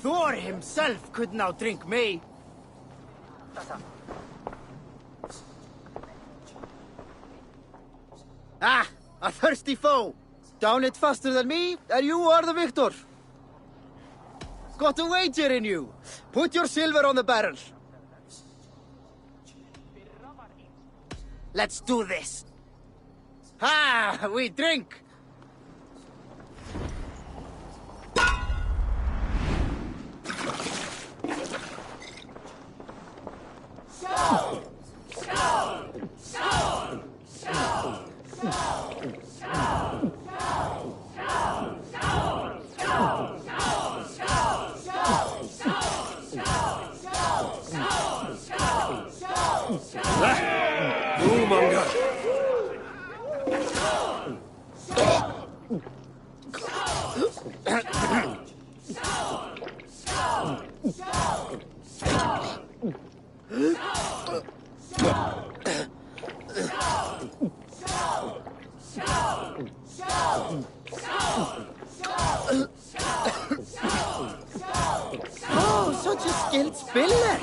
Thor himself couldn't outdrink me. Ah, a thirsty foe. Down it faster than me, and you are the victor. Got a wager in you. Put your silver on the barrel. Let's do this. Ah, we drink. Oh, such a skilled spiller.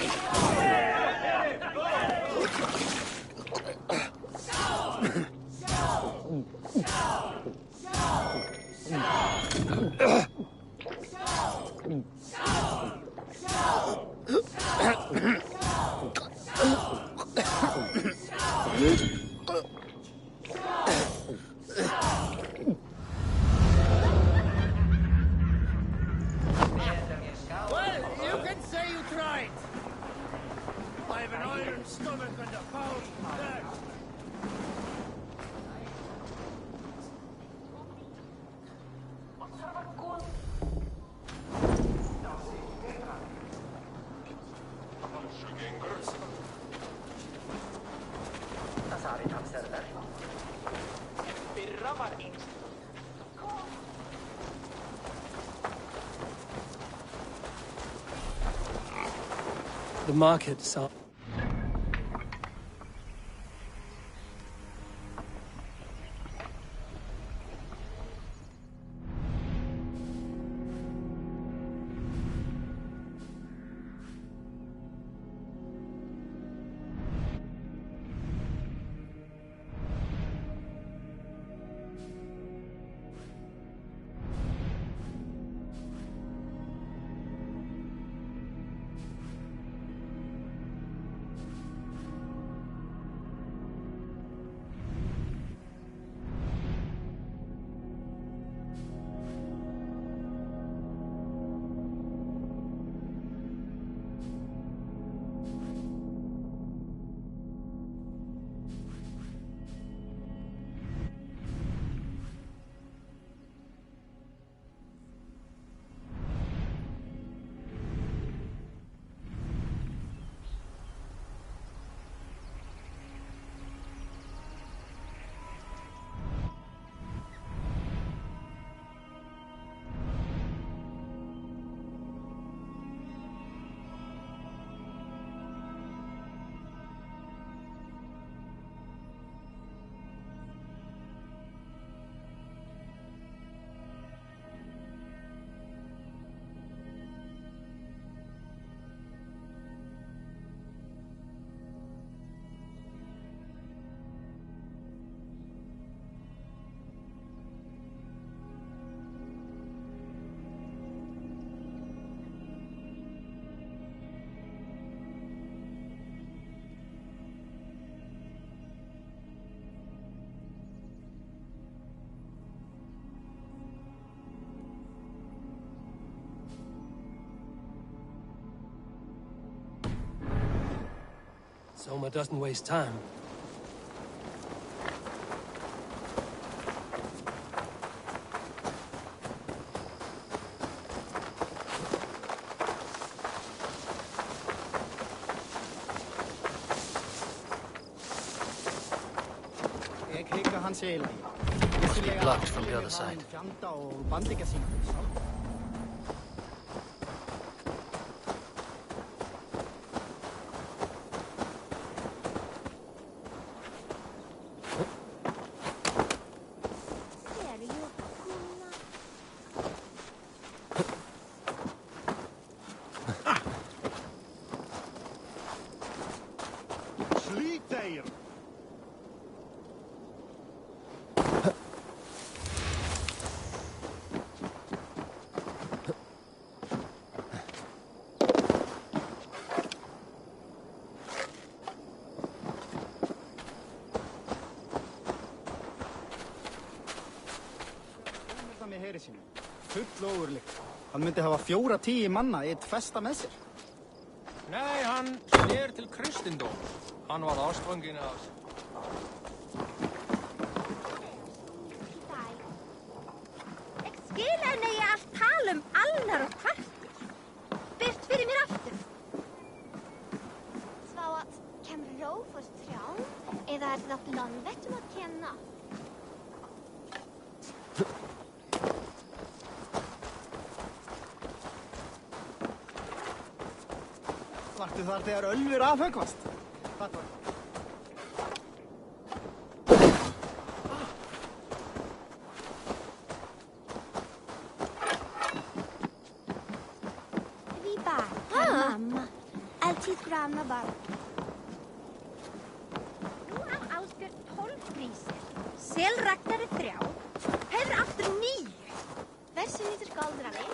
The market, so... Soma doesn't waste time. Must be blocked from the other side. heri sínum. Fullógur líka. Hann myndi hafa 4-10 manna í eitt festa með sér. Nei, hann snér til kristindóm. Hann var ástfanginn af... Ég skil henni ég allt tala alnar og partur. Byrt fyrir mér aftur. Svá att kemur ró för trján, eða det något landvettum att kenna? Vartu þar þegar ölfur afhöggvast? Hvað var? Vi bakar, mamma. Alltid granna barn. Nú Ásbjörn 12 prísir. Selraktari 3. Hefur aftur 9. Hversu nýtur galdrani?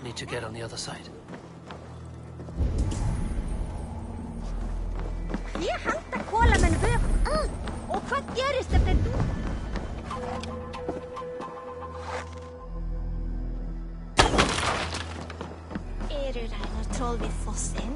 Need to get on the other side. Ég halda kólamenn vöku. Og hvað gerist ef þeir dú? Eru rænar troll við fossinn?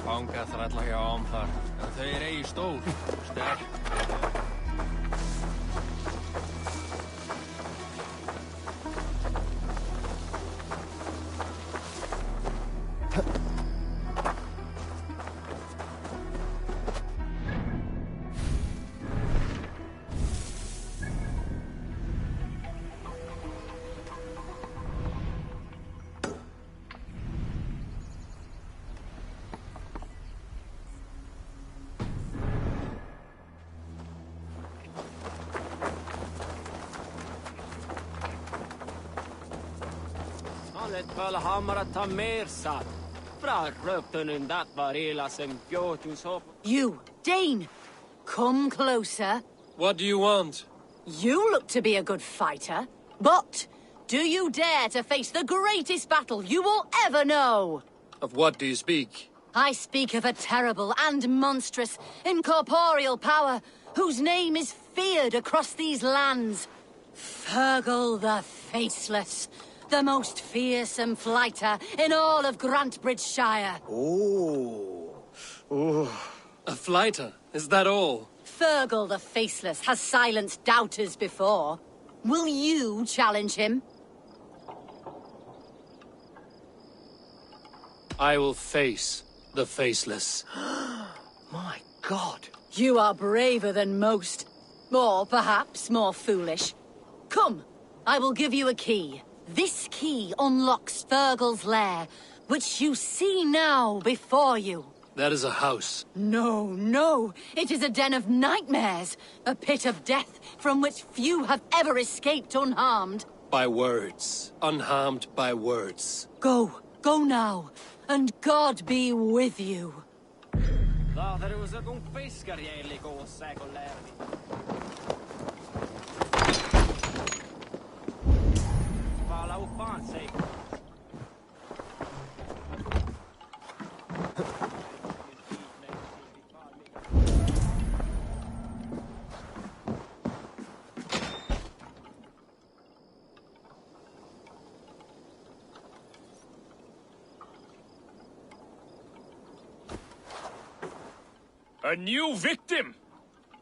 Fangað þrælla hjá þar, en þau eigi stór, sterk. Olet Valhalla ta mer satt. Bra röptunen dat var illa som bjötus hopp. You, Dane! Come closer. What do you want? You look to be a good fighter, but do you dare to face the greatest battle you will ever know? Of what do you speak? I speak of a terrible and monstrous, incorporeal power, whose name is feared across these lands. Fergal the Faceless, the most fearsome flighter in all of Grantbridgeshire. A flighter? Is that all? Fergal the Faceless has silenced doubters before. Will you challenge him? I will face the Faceless. My God. You are braver than most. Or perhaps more foolish. Come, I will give you a key. This key unlocks Fergal's lair, which you see now before you. That is a house. No, no. It is a den of nightmares. A pit of death from which few have ever escaped unharmed. By words. Unharmed by words. Go. Go now. And God be with you. A new victim?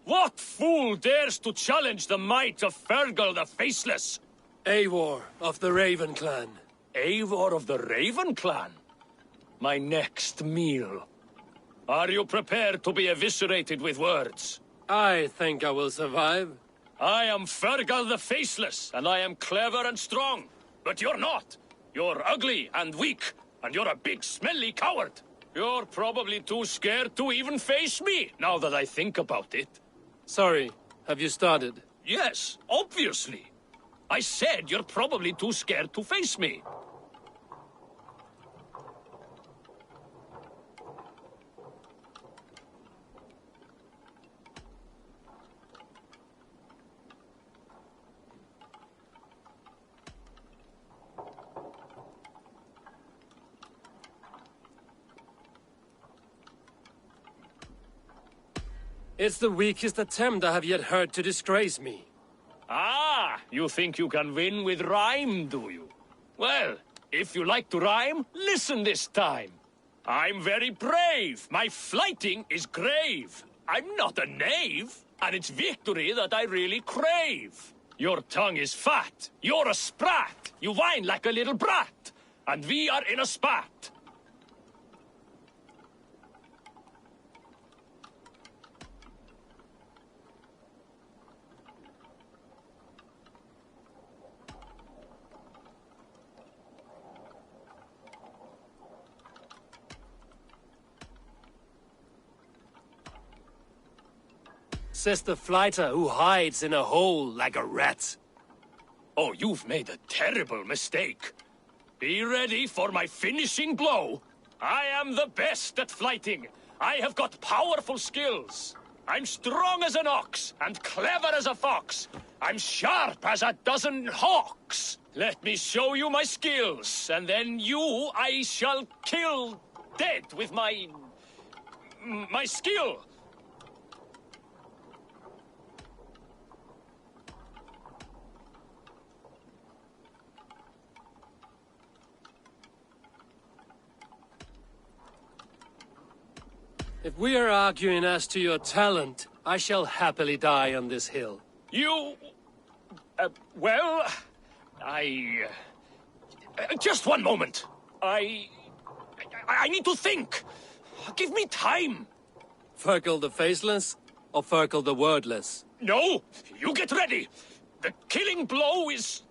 What fool dares to challenge the might of Fergal the Faceless? Eivor of the Raven clan. Eivor of the Raven clan? My next meal. Are you prepared to be eviscerated with words? I think I will survive. I am Fergal the Faceless, and I am clever and strong. But you're not. You're ugly and weak, and you're a big, smelly coward. You're probably too scared to even face me, now that I think about it. Sorry, have you started? Yes, obviously. I said you're probably too scared to face me. It's the weakest attempt I have yet heard to disgrace me. Ah, you think you can win with rhyme, do you? Well, if you like to rhyme, listen this time. I'm very brave. My flighting is grave. I'm not a knave, and it's victory that I really crave. Your tongue is fat. You're a sprat. You whine like a little brat. And we are in a spat. Says the flighter who hides in a hole like a rat. Oh, you've made a terrible mistake. Be ready for my finishing blow. I am the best at flighting. I have got powerful skills. I'm strong as an ox and clever as a fox. I'm sharp as a dozen hawks. Let me show you my skills, and then you I shall kill dead with my skill. If we are arguing as to your talent, I shall happily die on this hill. You... well... just one moment. I need to think. Give me time. Fergal the Faceless or Fergal the Wordless? No, you get ready. The killing blow is...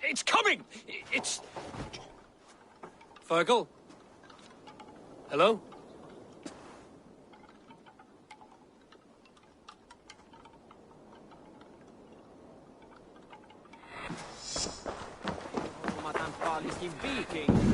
it's coming. It's... Fergal? Hello? Viking.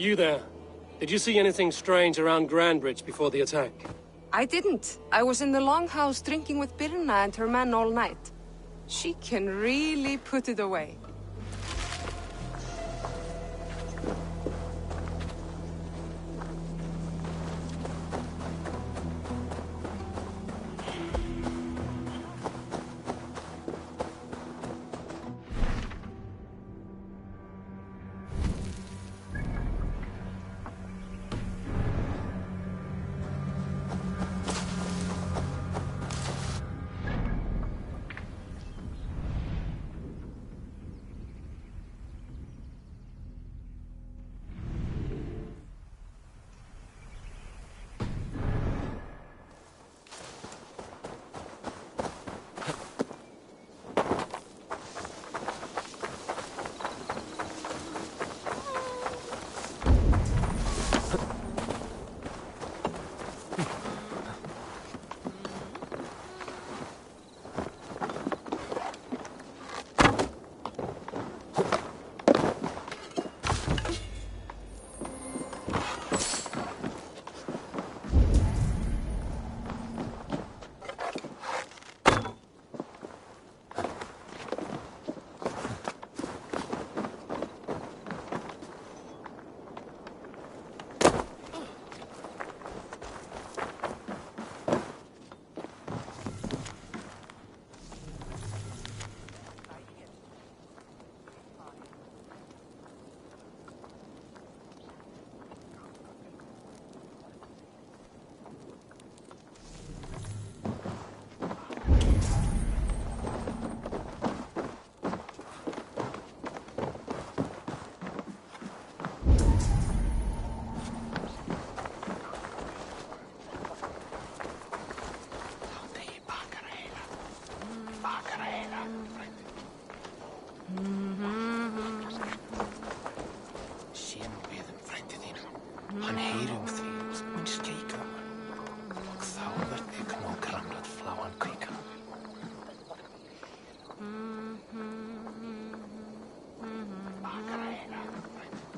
You there. Did you see anything strange around Grandbridge before the attack? I didn't. I was in the longhouse drinking with Birna and her men all night. She can really put it away.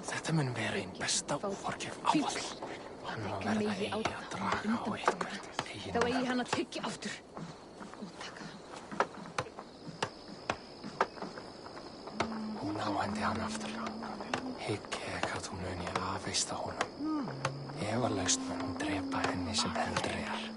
Þetta mun vera einn besta óforgjöf ávallt. Hann má verða eigi að draga á eitthvað. Þá eigi hann að tyggja aftur. Hún áhendi hann aftur. Hygg ég að hún muni afveista honum. Efalaust mun hún drepa henni sem eldri er.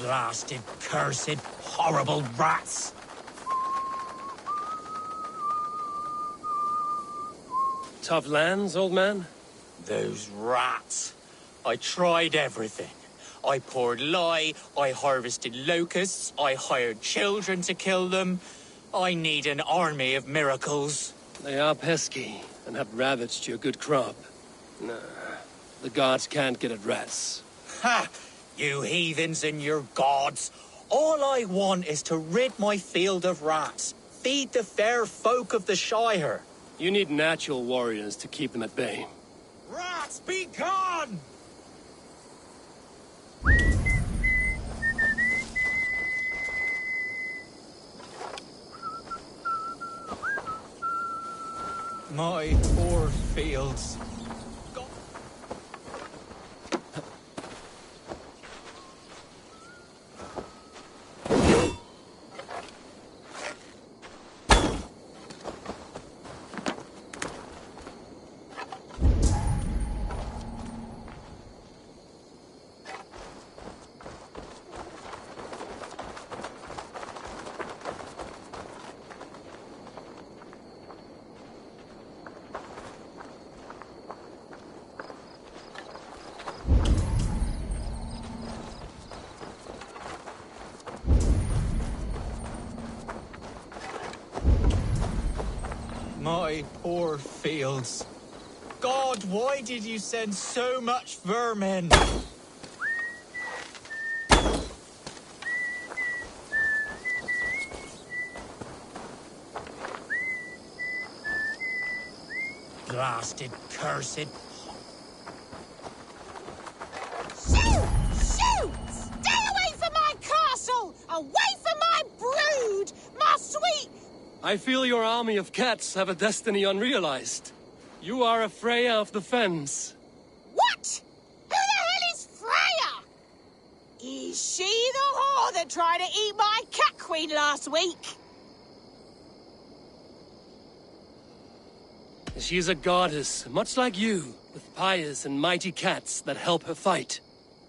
Blasted, cursed, horrible rats! Tough lands, old man? Those rats. I tried everything. I poured lye, I harvested locusts, I hired children to kill them. I need an army of miracles. They are pesky and have ravaged your good crop. Nah, the gods can't get at rats. Ha! You heathens and your gods. All I want is to rid my field of rats. Feed the fair folk of the Shire. You need natural warriors to keep them at bay. Rats, be gone! My poor fields. My poor fields. God, why did you send so much vermin? Blasted, cursed. Shoot! Shoot! Stay away from my castle! Away from my brood! My sweet... I feel your army of cats have a destiny unrealized. You are a Freya of the Fens. What? Who the hell is Freya? Is she the whore that tried to eat my cat queen last week? She is a goddess, much like you, with pious and mighty cats that help her fight.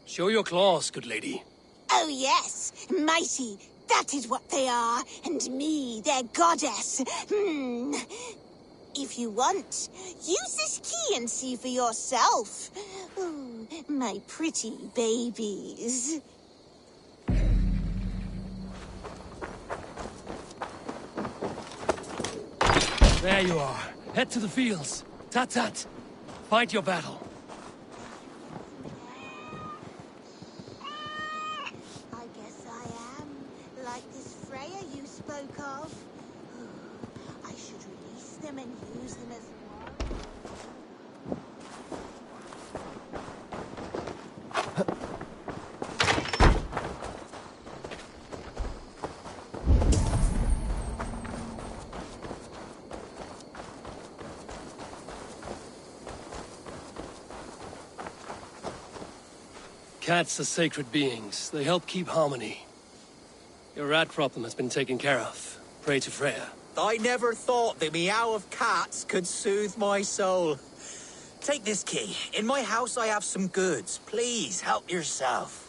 Show your claws, good lady. Oh yes, mighty. That is what they are. And me, their goddess. If you want, use this key and see for yourself. Ooh, my pretty babies. There you are. Head to the fields. Tat-tat. Fight your battle. I guess I am like this Freya you spoke of. I should release them and use them as Cats are sacred beings. They help keep harmony. Your rat problem has been taken care of. Pray to Freya. I never thought the meow of cats could soothe my soul. Take this key. In my house I have some goods. Please, help yourself.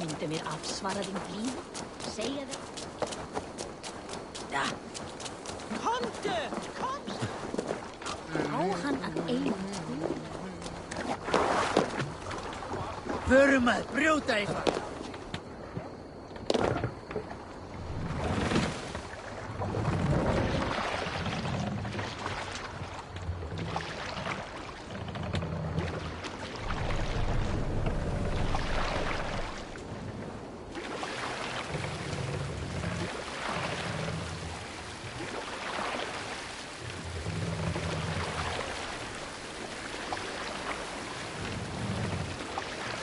Myndu mér afsvara þín blíðu, segja þér. Ja. Komdu! Komdu! Á hann að einu. Förum að brjóta eitthvað.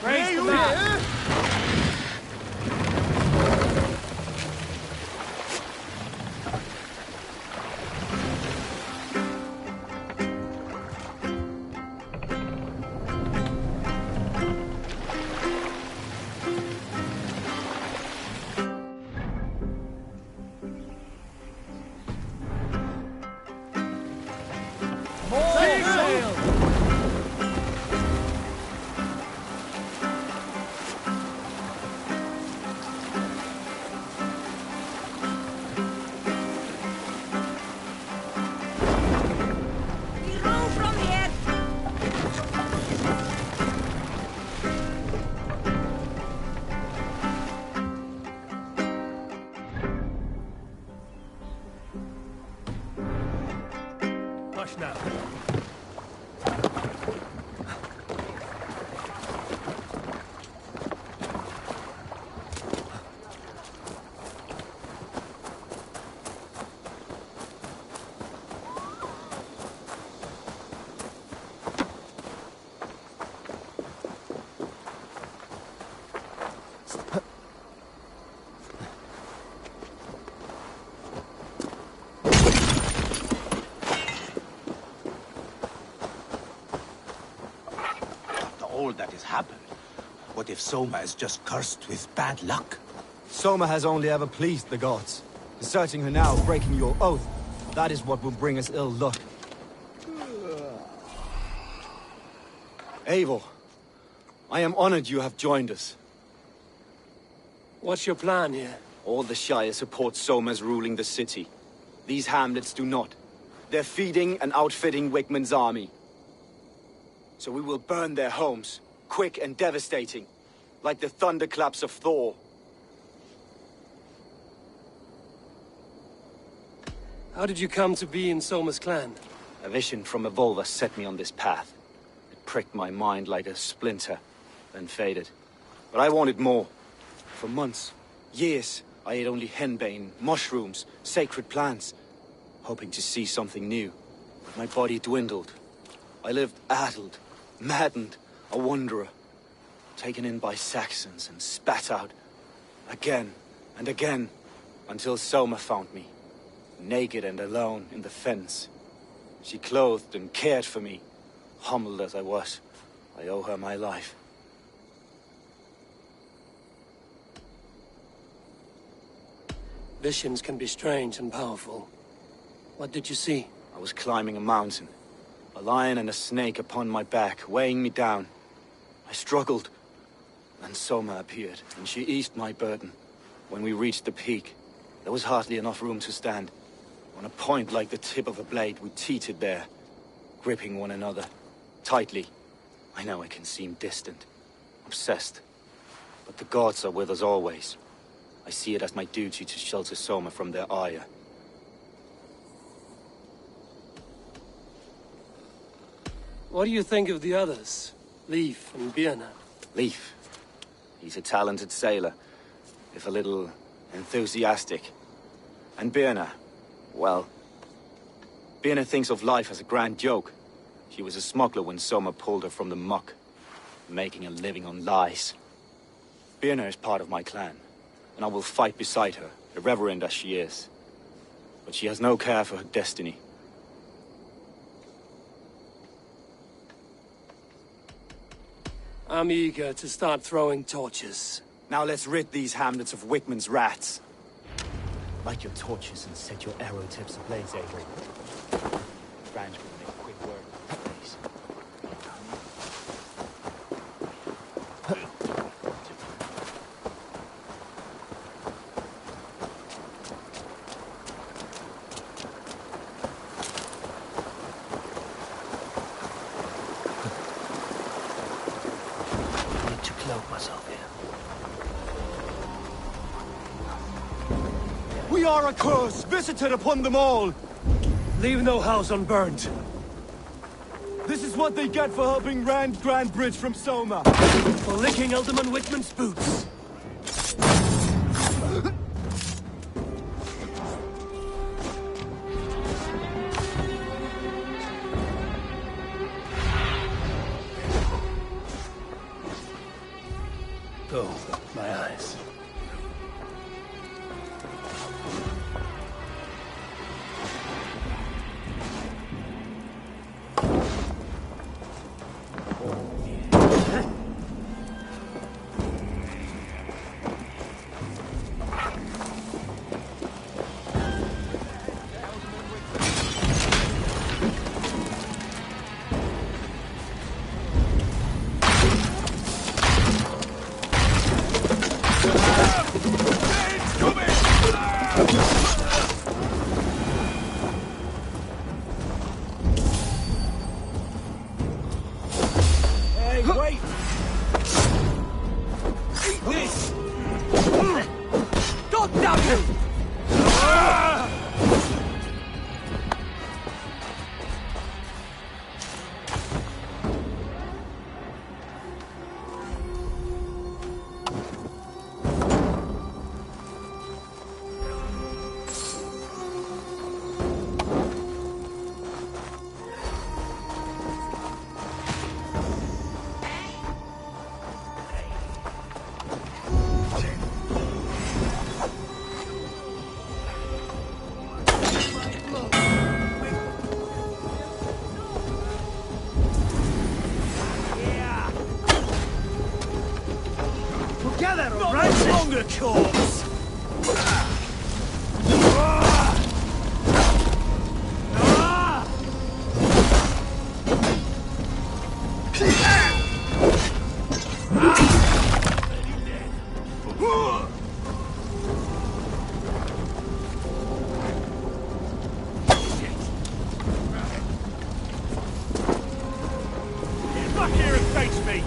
Praise the man. Hush now. All that has happened. What if Soma is just cursed with bad luck? Soma has only ever pleased the gods. Deserting her now, breaking your oath, that is what will bring us ill luck. Eivor, I am honored you have joined us. What's your plan here? All the Shire support Soma's ruling the city. These hamlets do not. They're feeding and outfitting Wickman's army. So we will burn their homes, quick and devastating, like the thunderclaps of Thor. How did you come to be in Soma's clan? A vision from Evolva set me on this path. It pricked my mind like a splinter, then faded. But I wanted more. For months, years, I ate only henbane, mushrooms, sacred plants, hoping to see something new. But my body dwindled. I lived addled, maddened, a wanderer, taken in by Saxons and spat out, again and again, until Soma found me, naked and alone in the fens. She clothed and cared for me, humbled as I was. I owe her my life. Visions can be strange and powerful. What did you see? I was climbing a mountain. A lion and a snake upon my back, weighing me down. I struggled. Then Soma appeared, and she eased my burden. When we reached the peak, there was hardly enough room to stand. On a point like the tip of a blade, we teetered there, gripping one another, tightly. I know I can seem distant, obsessed. But the gods are with us always. I see it as my duty to shelter Soma from their ire. What do you think of the others? Leif and Birna? Leif. He's a talented sailor, if a little enthusiastic. And Birna, well, Birna thinks of life as a grand joke. She was a smuggler when Soma pulled her from the muck, making a living on lies. Birna is part of my clan, and I will fight beside her, irreverent as she is. But she has no care for her destiny. I'm eager to start throwing torches. Now let's rid these hamlets of Wickman's rats. Light your torches and set your arrow tips ablaze, Avery. Branch will make a quick work of the place. We are a curse visited upon them all! Leave no house unburned. This is what they get for helping Rand Grand Bridge from Soma. For licking Alderman Whitman's boots. Oh, my eyes. Longer corpse! Get back here and face me!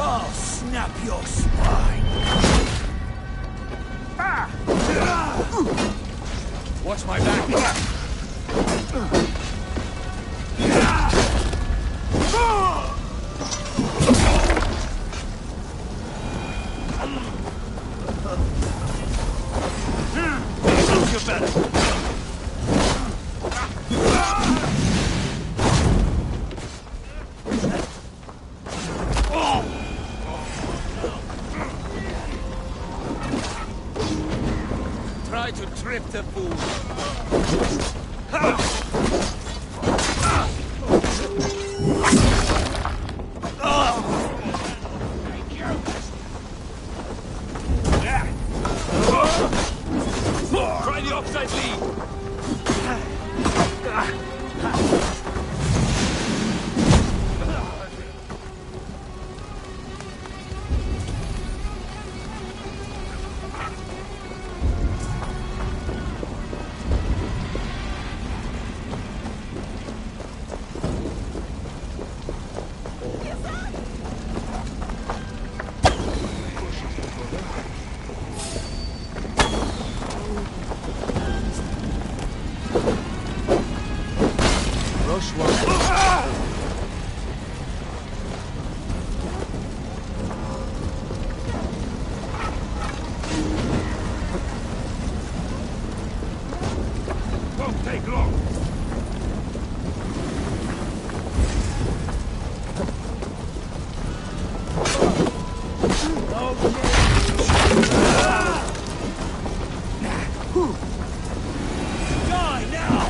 I'll snap your spine. Watch my back. You better. Try to trip the fool. Try the offside lead. Won't take long. Die now!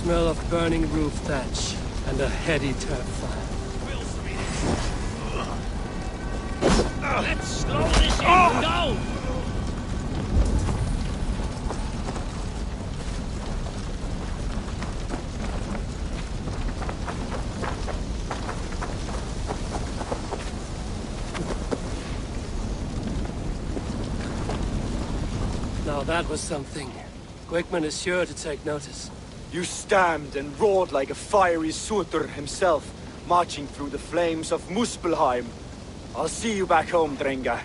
Smell of burning roof thatch and a heady turf fire. Let's slow this engine down! Now that was something. Quickman is sure to take notice. You stamped and roared like a fiery Surtur himself, marching through the flames of Muspelheim. I'll see you back home, Drenga.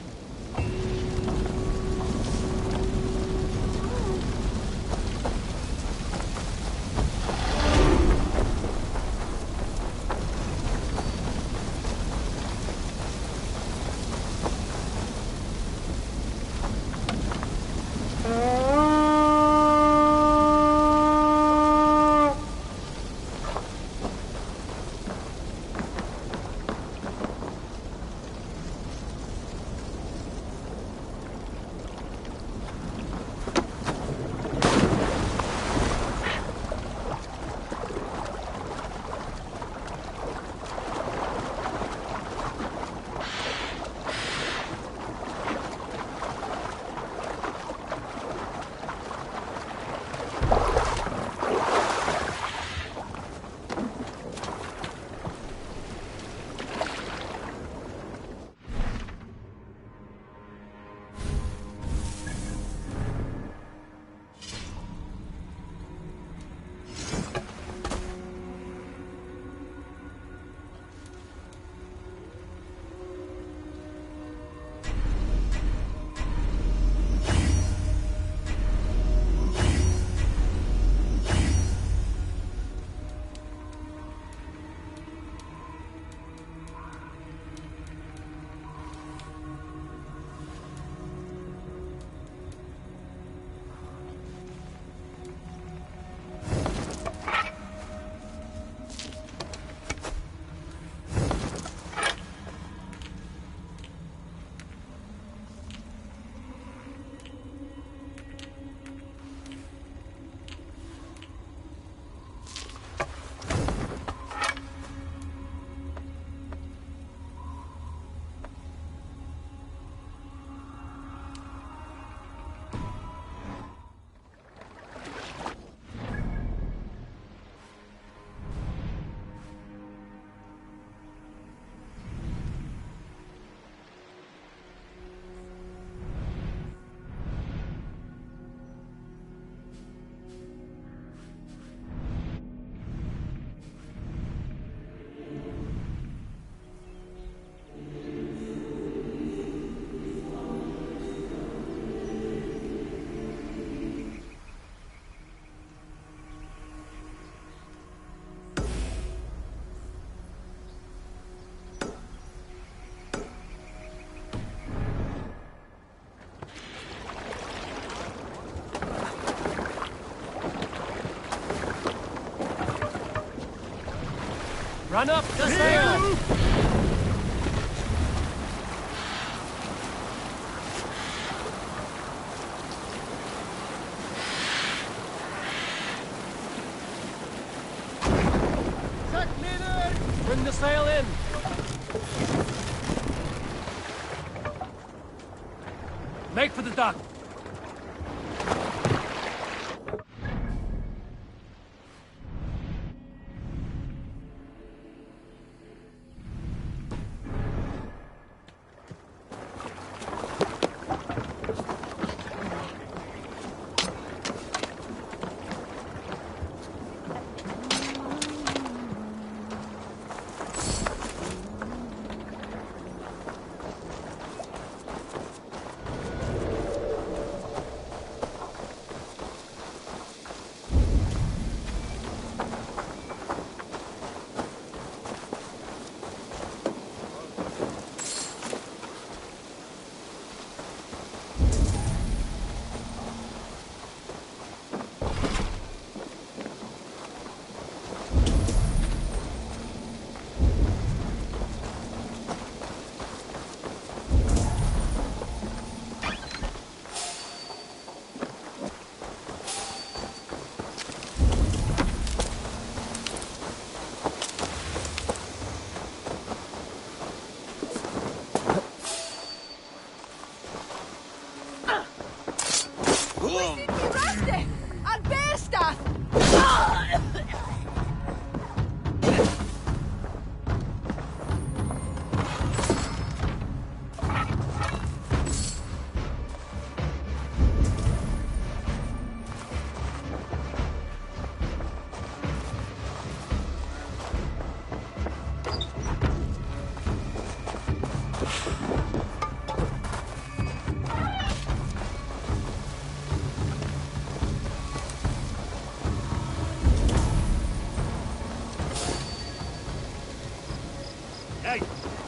Run up the sail! Bring the sail in! Make for the dock!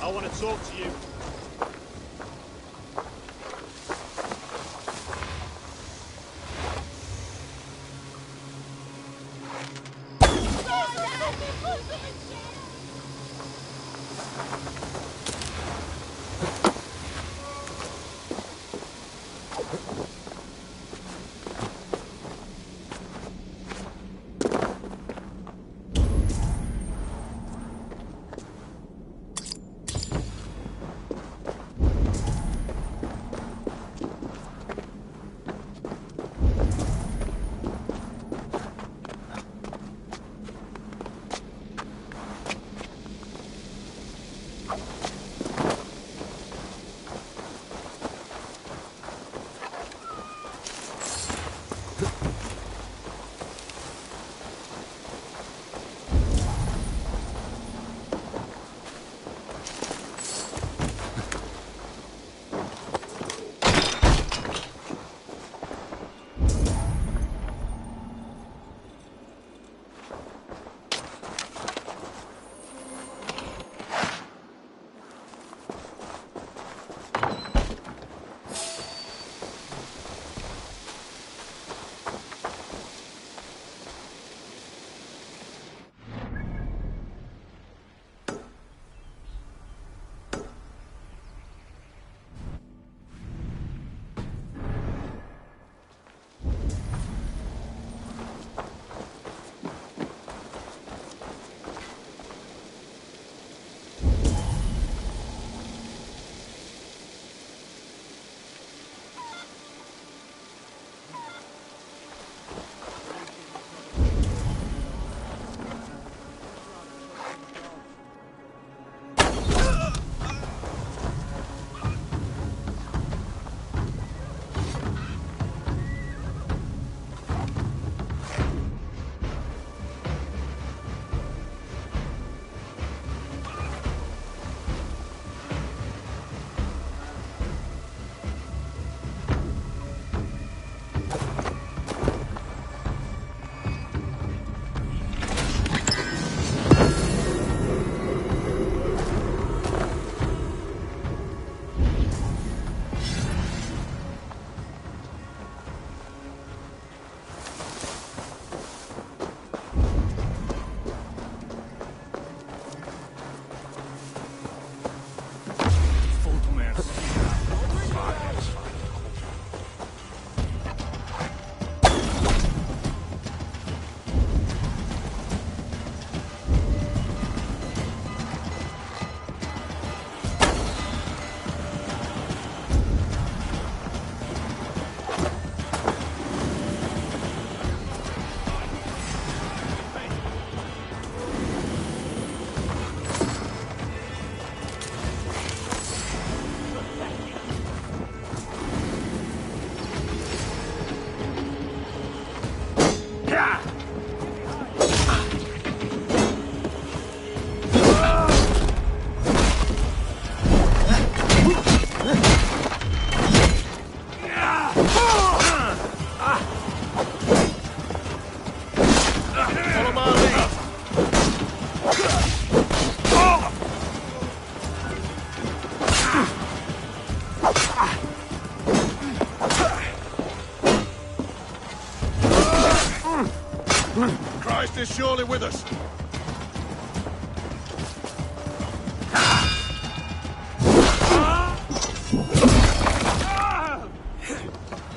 I want to talk to you. Christ is surely with us.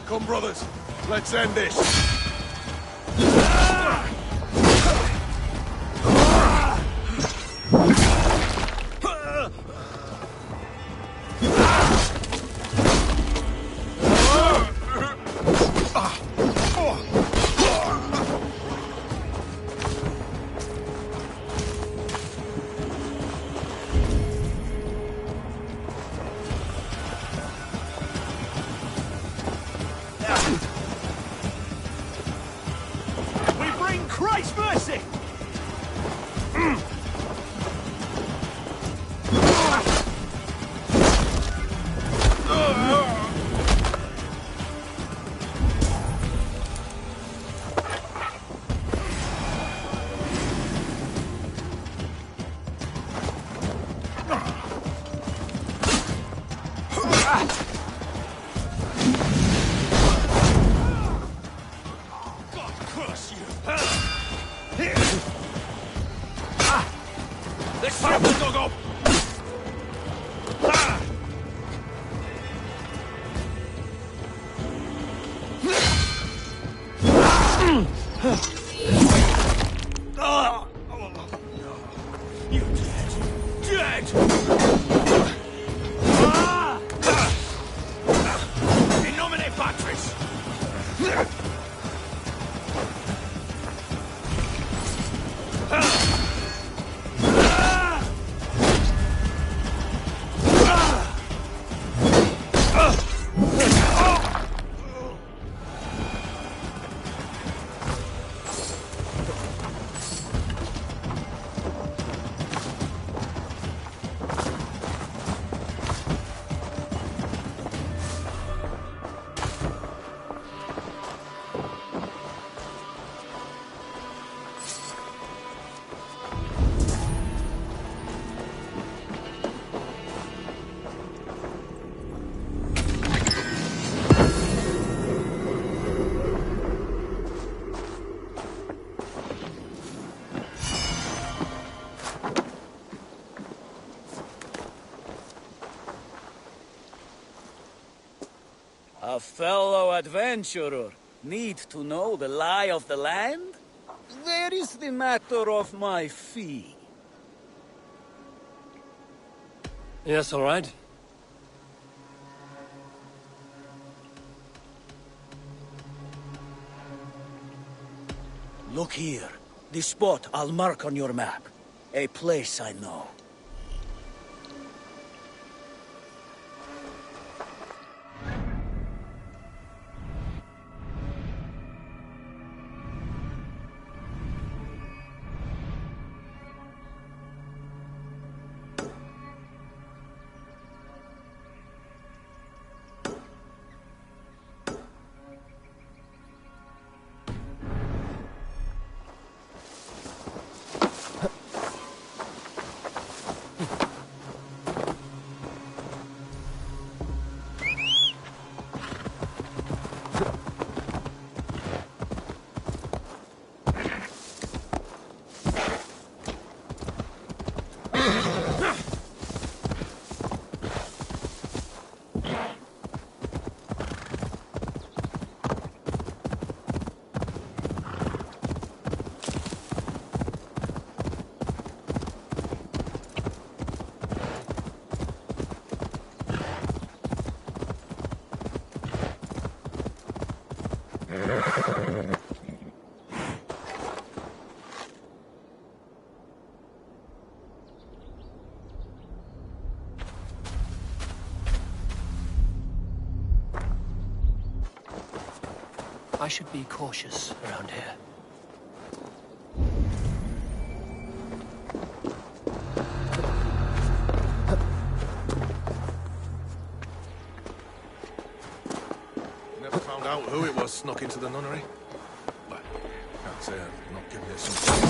Come, brothers. Let's end this. Christ's mercy! Time to dog up! You're dead. Dead! In nomine Patris! A fellow adventurer need to know the lie of the land? There is the matter of my fee. Yes, all right. Look here. This spot I'll mark on your map. A place I know. I should be cautious around here. Never found out who it was snuck into the nunnery. But can't say I've not given it some.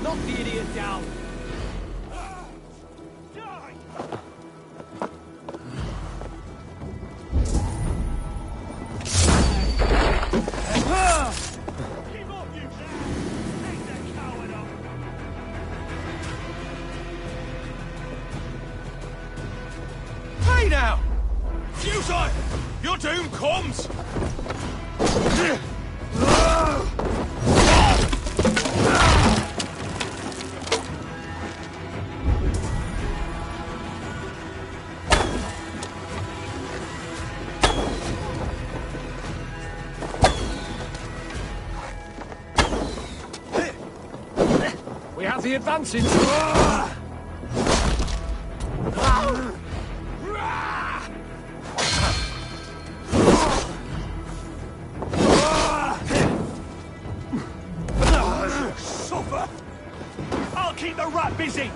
Knock the idiot down! Hey now! Futile! Your doom comes! We have the advantage! Suffer! I'll keep the rat busy!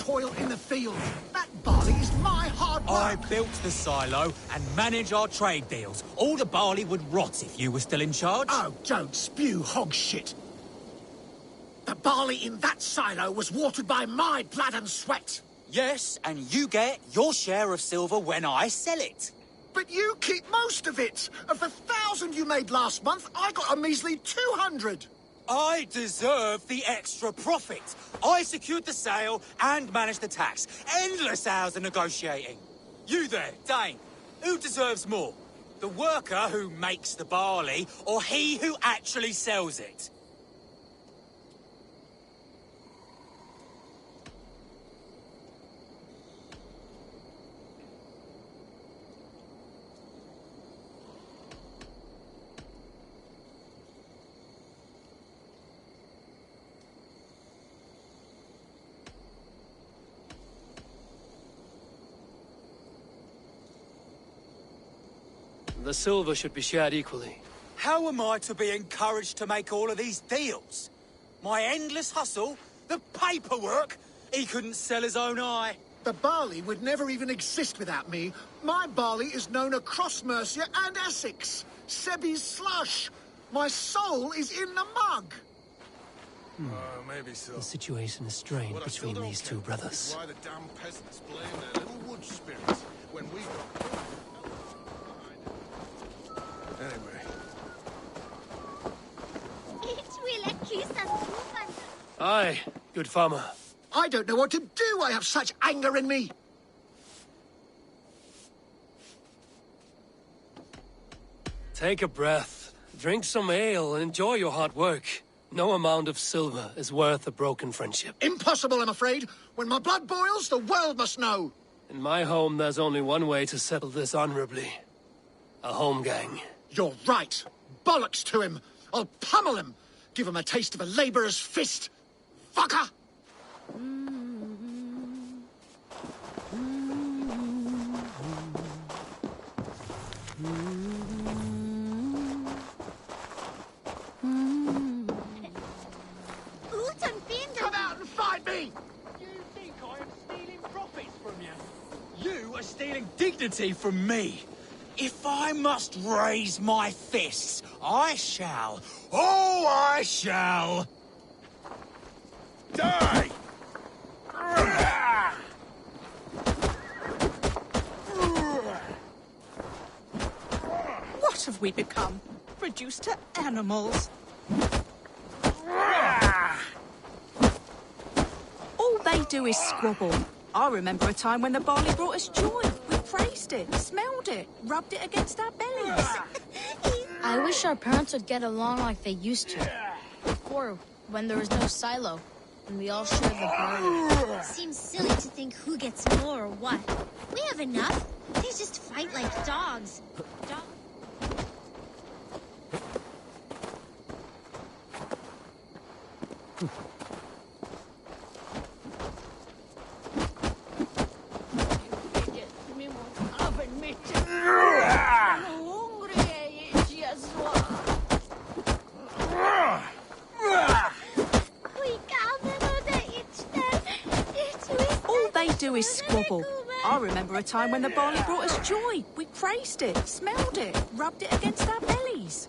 toil in the fields. That barley is my hard work. I built the silo and manage our trade deals. All the barley would rot if you were still in charge. Oh, don't spew hog shit. The barley in that silo was watered by my blood and sweat. Yes, and you get your share of silver when I sell it. But you keep most of it. Of the 1,000 you made last month, I got a measly 200. I deserve the extra profit. I secured the sale and managed the tax. Endless hours of negotiating. You there, Dane. Who deserves more? The worker who makes the barley, or he who actually sells it? The silver should be shared equally. How am I to be encouraged to make all of these deals? My endless hustle? The paperwork? He couldn't sell his own eye. The barley would never even exist without me. My barley is known across Mercia and Essex. Sebi's slush. My soul is in the mug. Maybe so. The situation is strained What I still between don't these get two brothers. is why the damn peasants blame their little wood spirits when we got... Anyway. Aye, good farmer. I don't know what to do. I have such anger in me. Take a breath, drink some ale, and enjoy your hard work. No amount of silver is worth a broken friendship. Impossible, I'm afraid. When my blood boils, the world must know. In my home, there's only one way to settle this honorably. A home gang. You're right. Bollocks to him. I'll pummel him. Give him a taste of a labourer's fist. Fucker! Come out and fight me! You think I am stealing profits from you? You are stealing dignity from me. If I must raise my fists, I shall. Oh, I shall! Die! What have we become? Reduced to animals? All they do is squabble. I remember a time when the barley brought us joy. We praised it, smelled it, rubbed it against our bellies. I wish our parents would get along like they used to. Before, when there was no silo, and we all shared the barley. Seems silly to think who gets more or what. We have enough. They just fight like dogs. All they do is squabble. I remember a time when the barley brought us joy. We praised it, smelled it, rubbed it against our bellies.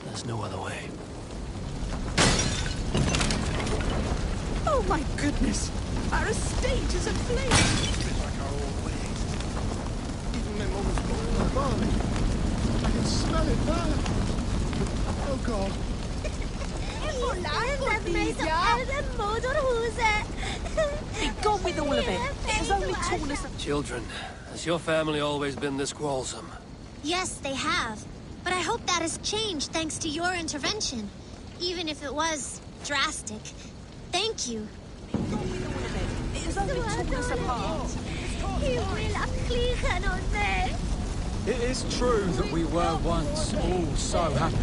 There's no other way. Oh my goodness! Our estate is aflame! Even my mother's got my barley. I can smell it burn. Oh, God. Be gone with all of it. It has only torn us... Children, has your family always been this quarrelsome? Yes, they have. But I hope that has changed thanks to your intervention. Even if it was drastic. Thank you. It has only torn us apart. It is true that we were once all so happy.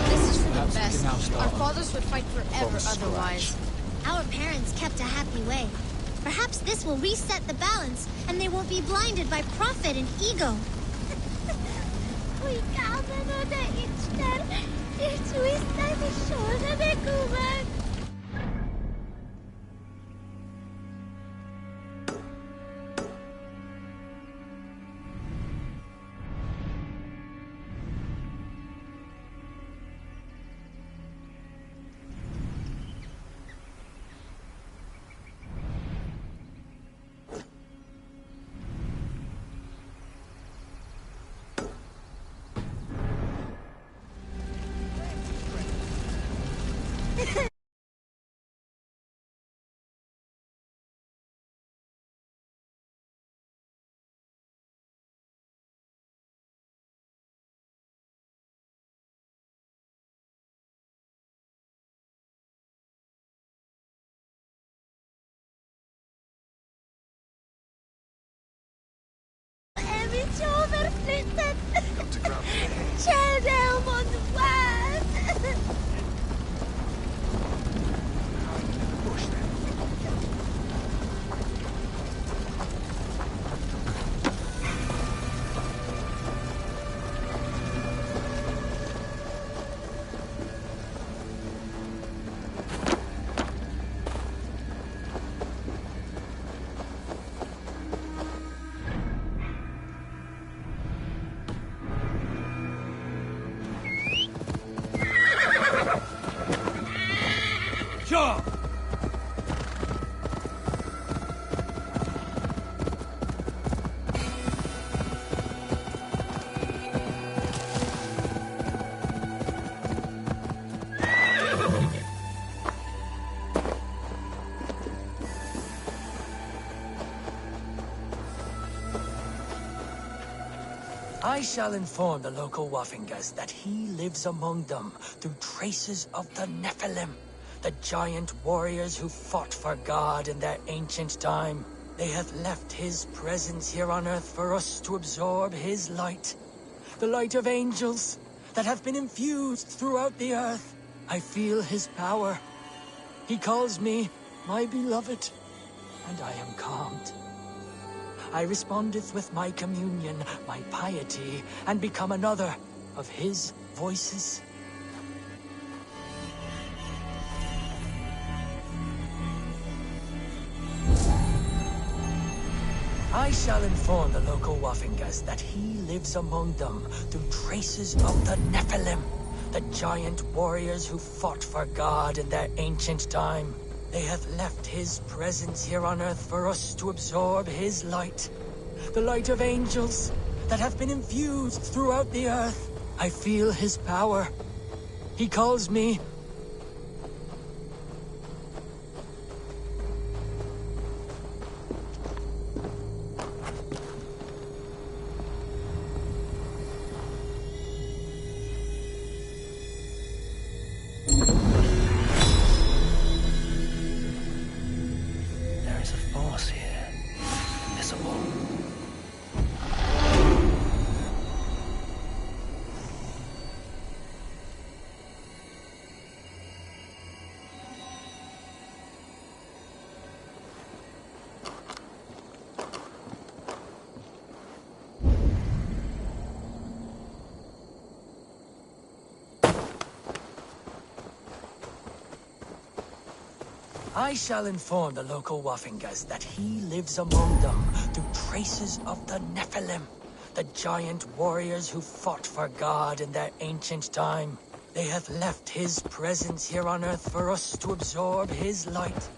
This is for the Perhaps we can best. now start Our fathers would fight forever from otherwise. Our parents kept a happy way. Perhaps this will reset the balance, and they won't be blinded by profit and ego. Children on the west! Sure. I shall inform the local Waffingas that he lives among them through traces of the Nephilim, the giant warriors who fought for God in their ancient time. They have left his presence here on Earth for us to absorb his light. The light of angels that have been infused throughout the Earth. I feel his power. He calls me my beloved, and I am calmed. I respondeth with my communion, my piety, and become another of his voices. I shall inform the local Waffingas that he lives among them through traces of the Nephilim, the giant warriors who fought for God in their ancient time. They have left his presence here on Earth for us to absorb his light. The light of angels that have been infused throughout the Earth. I feel his power. He calls me I shall inform the local Waffingas that he lives among them through traces of the Nephilim, the giant warriors who fought for God in their ancient time. They have left his presence here on Earth for us to absorb his light.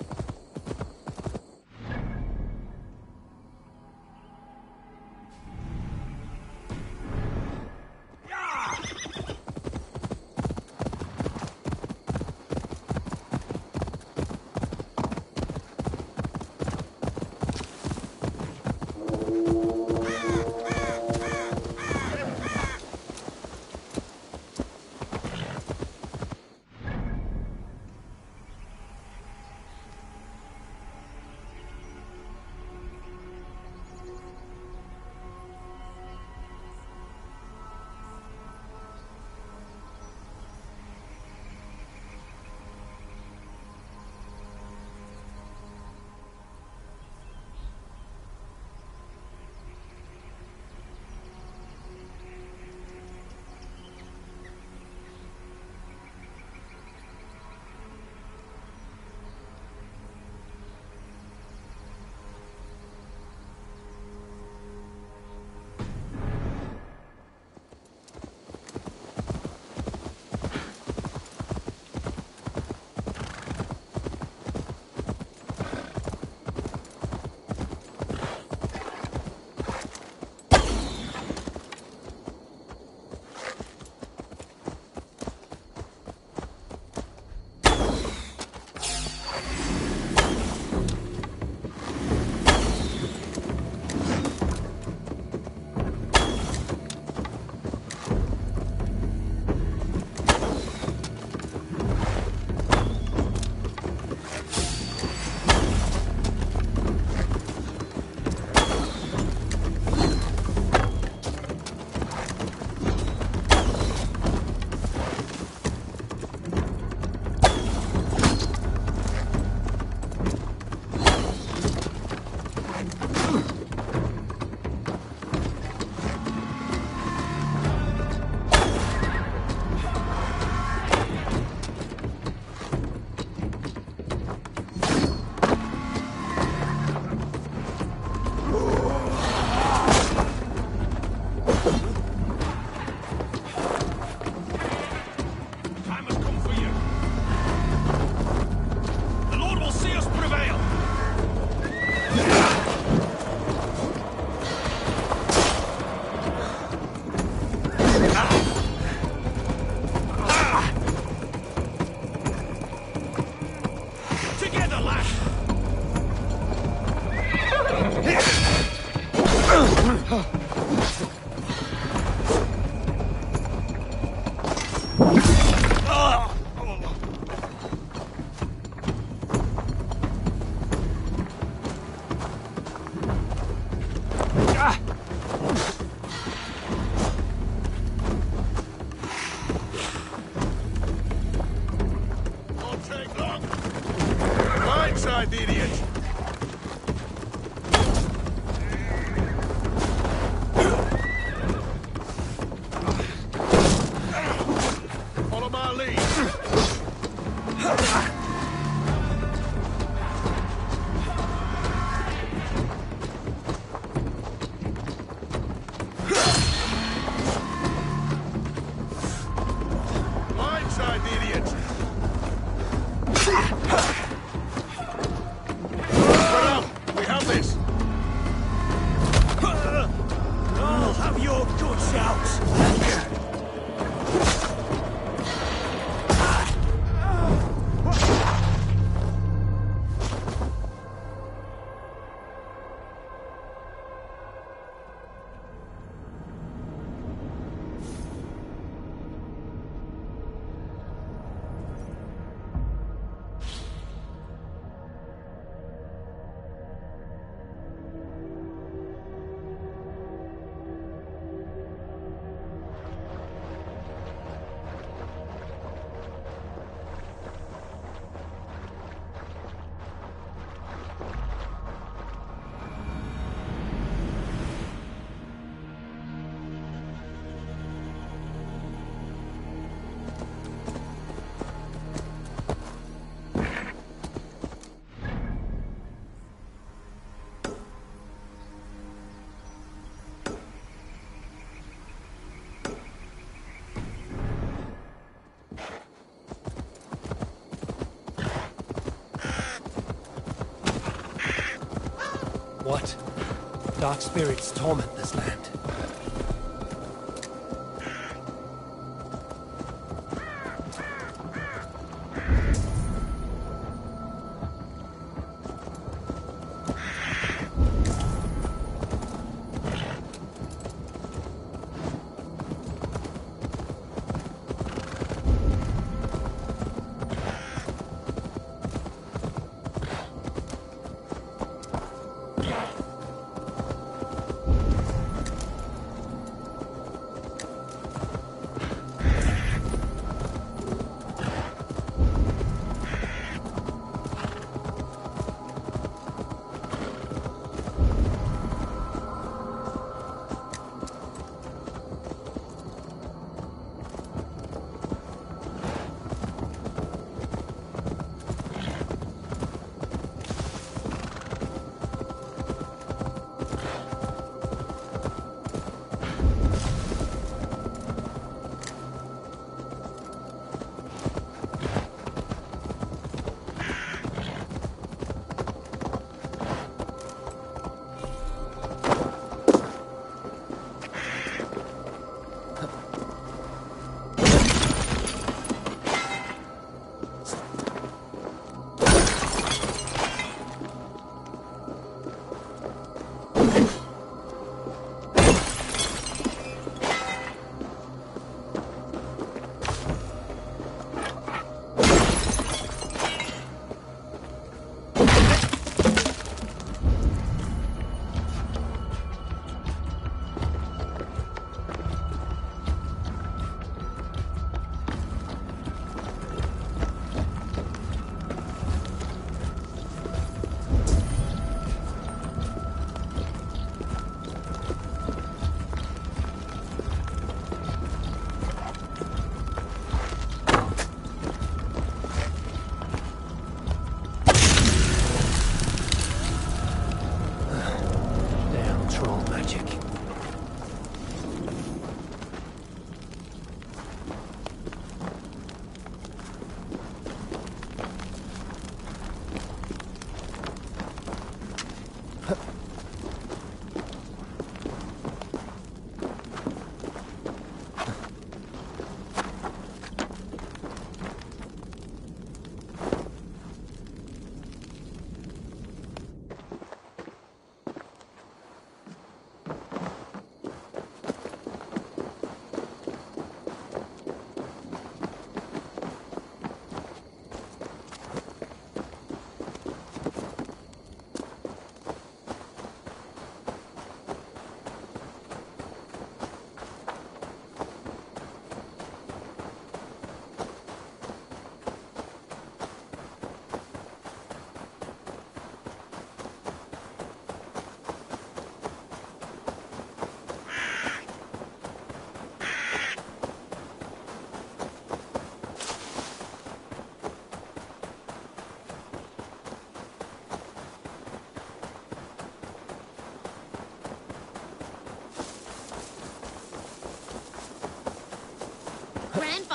Blindside the idiot! Follow my lead! Blindside the idiot! Spread out! We have this! I'll have your guts out! What? Dark spirits torment this land.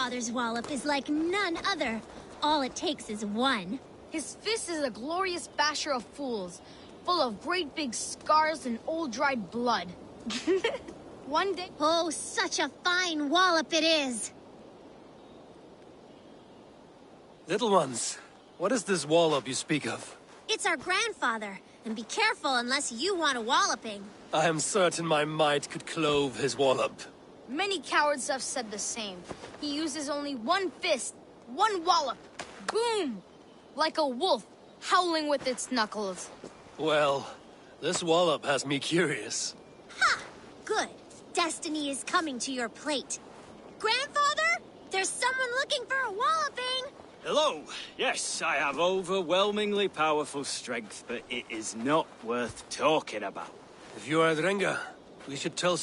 grandfather's wallop is like none other. All it takes is one. His fist is a glorious basher of fools, full of great big scars and old dried blood. One day... Oh, such a fine wallop it is! Little ones, what is this wallop you speak of? It's our grandfather, and be careful unless you want a walloping. I am certain my might could clove his wallop. Many cowards have said the same. He uses only one fist, one wallop. Boom! Like a wolf, howling with its knuckles. Well, this wallop has me curious. Ha! Good. Destiny is coming to your plate. Grandfather, there's someone looking for a walloping. Hello. Yes, I have overwhelmingly powerful strength, but it is not worth talking about. If you are Drenga, we should tell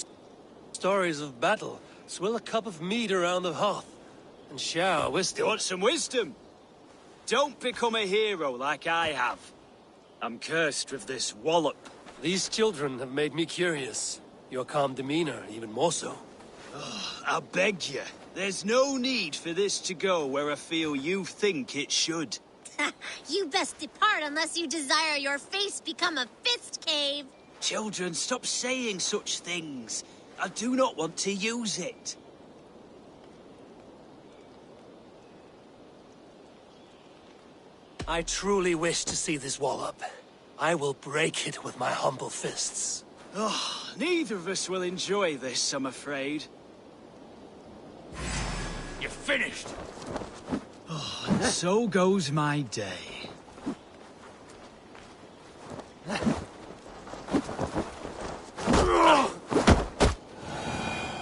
stories of battle, swill a cup of mead around the hearth, and share our wisdom. You want some wisdom? Don't become a hero like I have. I'm cursed with this wallop. These children have made me curious. Your calm demeanor, even more so. Oh, I beg you. There's no need for this to go where I feel you think it should. You best depart unless you desire your face become a fist cave. Children, stop saying such things. I do not want to use it. I truly wish to see this wallop. I will break it with my humble fists. Oh, neither of us will enjoy this, I'm afraid. You're finished. Oh, and so goes my day.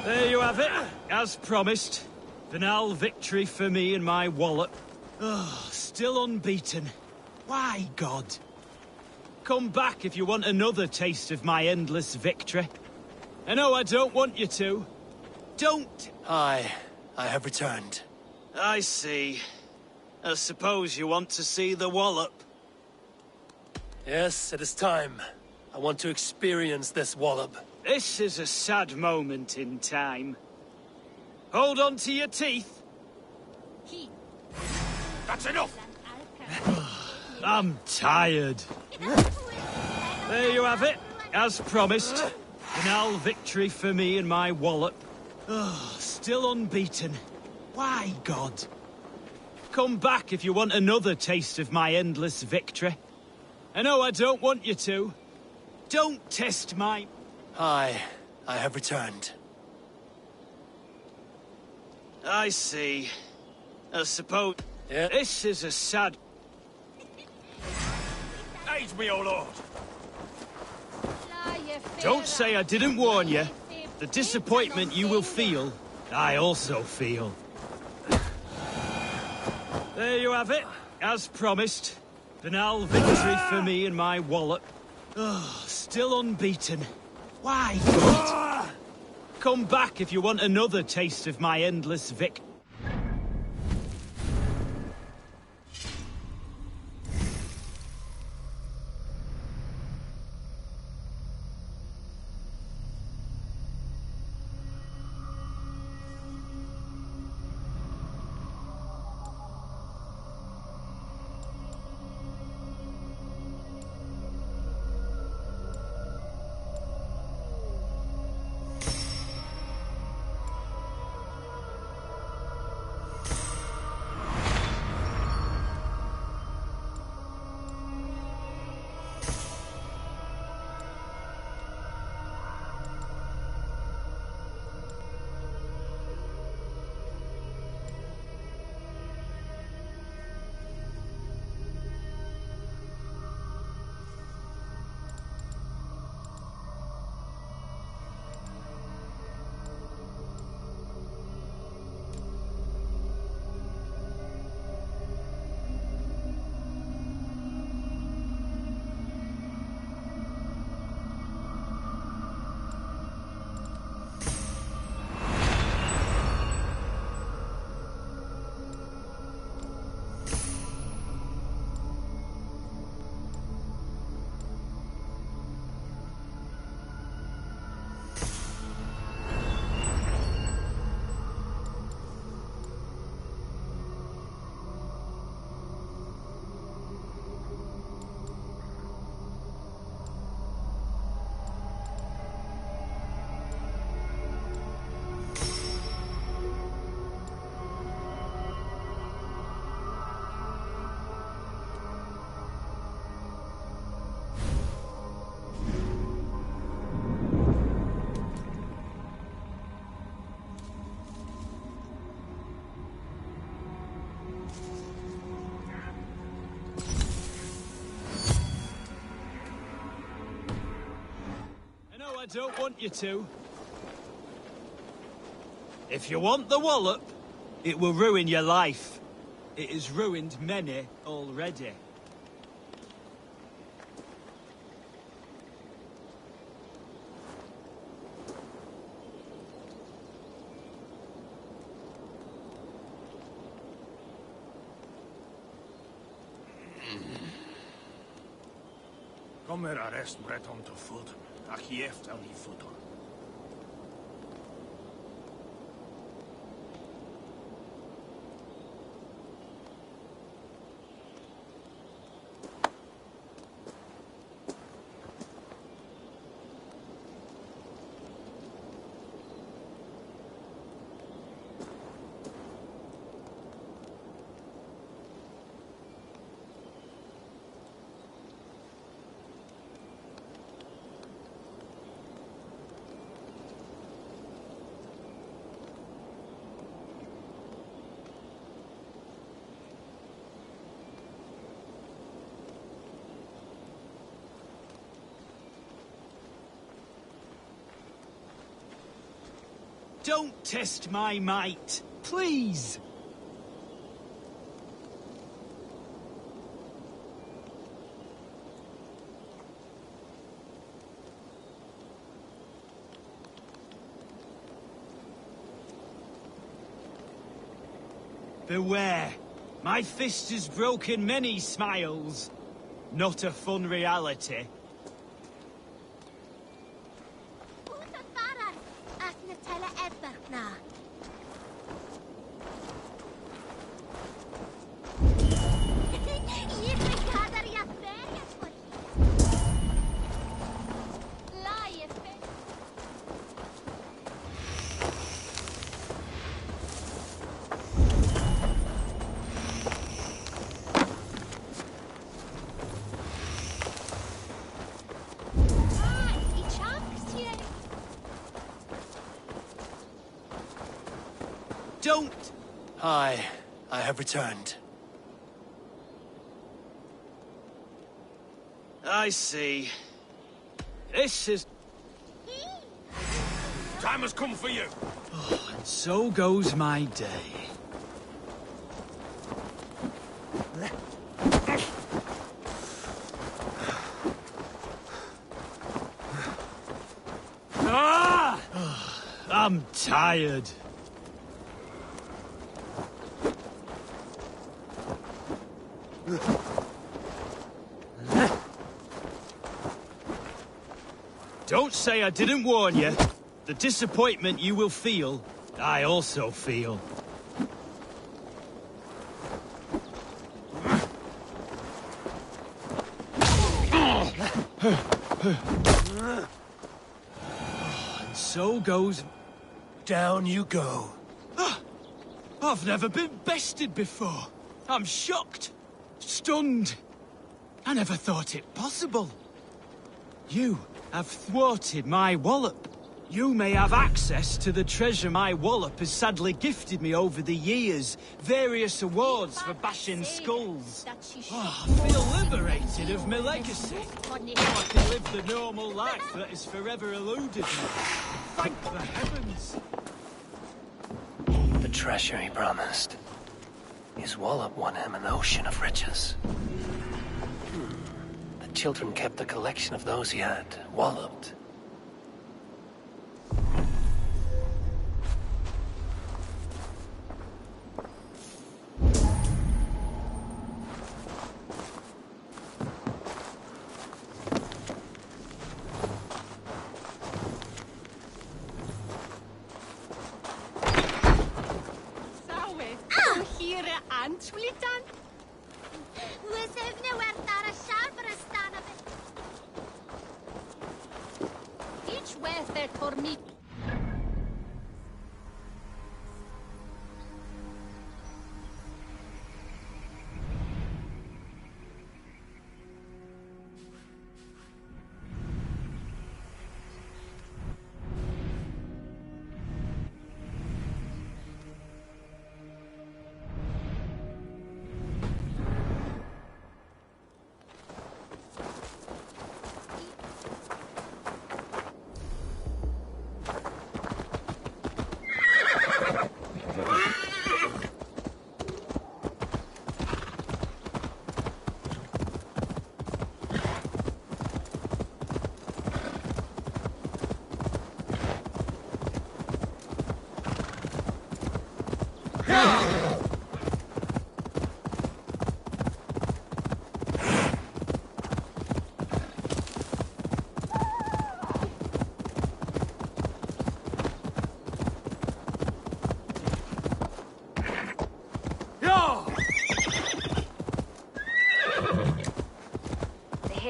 There you have it, as promised. Banal victory for me and my wallop. Oh, still unbeaten. Why, God? Come back if you want another taste of my endless victory. I know I don't want you to. Don't! I have returned. I see. I suppose you want to see the wallop. Yes, it is time. I want to experience this wallop. This is a sad moment in time. Hold on to your teeth. That's enough! I'm tired. There you have it, as promised. Banal victory for me and my wallop. Oh, still unbeaten. Why, God? Come back if you want another taste of my endless victory. I know I don't want you to. Don't test my... I have returned. I see. I suppose... Yeah. This is a sad... Aid me, O Lord! Don't say I didn't warn you. The disappointment you will feel, I also feel. There you have it, as promised. Banal victory for me and my wallop. Oh, still unbeaten. Why, God? Come back if you want another taste of my endless victory. don't want you to. If you want the wallop, it will ruin your life. It has ruined many already. Kommer arrest Breton to foot. Ach jeft al die foot. Don't test my might, please. Beware. My fist has broken many smiles. Not a fun reality. Don't! I have returned. I see. This is... Time has come for you. Oh, and so goes my day. Ah! I'm tired. Don't say I didn't warn you. The disappointment you will feel, I also feel. And so goes... Down you go. I've never been bested before. I'm shocked. Stunned. I never thought it possible. You have thwarted my wallop. You may have access to the treasure my wallop has sadly gifted me over the years. Various awards for bashing skulls. Oh, I feel liberated of my legacy. Now I can live the normal life that has forever eluded me. Thank the heavens. The treasure he promised. His wallop won him an ocean of riches. The children kept a collection of those he had walloped.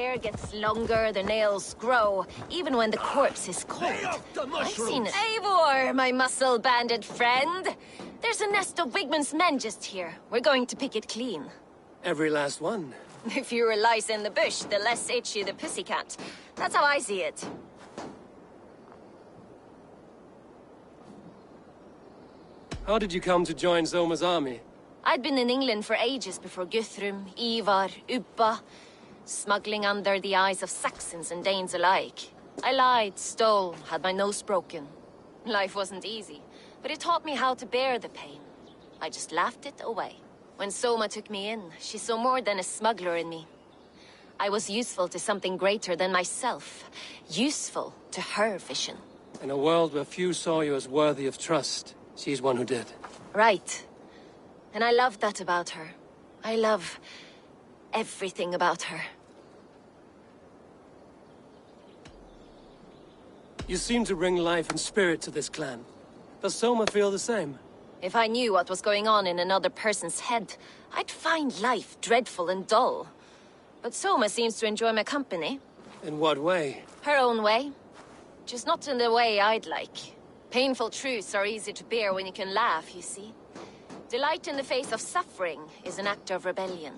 hair gets longer, the nails grow, even when the corpse is cold. I've seen it. Eivor, my muscle-banded friend! There's a nest of Wigman's men just here. We're going to pick it clean. Every last one. The fewer lice in the bush, the less itchy the pussycat. That's how I see it. How did you come to join Zoma's army? I'd been in England for ages before Guthrum, Ivar, Ubba, smuggling under the eyes of Saxons and Danes alike. I lied, stole, had my nose broken. Life wasn't easy, but it taught me how to bear the pain. I just laughed it away. When Soma took me in, she saw more than a smuggler in me. I was useful to something greater than myself. Useful to her vision. In a world where few saw you as worthy of trust, she's one who did. Right. And I love that about her. I love everything about her. You seem to bring life and spirit to this clan. Does Soma feel the same? If I knew what was going on in another person's head, I'd find life dreadful and dull. But Soma seems to enjoy my company. In what way? Her own way. Just not in the way I'd like. Painful truths are easy to bear when you can laugh, you see. Delight in the face of suffering is an act of rebellion.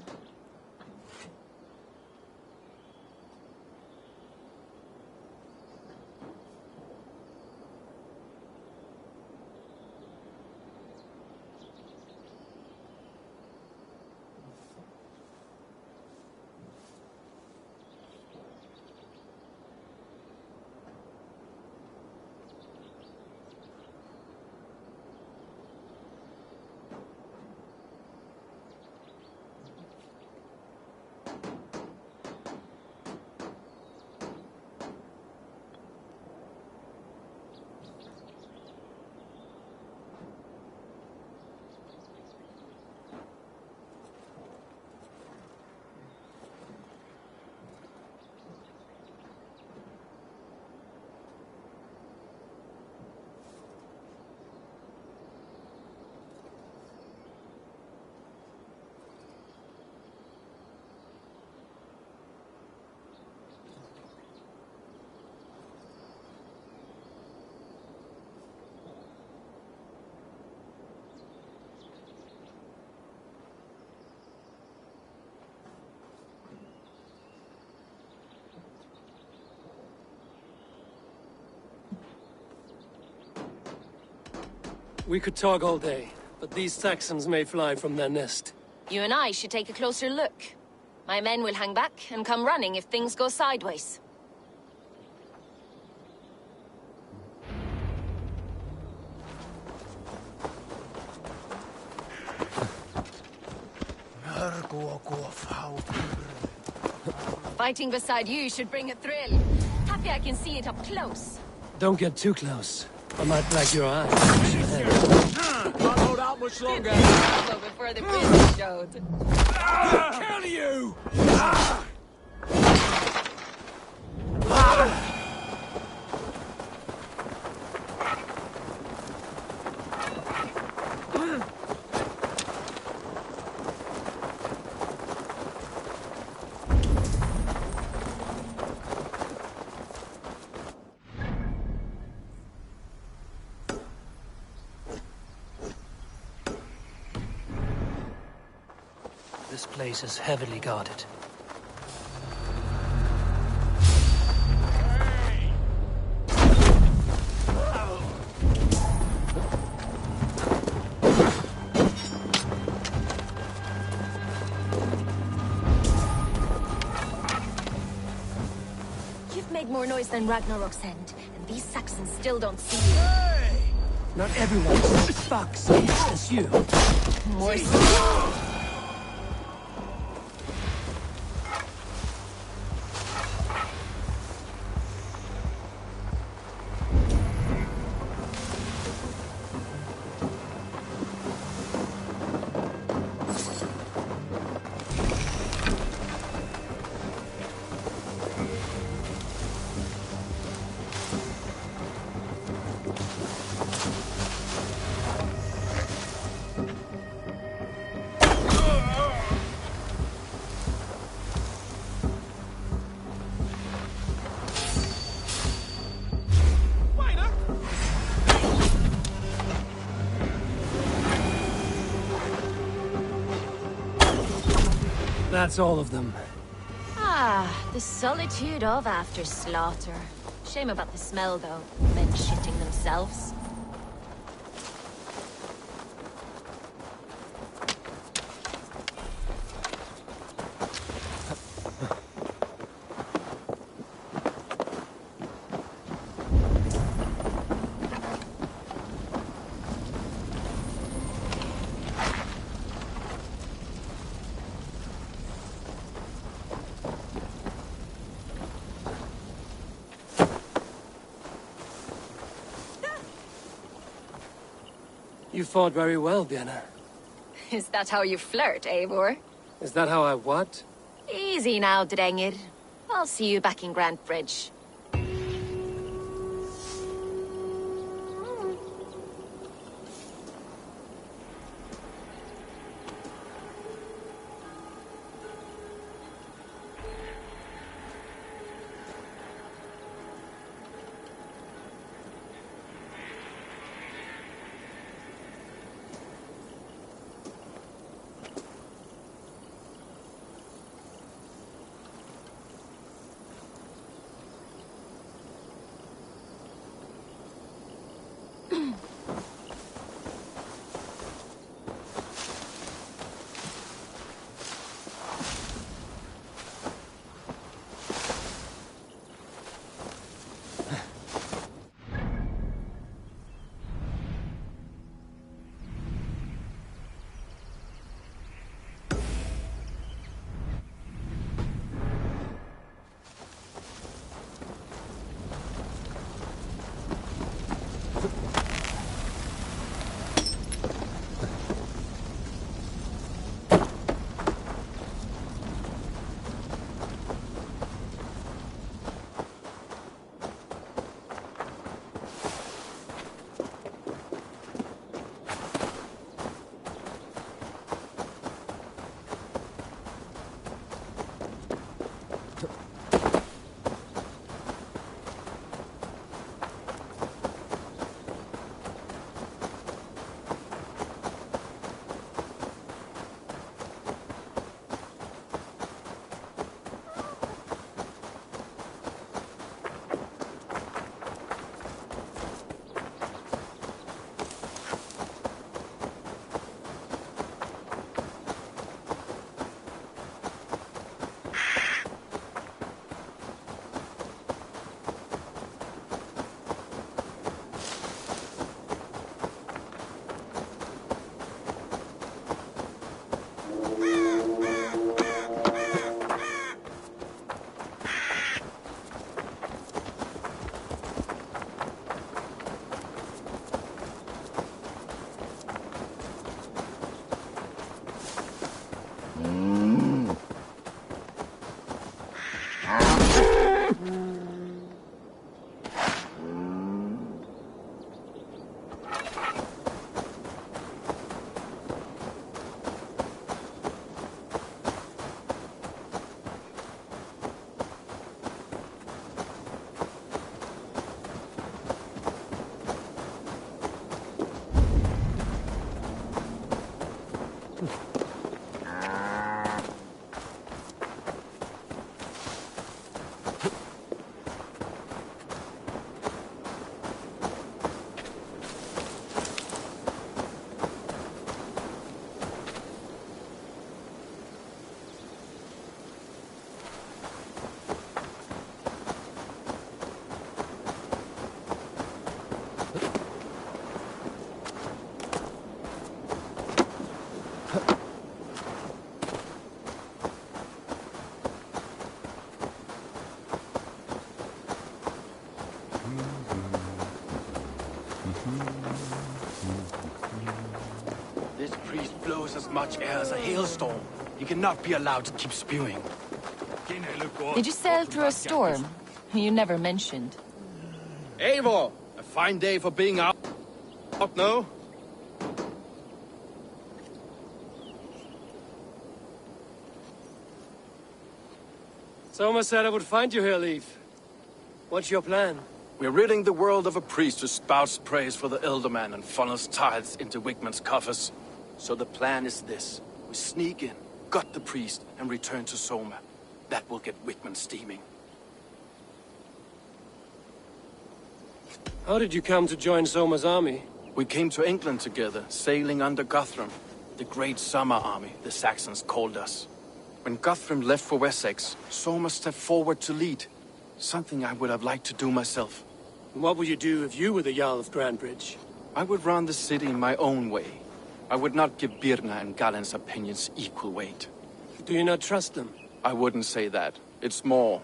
We could talk all day, but these Saxons may fly from their nest. You and I should take a closer look. My men will hang back and come running if things go sideways. Fighting beside you should bring a thrill. Happy I can see it up close. Don't get too close. I might black your eyes. Can't hold out much longer. Before the prison showed. Kill you! This place is heavily guarded. You've made more noise than Ragnarok's end, and these Saxons still don't see you. Not everyone fucks as you. More so. That's all of them. Ah, the solitude of after slaughter. Shame about the smell, though. Men shitting themselves. You fought very well, Vienna. Is that how you flirt, Eivor? Is that how I what? Easy now, Drengir. I'll see you back in Grand Bridge. This priest blows as much air as a hailstorm. He cannot be allowed to keep spewing. Did you sail through a storm? You never mentioned. Eivor! A fine day for being out, no? Soma said I would find you here, Leaf. What's your plan? We're ridding the world of a priest who spouts praise for the Elderman and funnels tithes into Wigman's coffers. So the plan is this. We sneak in, gut the priest and return to Soma. That will get Wickman steaming. How did you come to join Soma's army? We came to England together, sailing under Guthrum. The Great Summer Army, the Saxons called us. When Guthrum left for Wessex, Soma stepped forward to lead. Something I would have liked to do myself. What would you do if you were the Jarl of Grandbridge? I would run the city in my own way. I would not give Birna and Galen's opinions equal weight. Do you not trust them? I wouldn't say that. It's more.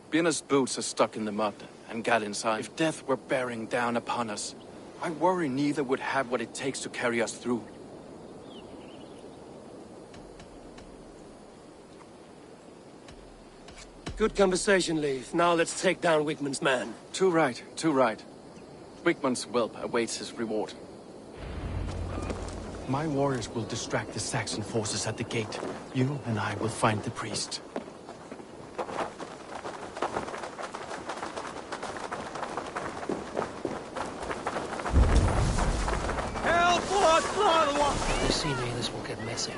Birna's boots are stuck in the mud, and Galen's eye. If death were bearing down upon us, I worry neither would have what it takes to carry us through. Good conversation, Leif. Now let's take down Wickman's man. Too right, too right. Wickman's whelp awaits his reward. My warriors will distract the Saxon forces at the gate. You and I will find the priest. You see me, this will get messy.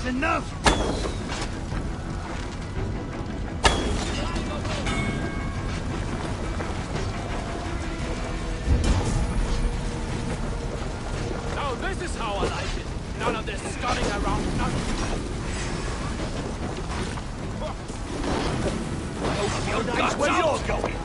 Enough! Now this is how I like it. None of this scudding around. Where you're going?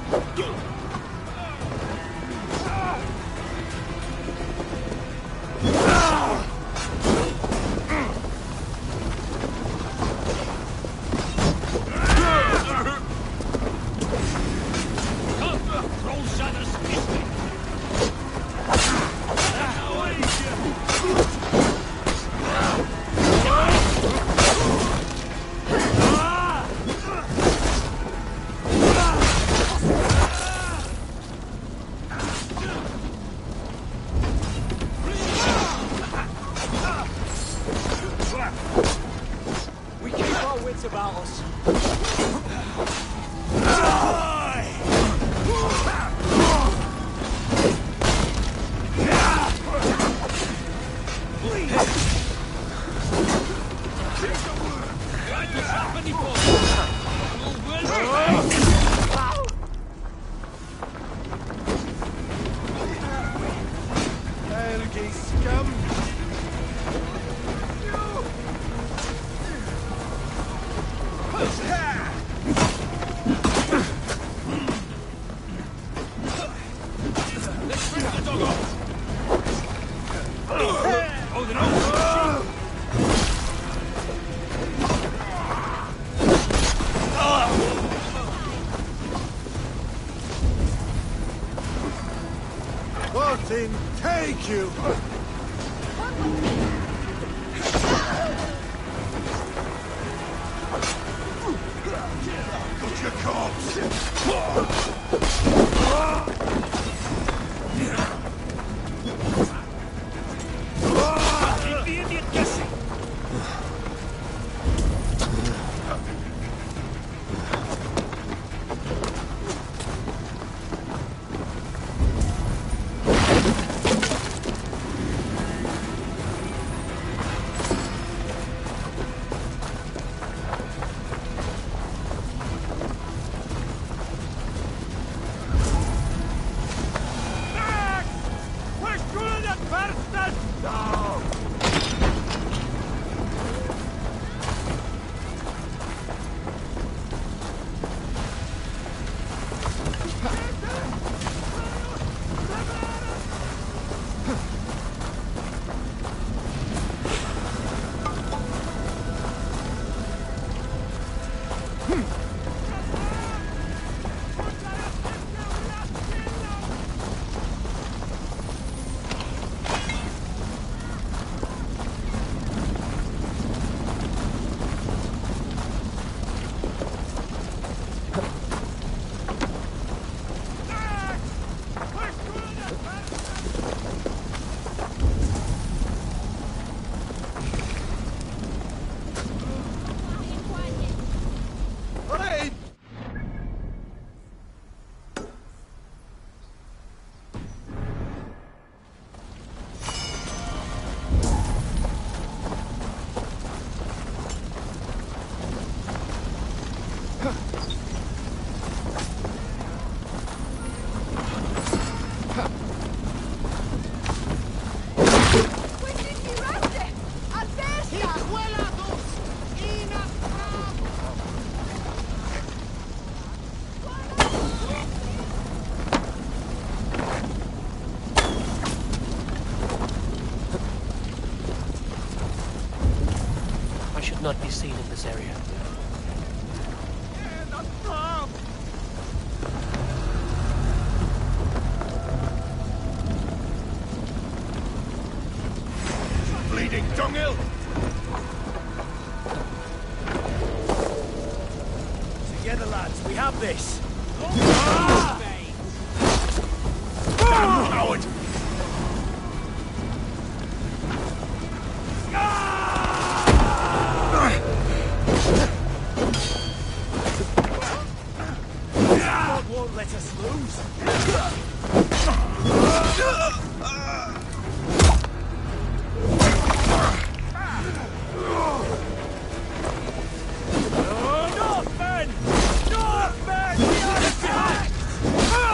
About us. Helgi scum! Martin, take you! Got your corpse! Keep the idiot guessing! not be seen in this area. Bleeding dunghill! Together, lads, we have this. Damn coward! God won't let us lose.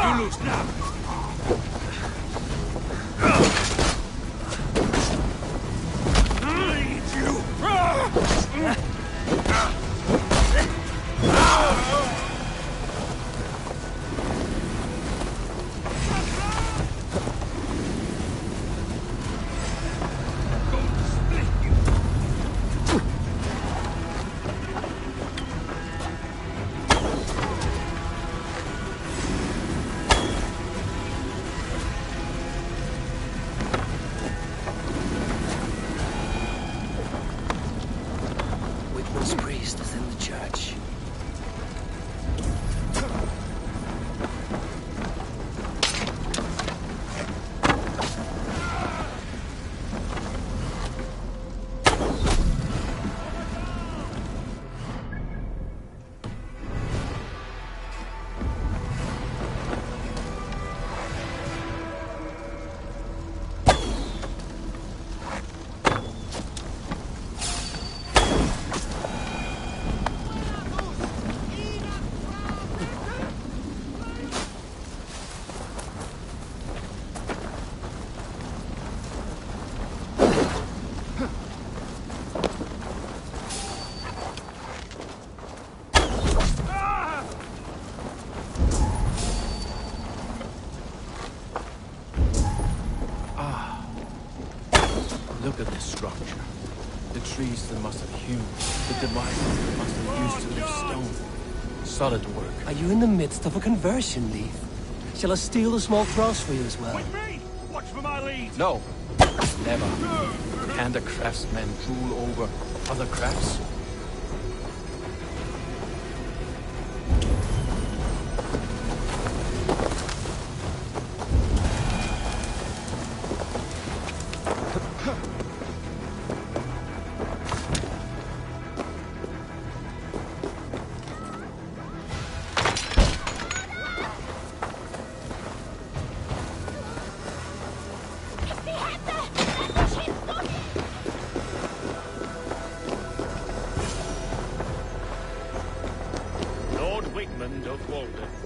You lose now! Whitman's priest is in the church. Look at this structure. The trees that must have hewn, the devices that must have used to lift stone. Solid work. Are you in the midst of a conversion, Leaf? Shall I steal a small cross for you as well? With me! Watch for my lead! No, never. Can the craftsmen rule over other crafts?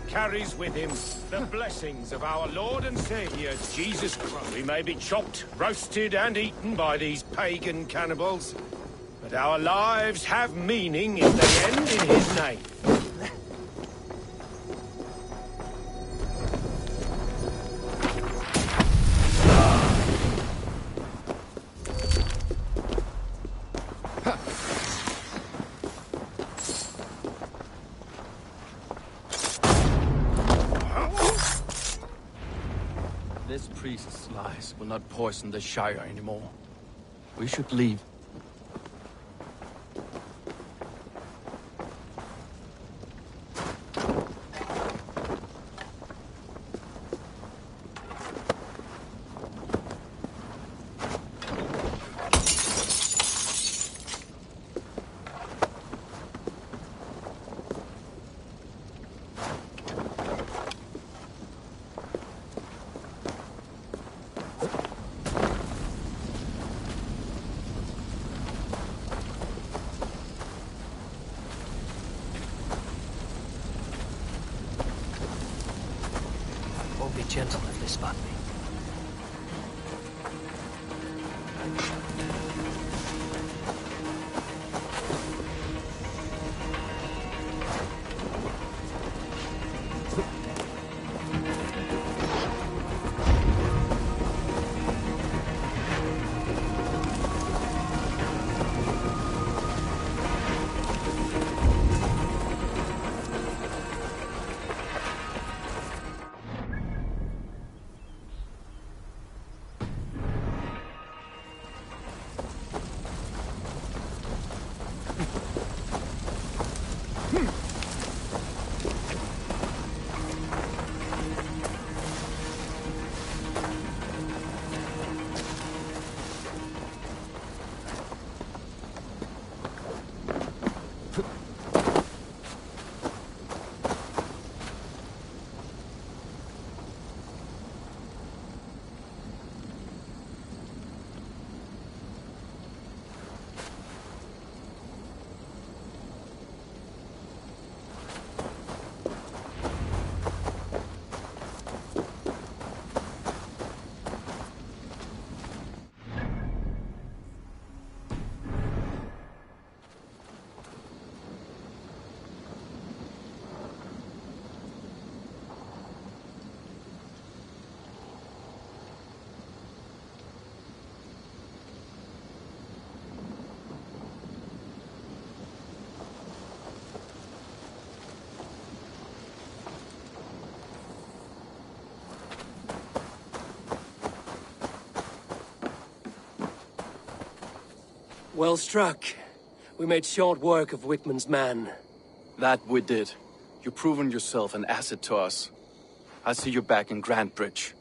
Carries with him the blessings of our Lord and Savior, Jesus Christ. We may be chopped, roasted, and eaten by these pagan cannibals, but our lives have meaning if they end in his name. This priest's lies will not poison the Shire anymore. We should leave. Be gentle if they spot me. Well struck. We made short work of Wickman's man. That we did. You've proven yourself an asset to us. I'll see you back in Grand Bridge.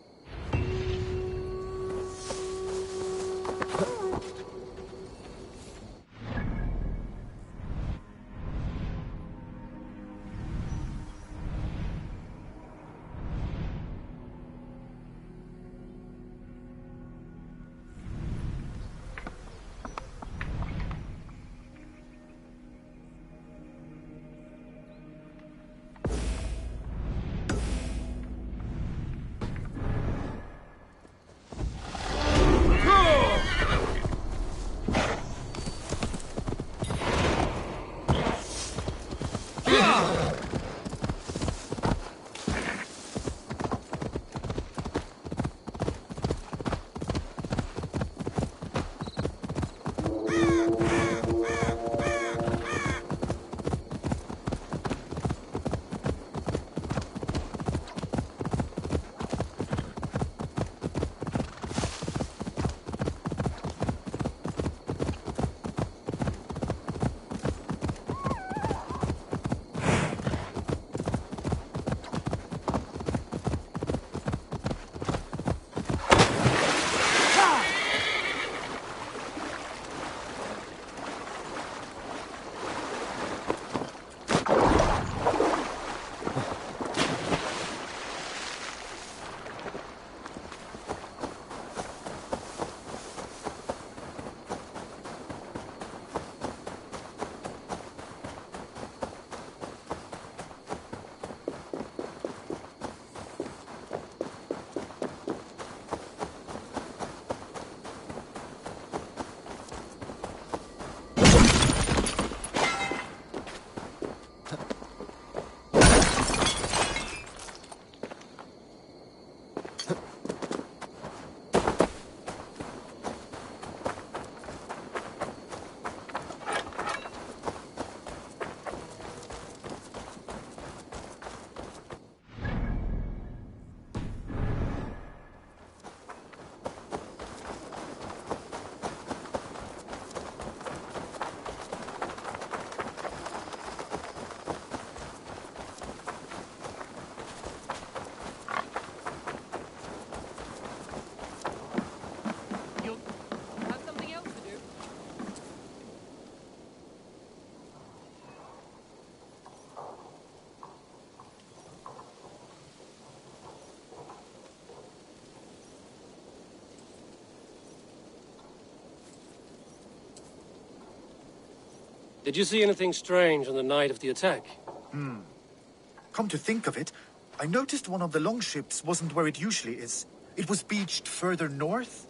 Did you see anything strange on the night of the attack? Come to think of it, I noticed one of the longships wasn't where it usually is. It was beached further north,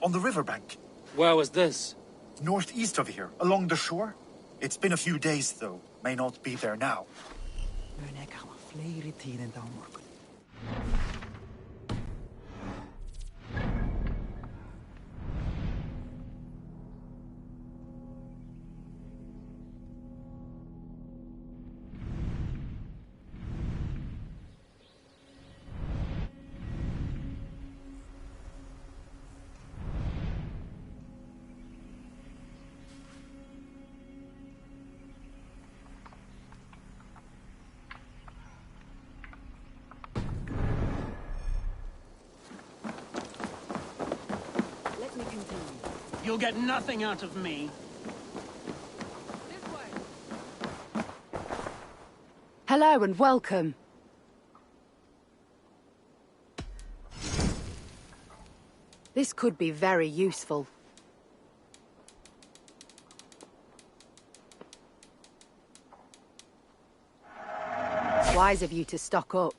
on the riverbank. Where was this? Northeast of here, along the shore. It's been a few days, though. May not be there now. You'll get nothing out of me. Hello and welcome. This could be very useful. Wise of you to stock up.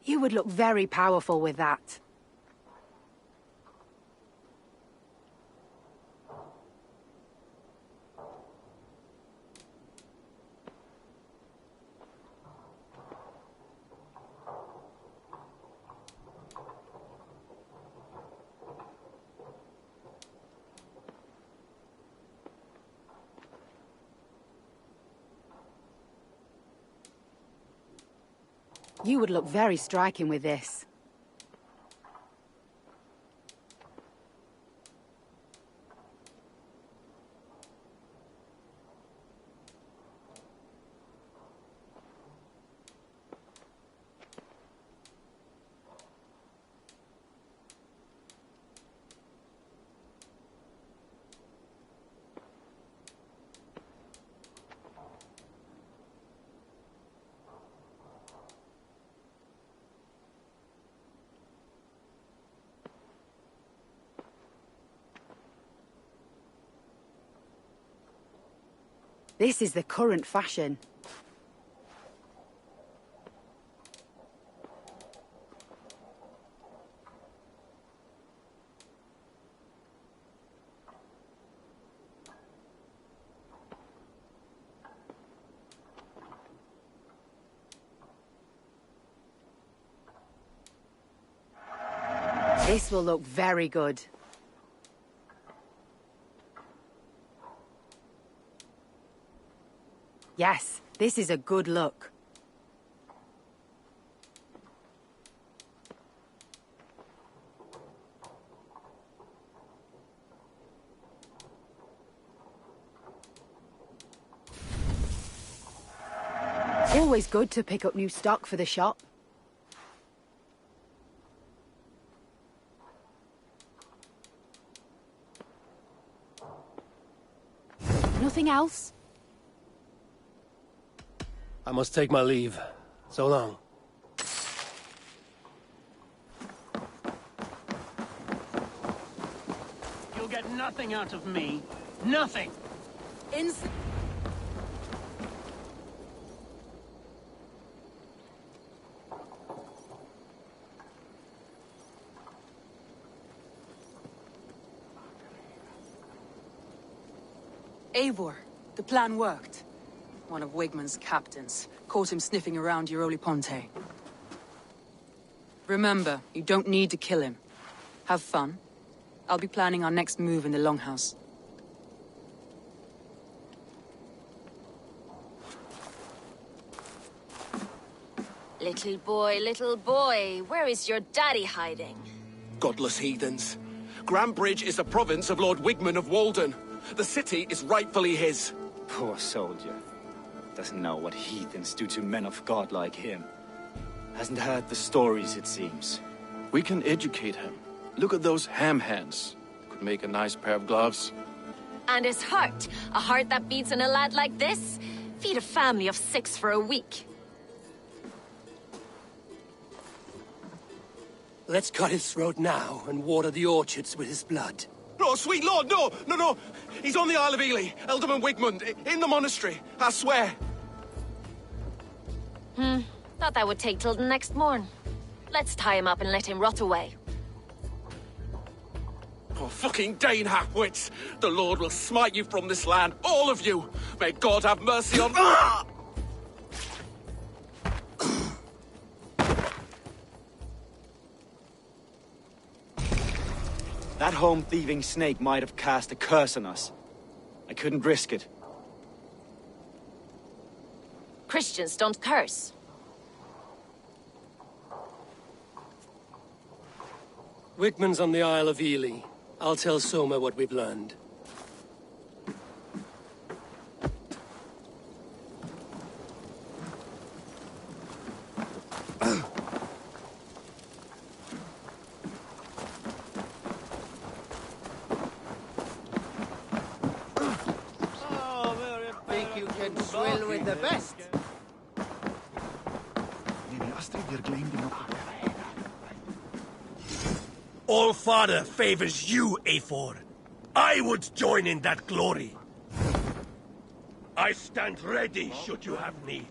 You would look very powerful with that. You would look very striking with this. This is the current fashion. This will look very good. Yes, this is a good look. Always good to pick up new stock for the shop. Nothing else? I must take my leave. So long. You'll get nothing out of me. Nothing! Eivor, the plan worked. One of Wigmund's captains caught him sniffing around Euroli Ponte. Remember, you don't need to kill him. Have fun. I'll be planning our next move in the Longhouse. Little boy, where is your daddy hiding? Godless heathens. Grambridge is a province of Lord Wigmund of Walden. The city is rightfully his. Poor soldier. Doesn't know what heathens do to men of God like him. Hasn't heard the stories, it seems. We can educate him. Look at those ham hands. Could make a nice pair of gloves. And his heart. A heart that beats in a lad like this? Feed a family of 6 for a week. Let's cut his throat now and water the orchards with his blood. Oh, sweet lord, no! He's on the Isle of Ely, Ealdorman Wigmund, in the monastery, I swear. Thought that would take till the next morn. Let's tie him up and let him rot away. Oh, fucking Dane half-wits! The Lord will smite you from this land, all of you! May God have mercy on... That home-thieving snake might have cast a curse on us. I couldn't risk it. Christians don't curse. Wigmund's on the Isle of Ely. I'll tell Soma what we've learned. Think you can swill with the best? All Father favors you, Eivor. I would join in that glory. I stand ready should you have need.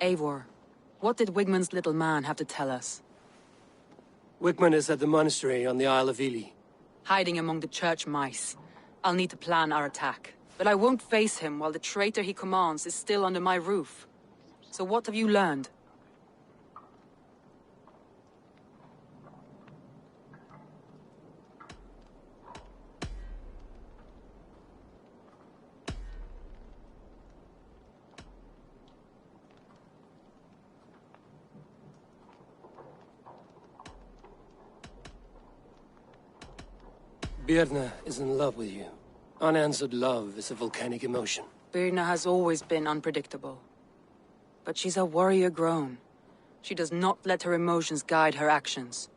Eivor, what did Wigmund's little man have to tell us? Wigmund is at the monastery on the Isle of Ely. Hiding among the church mice. I'll need to plan our attack, But I won't face him while the traitor he commands is still under my roof. So what have you learned? Birna is in love with you. Unanswered love is a volcanic emotion. Birna has always been unpredictable. But she's a warrior grown. She does not let her emotions guide her actions.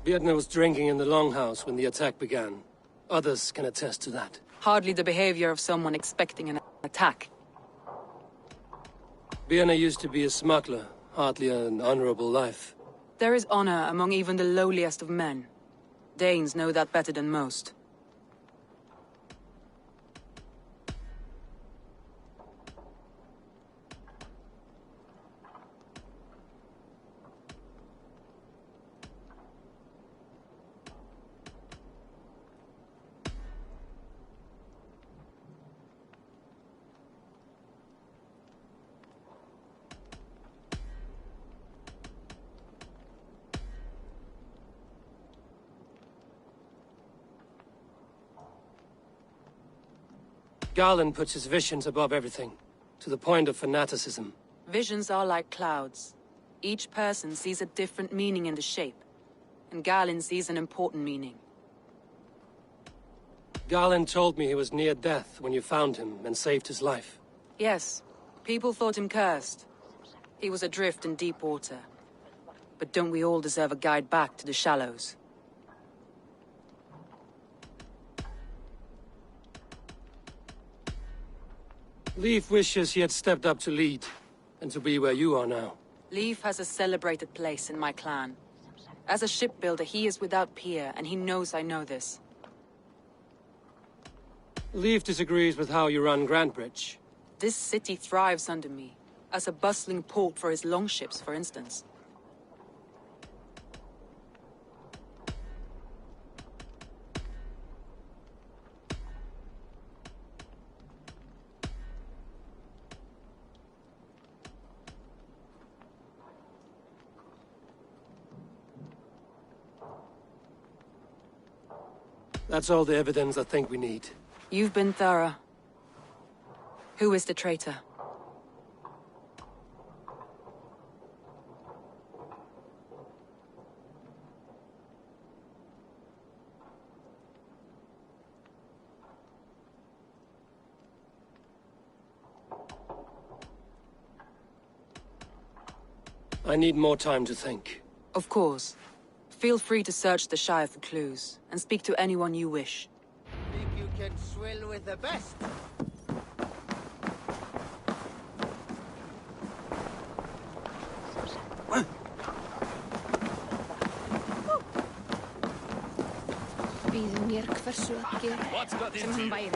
Birna was drinking in the longhouse when the attack began. Others can attest to that. Hardly the behavior of someone expecting an attack. Birna used to be a smuggler, hardly an honorable life. There is honor among even the lowliest of men. Danes know that better than most. Garland puts his visions above everything, to the point of fanaticism. Visions are like clouds. Each person sees a different meaning in the shape, and Garland sees an important meaning. Garland told me he was near death when you found him and saved his life. Yes, people thought him cursed. He was adrift in deep water. But don't we all deserve a guide back to the shallows? Leif wishes he had stepped up to lead, and to be where you are now. Leif has a celebrated place in my clan. As a shipbuilder, he is without peer, and he knows I know this. Leif disagrees with how you run Grantbridge. This city thrives under me, as a bustling port for his longships, for instance. That's all the evidence I think we need. You've been thorough. Who is the traitor? I need more time to think. Of course. Feel free to search the Shire for clues, and speak to anyone you wish. Think you can swill with the best? Bydd Mirk forsöker som han bär.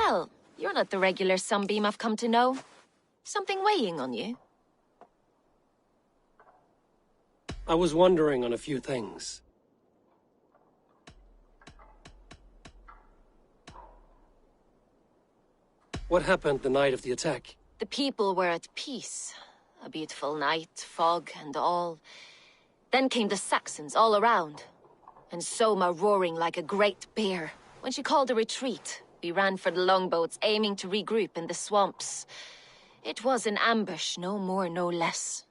Well, you're not the regular sunbeam I've come to know. Something weighing on you? I was wondering on a few things. What happened the night of the attack? The people were at peace. A beautiful night, fog and all. Then came the Saxons all around. And Soma roaring like a great bear. When she called a retreat, we ran for the longboats, aiming to regroup in the swamps. It was an ambush, no more, no less.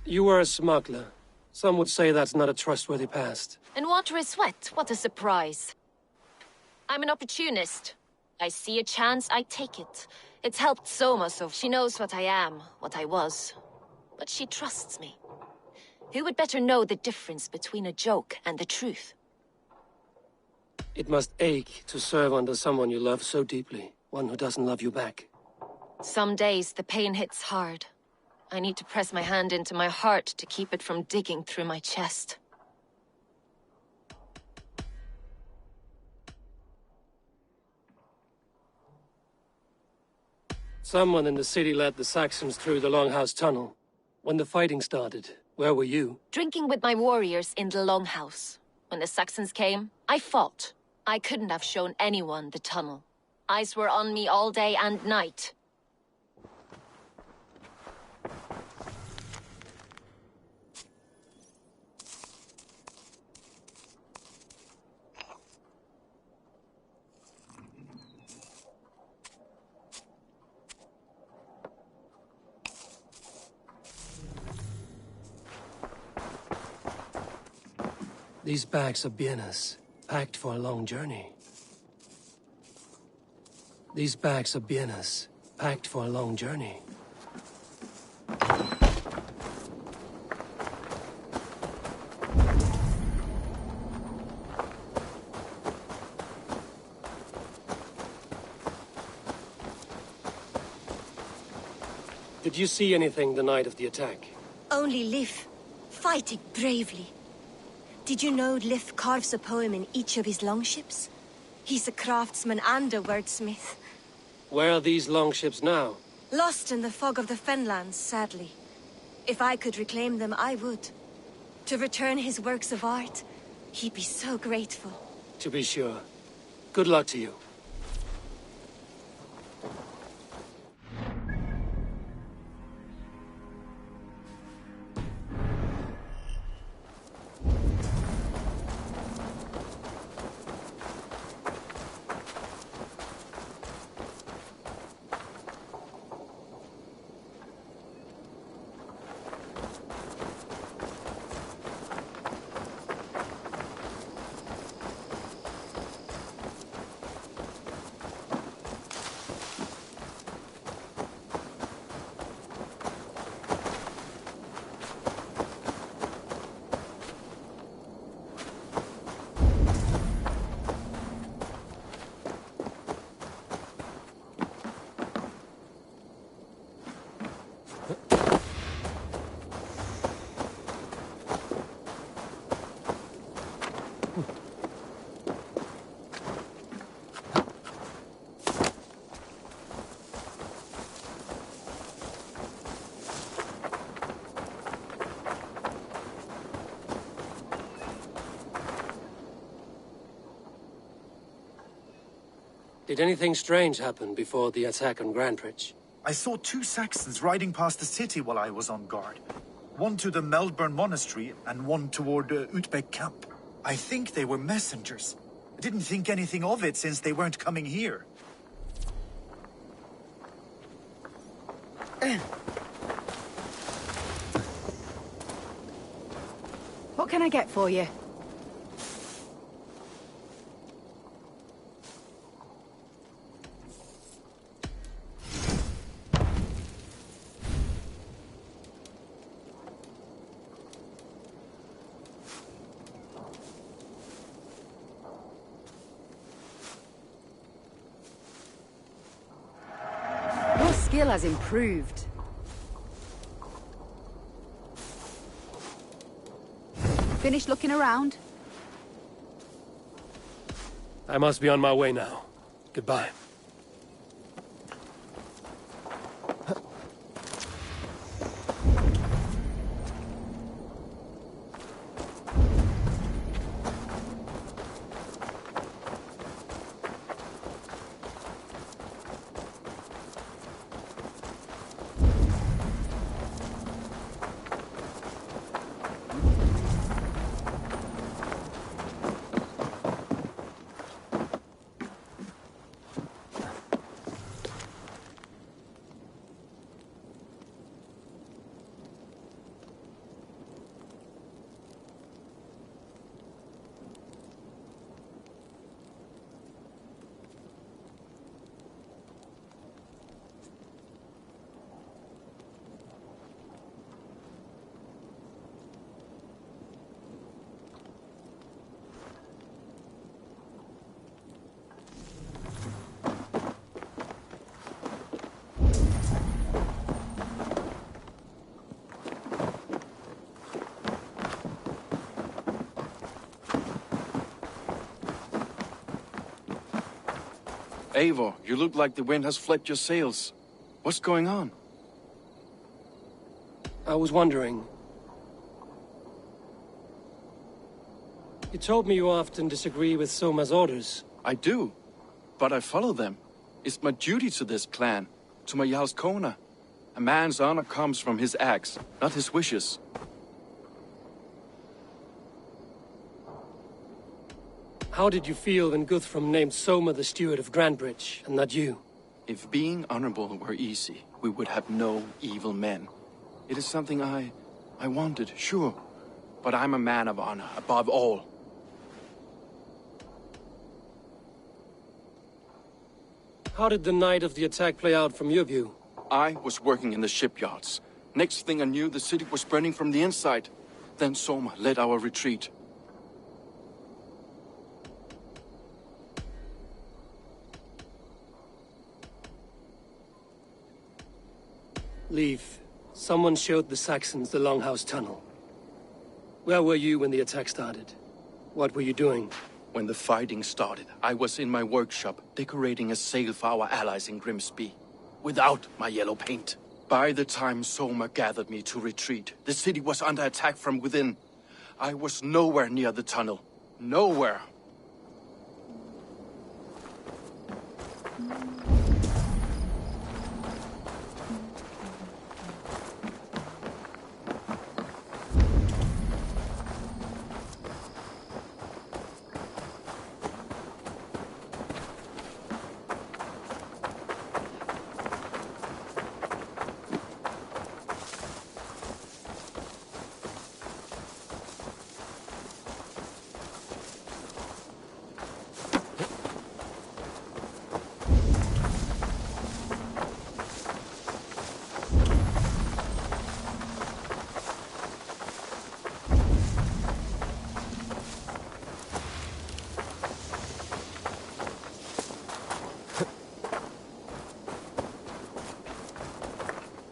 You were a smuggler. Some would say that's not a trustworthy past. And water is wet, what a surprise. I'm an opportunist. I see a chance, I take it. It's helped Soma, so she knows what I am, what I was. But she trusts me. Who would better know the difference between a joke and the truth? It must ache to serve under someone you love so deeply, one who doesn't love you back. Some days the pain hits hard. I need to press my hand into my heart to keep it from digging through my chest. Someone in the city led the Saxons through the Longhouse Tunnel. When the fighting started, where were you? Drinking with my warriors in the Longhouse. When the Saxons came, I fought. I couldn't have shown anyone the tunnel. Eyes were on me all day and night. These bags are bienes, packed for a long journey. These bags are bienes, packed for a long journey. Did you see anything the night of the attack? Only Lif, fighting bravely. Did you know Lif carves a poem in each of his longships? He's a craftsman and a wordsmith. Where are these longships now? Lost in the fog of the Fenlands, sadly. If I could reclaim them, I would. To return his works of art, he'd be so grateful. To be sure. Good luck to you. Did anything strange happen before the attack on Grandbridge? I saw 2 Saxons riding past the city while I was on guard. One to the Meldburn Monastery and one toward Utbeck Camp. I think they were messengers. I didn't think anything of it since they weren't coming here. What can I get for you? Your skill has improved. Finished looking around? I must be on my way now. Goodbye. Eivor, you look like the wind has flipped your sails. What's going on? I was wondering. You told me you often disagree with Soma's orders. I do, but I follow them. It's my duty to this clan, to my Jarl's Kona. A man's honor comes from his acts, not his wishes. How did you feel when Guthrum named Soma the steward of Grandbridge, and not you? If being honorable were easy, we would have no evil men. It is something I wanted, sure. But I'm a man of honor, above all. How did the night of the attack play out from your view? I was working in the shipyards. Next thing I knew, the city was burning from the inside. Then Soma led our retreat. Leif, someone showed the Saxons the Longhouse Tunnel. Where were you when the attack started? What were you doing? When the fighting started, I was in my workshop, decorating a sail for our allies in Grimsby. Without my yellow paint. By the time Soma gathered me to retreat, the city was under attack from within. I was nowhere near the tunnel. Nowhere.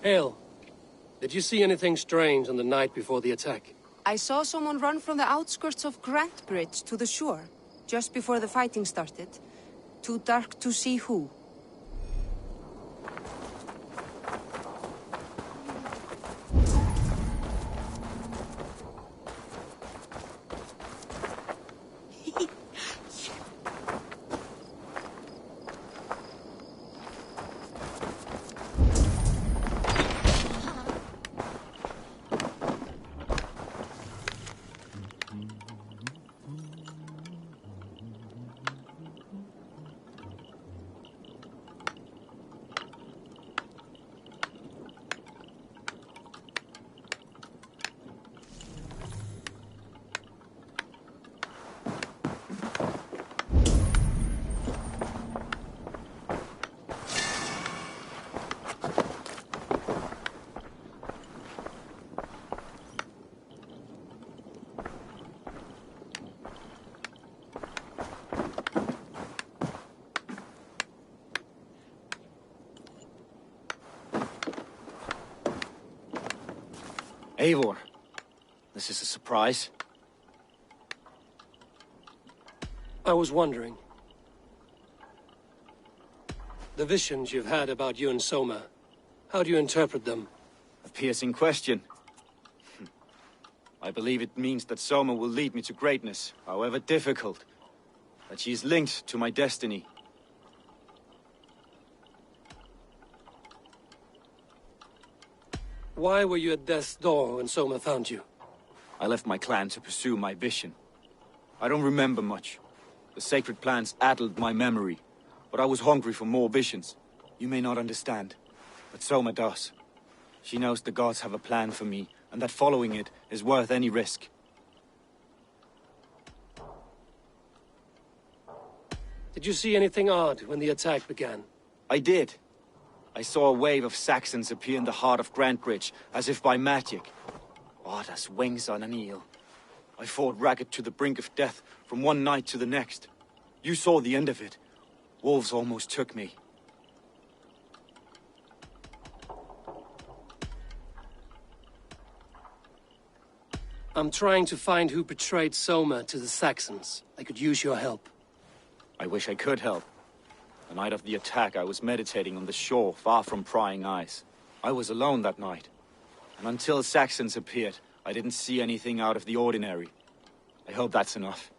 Hale, did you see anything strange on the night before the attack? I saw someone run from the outskirts of Grantbridge to the shore, just before the fighting started. Too dark to see who. Eivor, this is a surprise. I was wondering. The visions you've had about you and Soma, how do you interpret them? A piercing question. I believe it means that Soma will lead me to greatness, however difficult. That she is linked to my destiny. Why were you at death's door when Soma found you? I left my clan to pursue my vision. I don't remember much. The sacred plants addled my memory, but I was hungry for more visions. You may not understand, but Soma does. She knows the gods have a plan for me, and that following it is worth any risk. Did you see anything odd when the attack began? I did. I saw a wave of Saxons appear in the heart of Grantbridge, as if by magic. Odd as wings on an eel. I fought ragged to the brink of death from one night to the next. You saw the end of it. Wolves almost took me. I'm trying to find who betrayed Soma to the Saxons. I could use your help. I wish I could help. The night of the attack, I was meditating on the shore, far from prying eyes. I was alone that night. And until Saxons appeared, I didn't see anything out of the ordinary. I hope that's enough.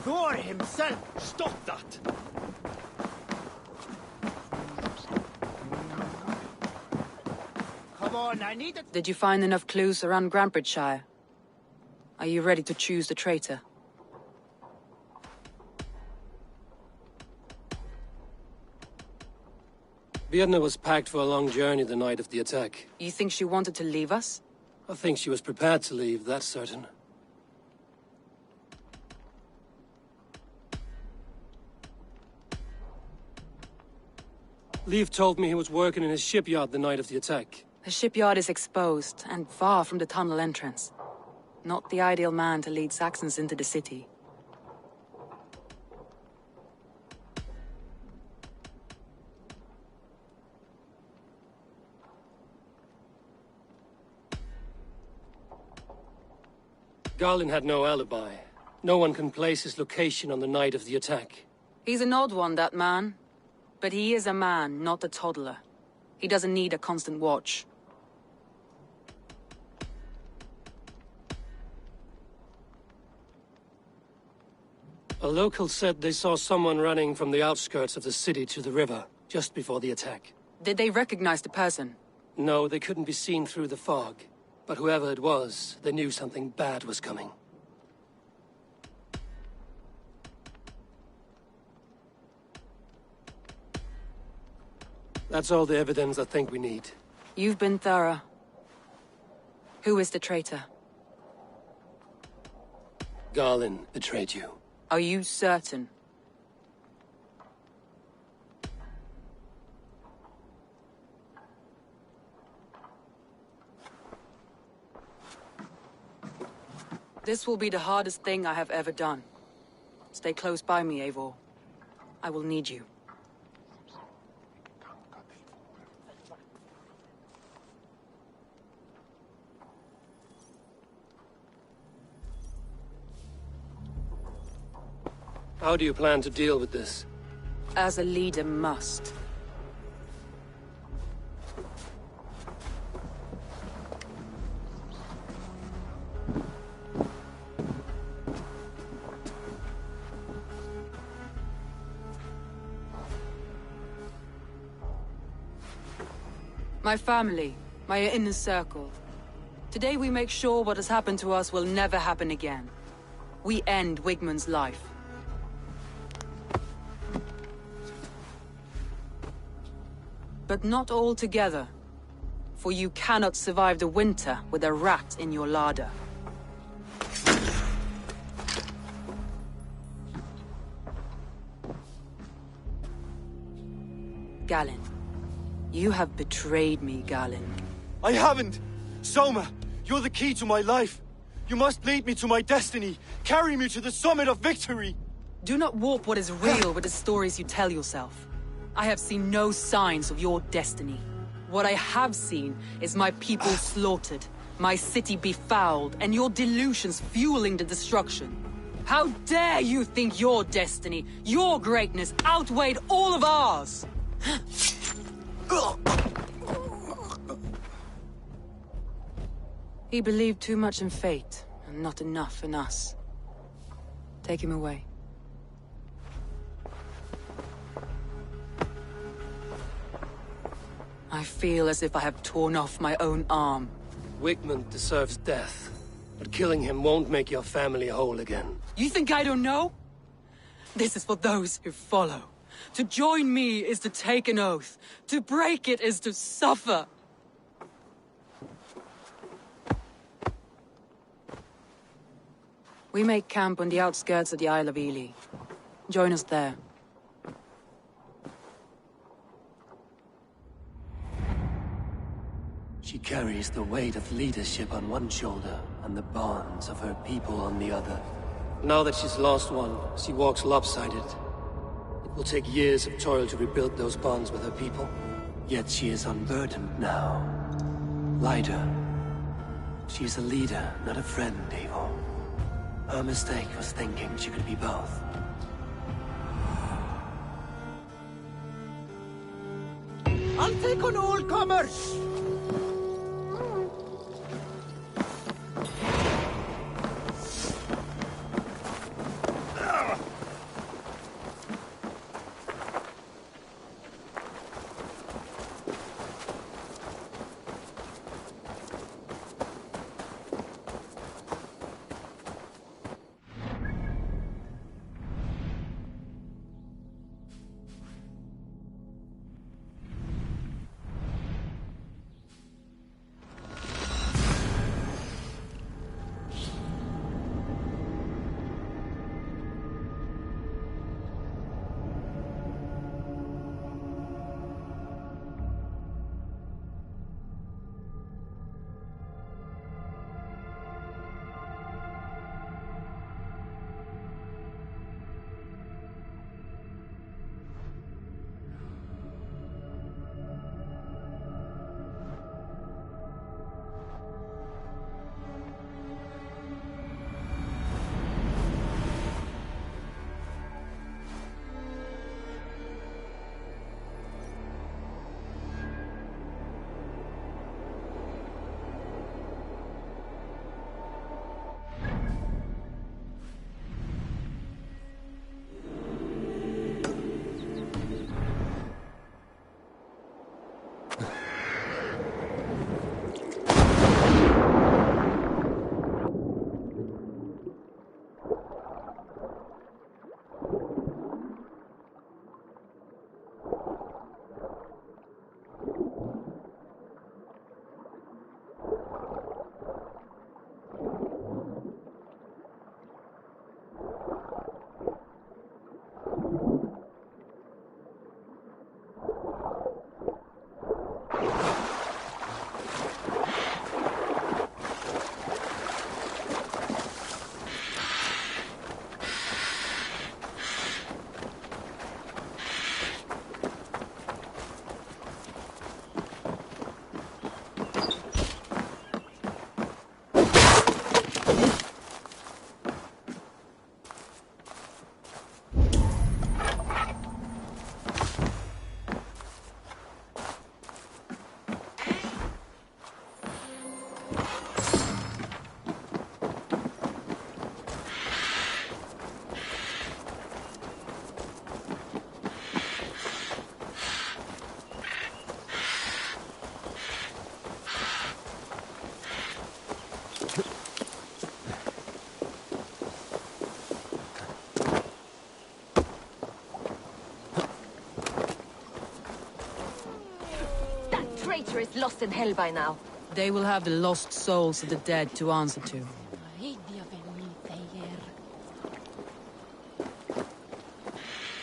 Thor himself! Stop that! Come on, I need it. Did you find enough clues around Grantbridgeshire? Are you ready to choose the traitor? Birna was packed for a long journey the night of the attack. You think she wanted to leave us? I think she was prepared to leave, that's certain. Leif told me he was working in his shipyard the night of the attack. The shipyard is exposed, and far from the tunnel entrance. Not the ideal man to lead Saxons into the city. Garlin had no alibi. No one can place his location on the night of the attack. He's an odd one, that man. But he is a man, not a toddler. He doesn't need a constant watch. A local said they saw someone running from the outskirts of the city to the river, just before the attack. Did they recognize the person? No, they couldn't be seen through the fog. But whoever it was, they knew something bad was coming. That's all the evidence I think we need. You've been thorough. Who is the traitor? Garlin betrayed you. Are you certain? This will be the hardest thing I have ever done. Stay close by me, Eivor. I will need you. How do you plan to deal with this? As a leader must. My family, my inner circle. Today we make sure what has happened to us will never happen again. We end Wigmund's life. But not all together. For you cannot survive the winter with a rat in your larder. Galinn. You have betrayed me, Galinn. I haven't! Soma, you're the key to my life. You must lead me to my destiny. Carry me to the summit of victory. Do not warp what is real with the stories you tell yourself. I have seen no signs of your destiny. What I have seen is my people slaughtered, my city befouled, and your delusions fueling the destruction. How dare you think your destiny, your greatness, outweighed all of ours? He believed too much in fate, and not enough in us. Take him away. I feel as if I have torn off my own arm. Wigmund deserves death, but killing him won't make your family whole again. You think I don't know? This is for those who follow, To join me is to take an oath. To break it is to suffer. We make camp on the outskirts of the Isle of Ely. Join us there. She carries the weight of leadership on one shoulder and the bonds of her people on the other. Now that she's lost one, she walks lopsided. It will take years of toil to rebuild those bonds with her people. Yet she is unburdened now. Lighter. She's a leader, not a friend, Eivor. Her mistake was thinking she could be both. I'll take on all comers! Traitor is lost in hell by now. They will have the lost souls of the dead to answer to.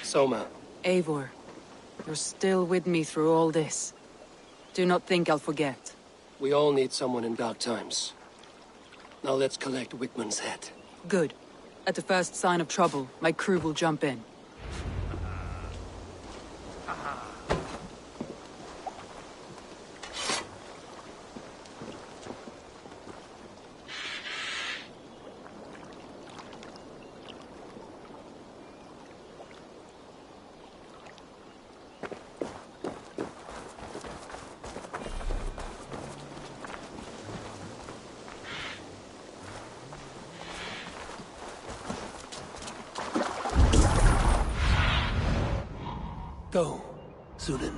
Soma. Eivor, you're still with me through all this. Do not think I'll forget. We all need someone in dark times. Now let's collect Wickman's head. Good. At the first sign of trouble, my crew will jump in. Go, Sunan.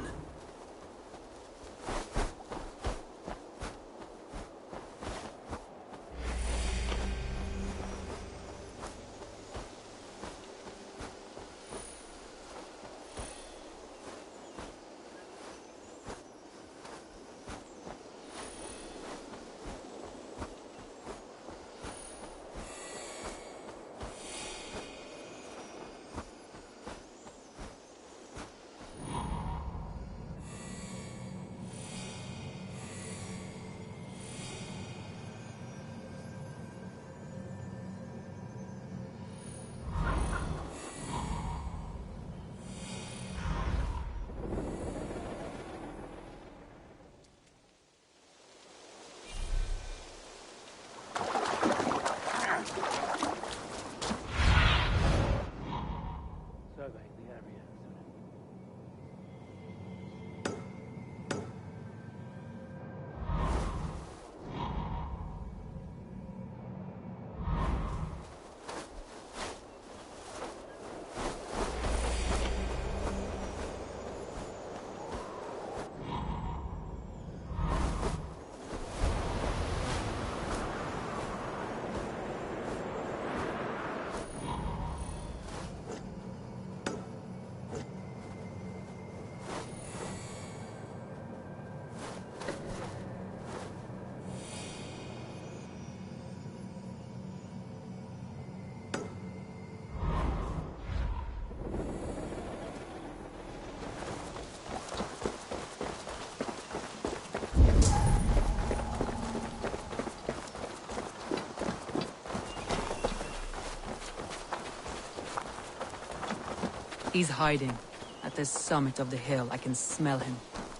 He's hiding. At the summit of the hill, I can smell him.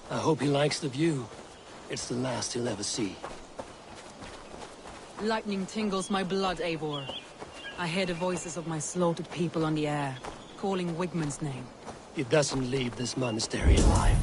I hope he likes the view. It's the last he'll ever see. Lightning tingles my blood, Eivor. I hear the voices of my slaughtered people on the air, calling Wigmund's name. He doesn't leave this monastery alive.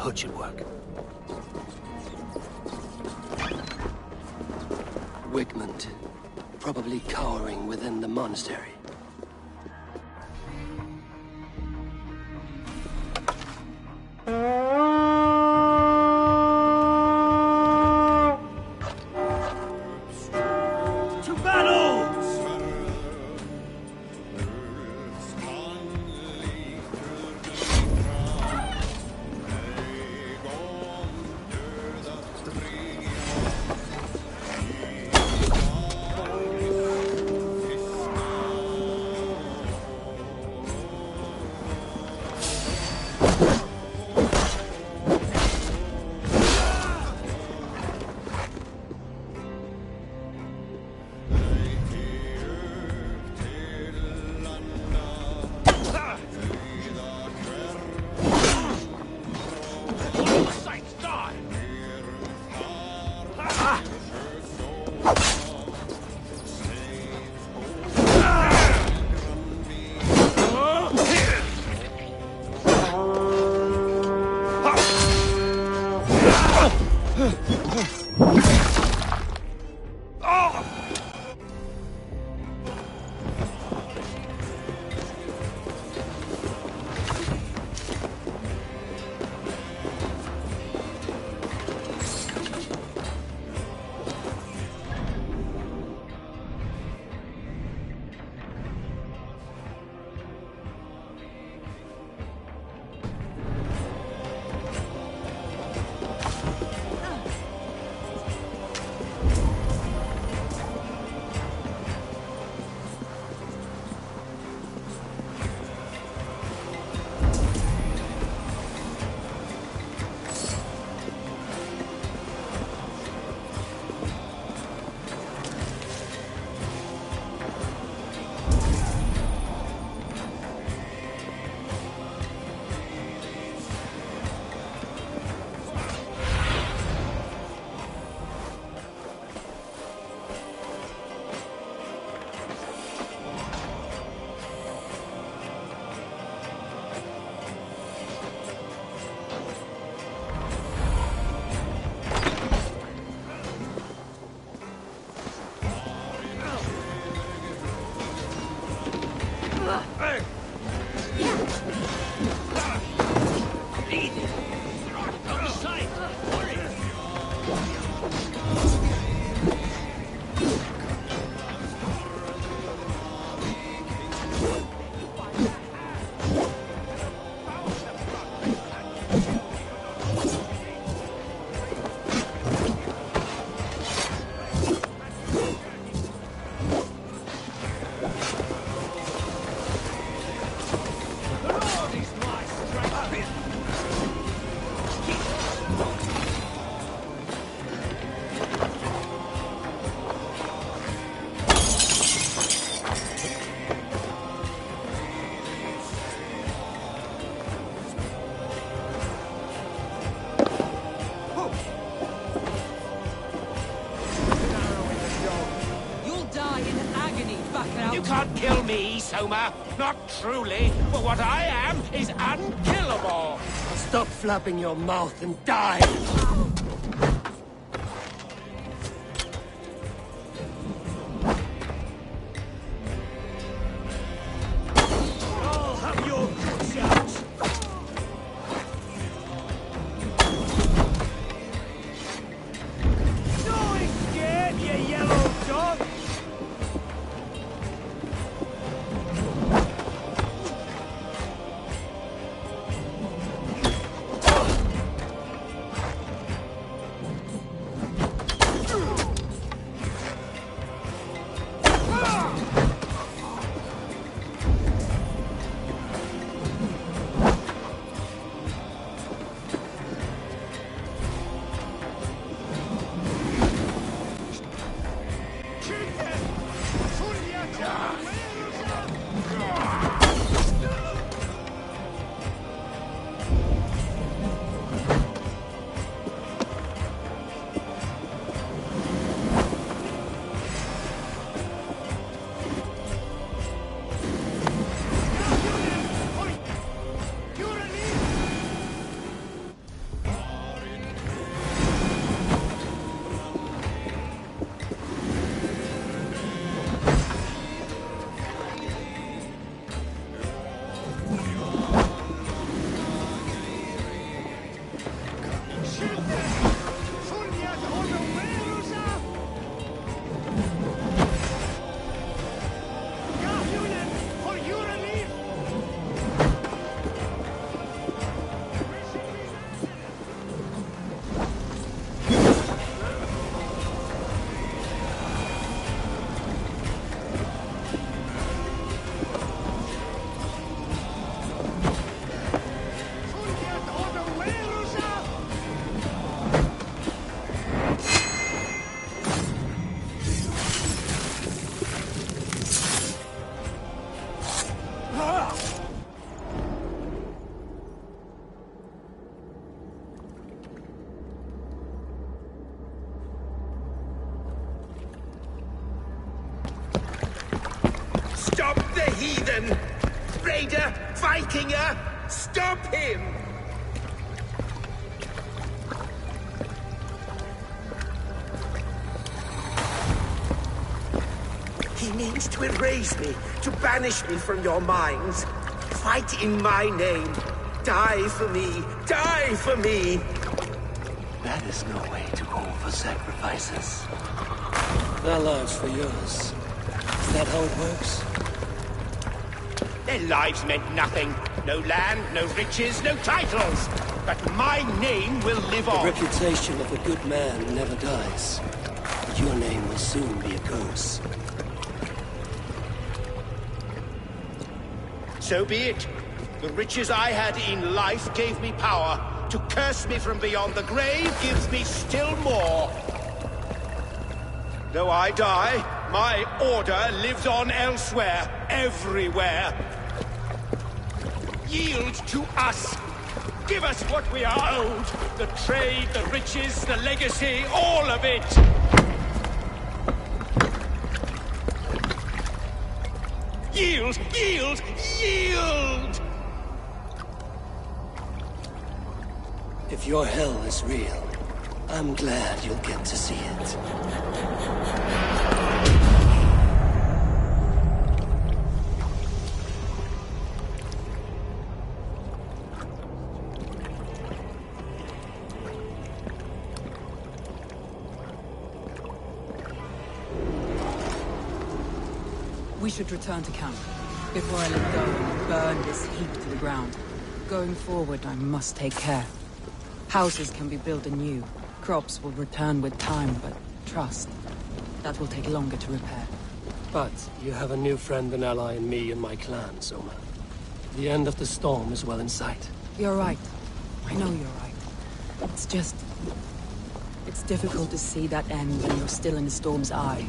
hood should work. Wigmund, probably cowering within the monastery. me, Soma. Not truly, but what I am is unkillable. Stop flapping your mouth and die! I'll have your guts out. Don't scared, you yellow dog! Stop the heathen! Raider, Vikinger, stop him! He means to erase me, to banish me from your minds. Fight in my name. Die for me. Die for me. That is no way to call for sacrifices. Their lives for yours. Is that how it works? Their lives meant nothing. No land, no riches, no titles. But my name will live on. The reputation of a good man never dies. But your name will soon be a curse. So be it. The riches I had in life gave me power. To curse me from beyond the grave gives me still more. Though I die, my order lives on elsewhere, everywhere. Yield to us. Give us what we are owed. The trade, the riches, the legacy, all of it. Yield! Yield! Yield! If your hell is real, I'm glad you'll get to see it. We should return to camp before I let go and burn this heap to the ground. Going forward, I must take care. Houses can be built anew. Crops will return with time, but trust, that will take longer to repair. But you have a new friend and ally in me and my clan, Soma. The end of the storm is well in sight. You're right. I know you're right. It's just... it's difficult to see that end when you're still in the storm's eye.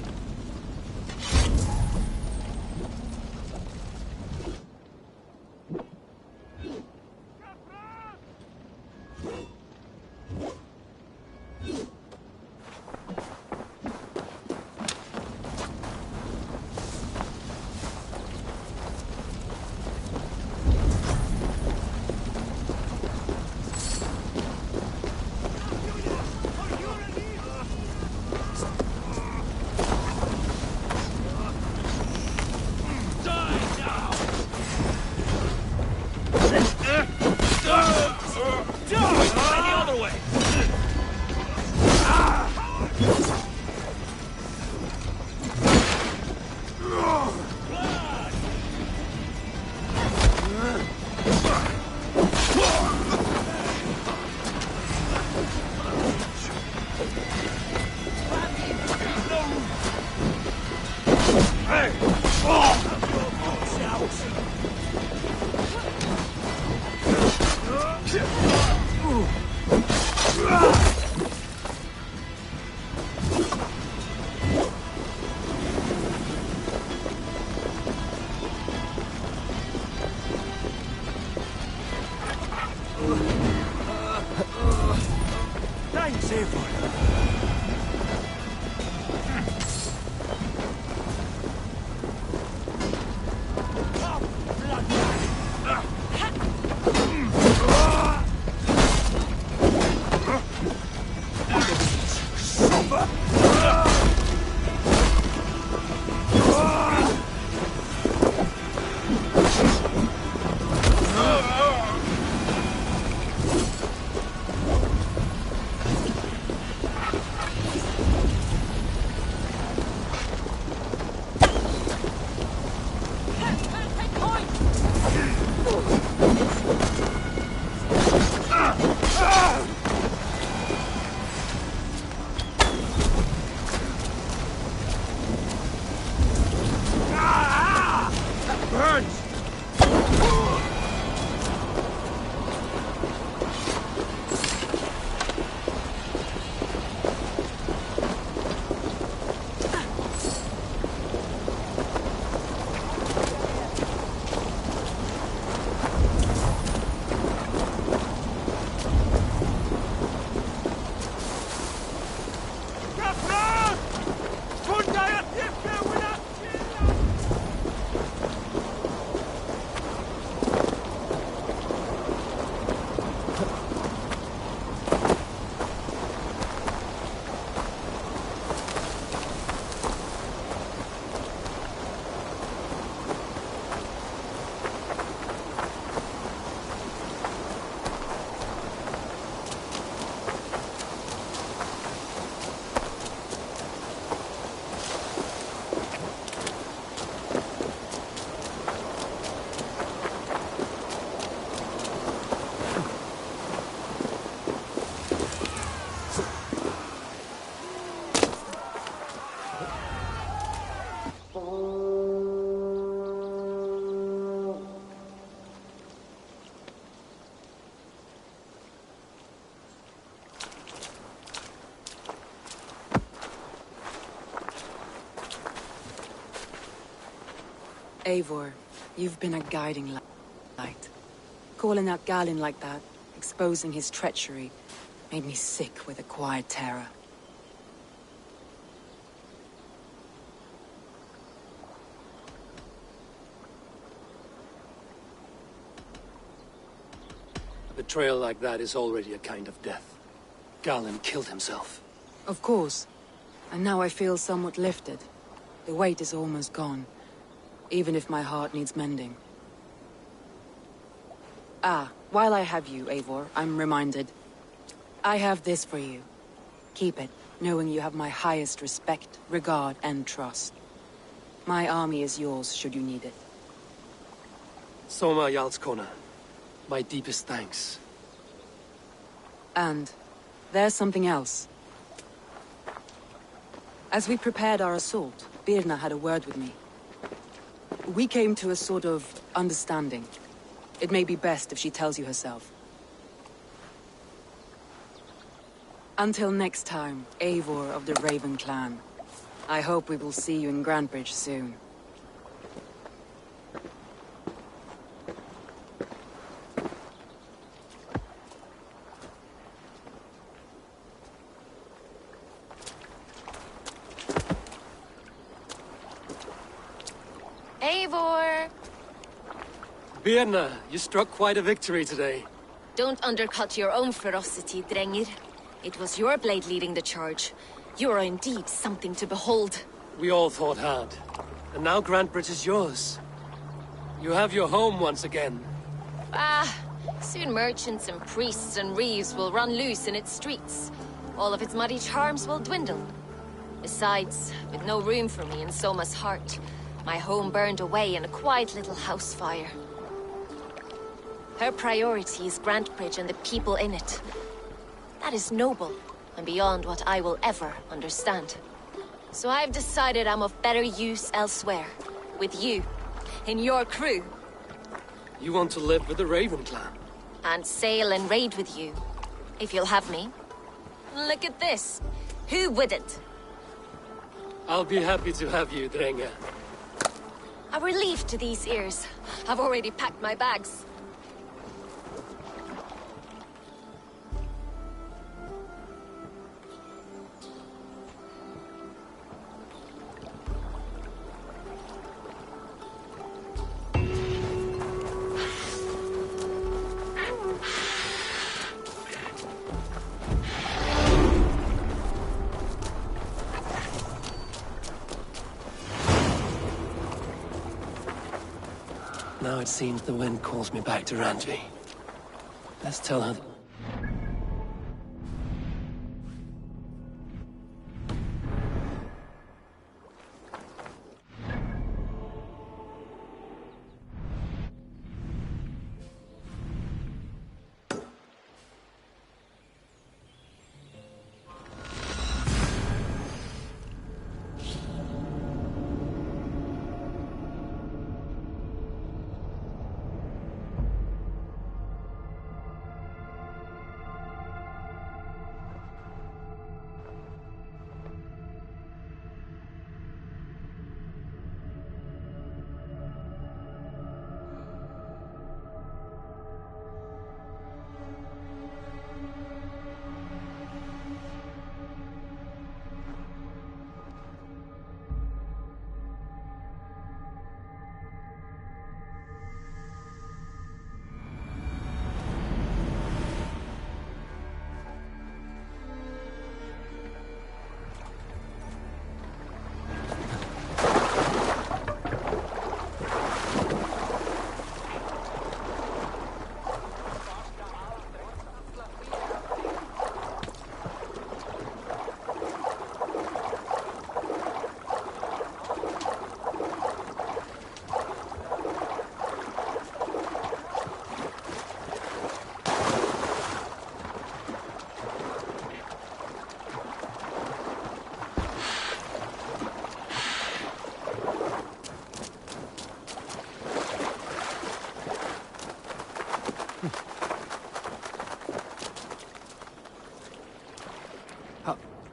Thanks, Eivor. Eivor, you've been a guiding light. Calling out Galinn like that, exposing his treachery, made me sick with a quiet terror. A betrayal like that is already a kind of death. Galinn killed himself. Of course. And now I feel somewhat lifted. The weight is almost gone. Even if my heart needs mending. Ah, while I have you, Eivor, I'm reminded. I have this for you. Keep it, knowing you have my highest respect, regard, and trust. My army is yours, should you need it. Soma Jarlskona, my deepest thanks. And there's something else. As we prepared our assault, Birna had a word with me. We came to a sort of understanding. It may be best if she tells you herself. Until next time, Eivor of the Raven Clan. I hope we will see you in Grantebridge soon. Eivor! Birna, you struck quite a victory today. Don't undercut your own ferocity, Drengir. It was your blade leading the charge. You are indeed something to behold. We all fought hard. And now Grantebridge is yours. You have your home once again. Soon merchants and priests and reeves will run loose in its streets. All of its muddy charms will dwindle. Besides, with no room for me in Soma's heart, my home burned away in a quiet little house fire. Her priority is Grantbridge and the people in it. That is noble, and beyond what I will ever understand. So I've decided I'm of better use elsewhere. With you. In your crew. You want to live with the Raven clan? And sail and raid with you. If you'll have me. Look at this. Who wouldn't? I'll be happy to have you, Drenge. A relief to these ears. I've already packed my bags. Now it seems the wind calls me back to Randvi. Let's tell her...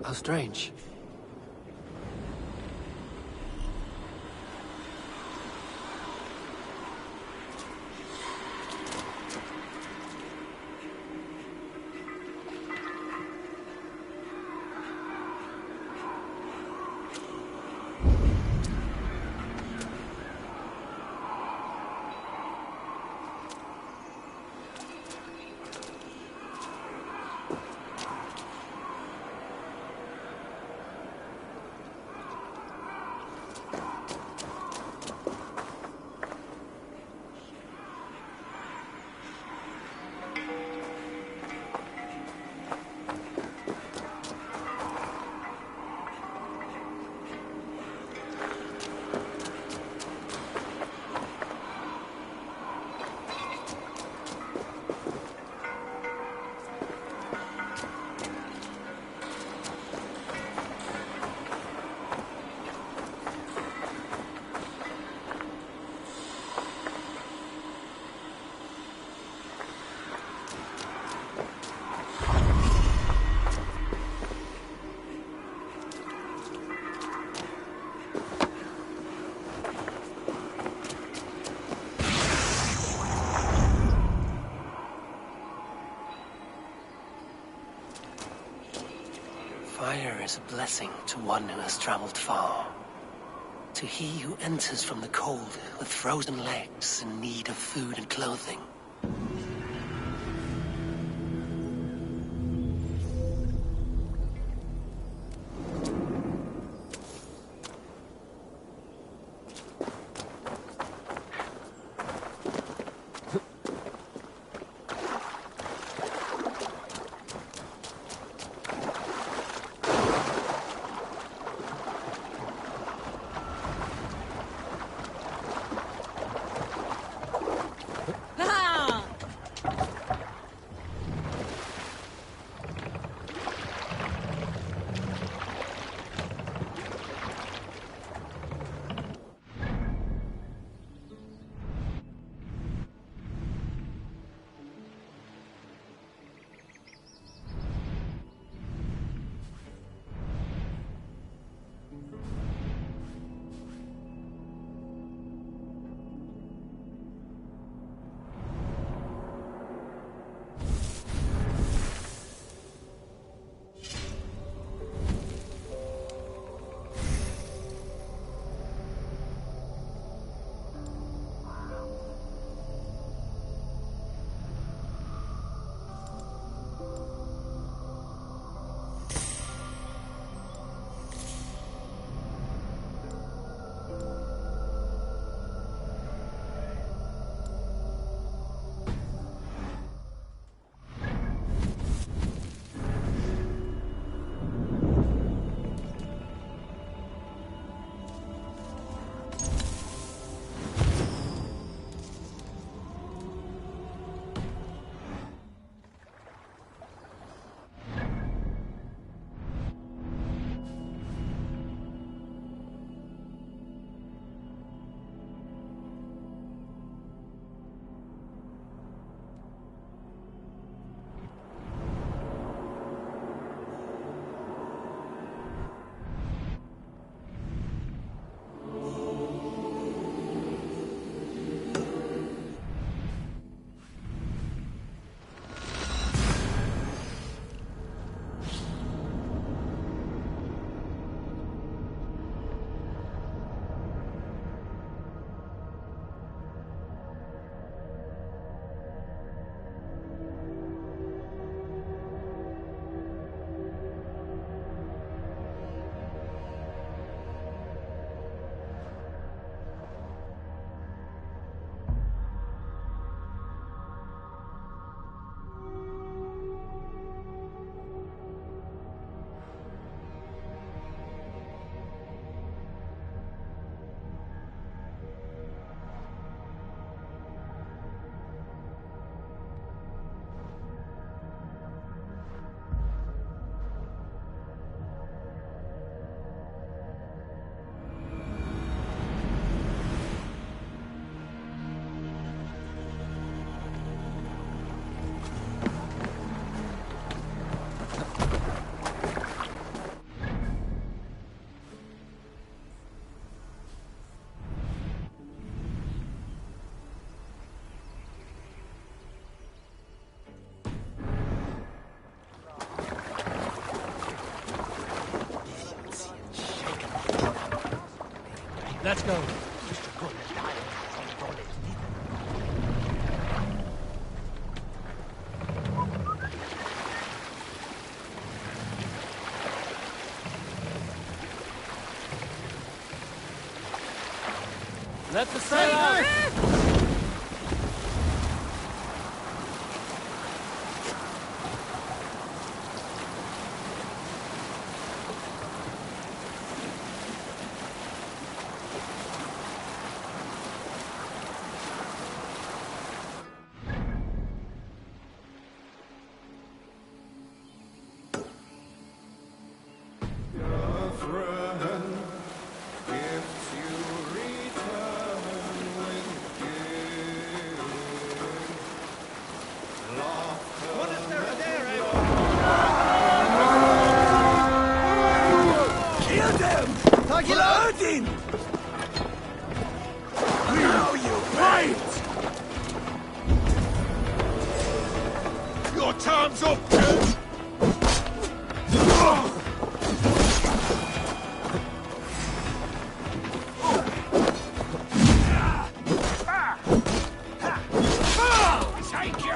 How strange. Fire is a blessing to one who has traveled far. To he who enters from the cold with frozen legs in need of food and clothing. Let's go. Let the sail out! Now you wait! Your time's up, kid! Take you!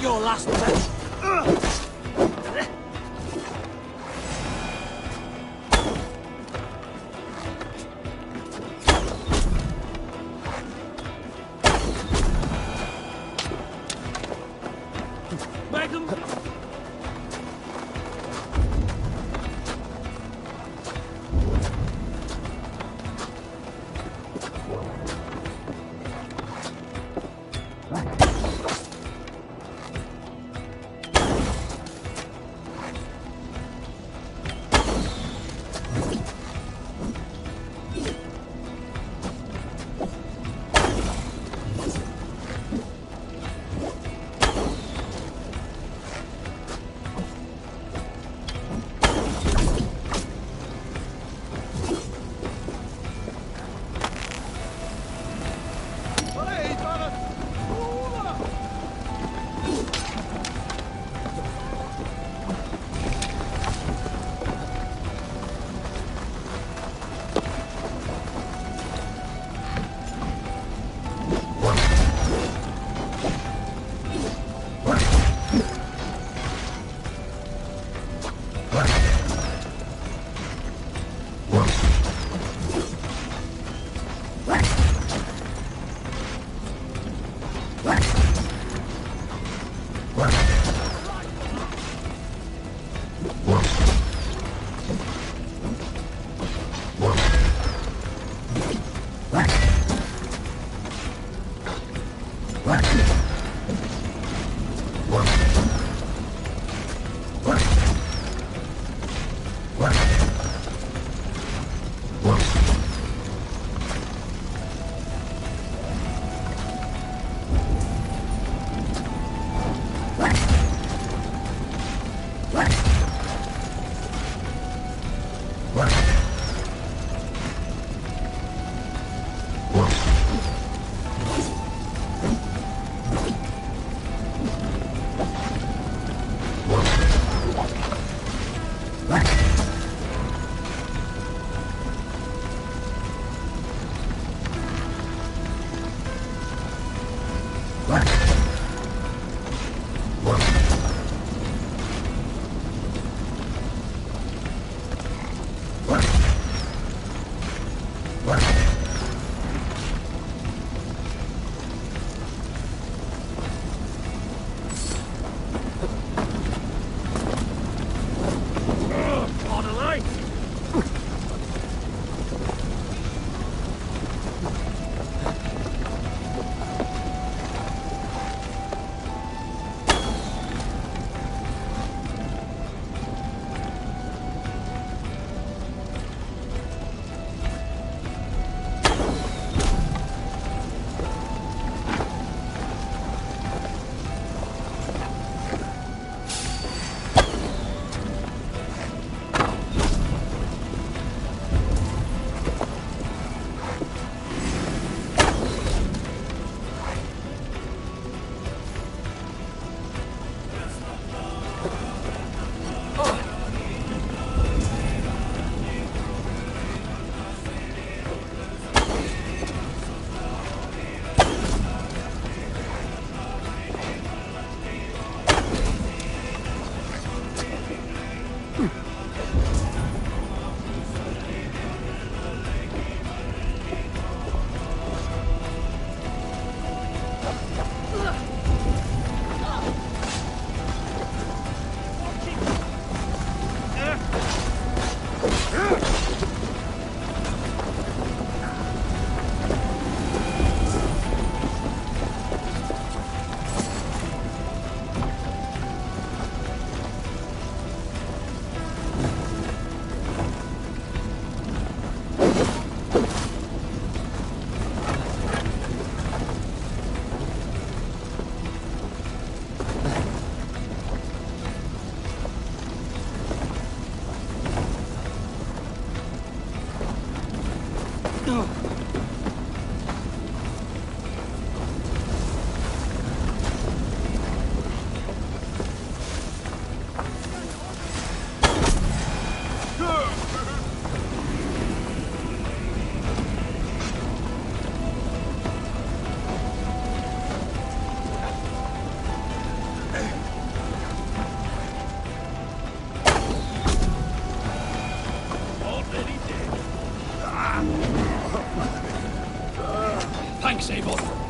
Your last breath. Make them... Thanks, Avon.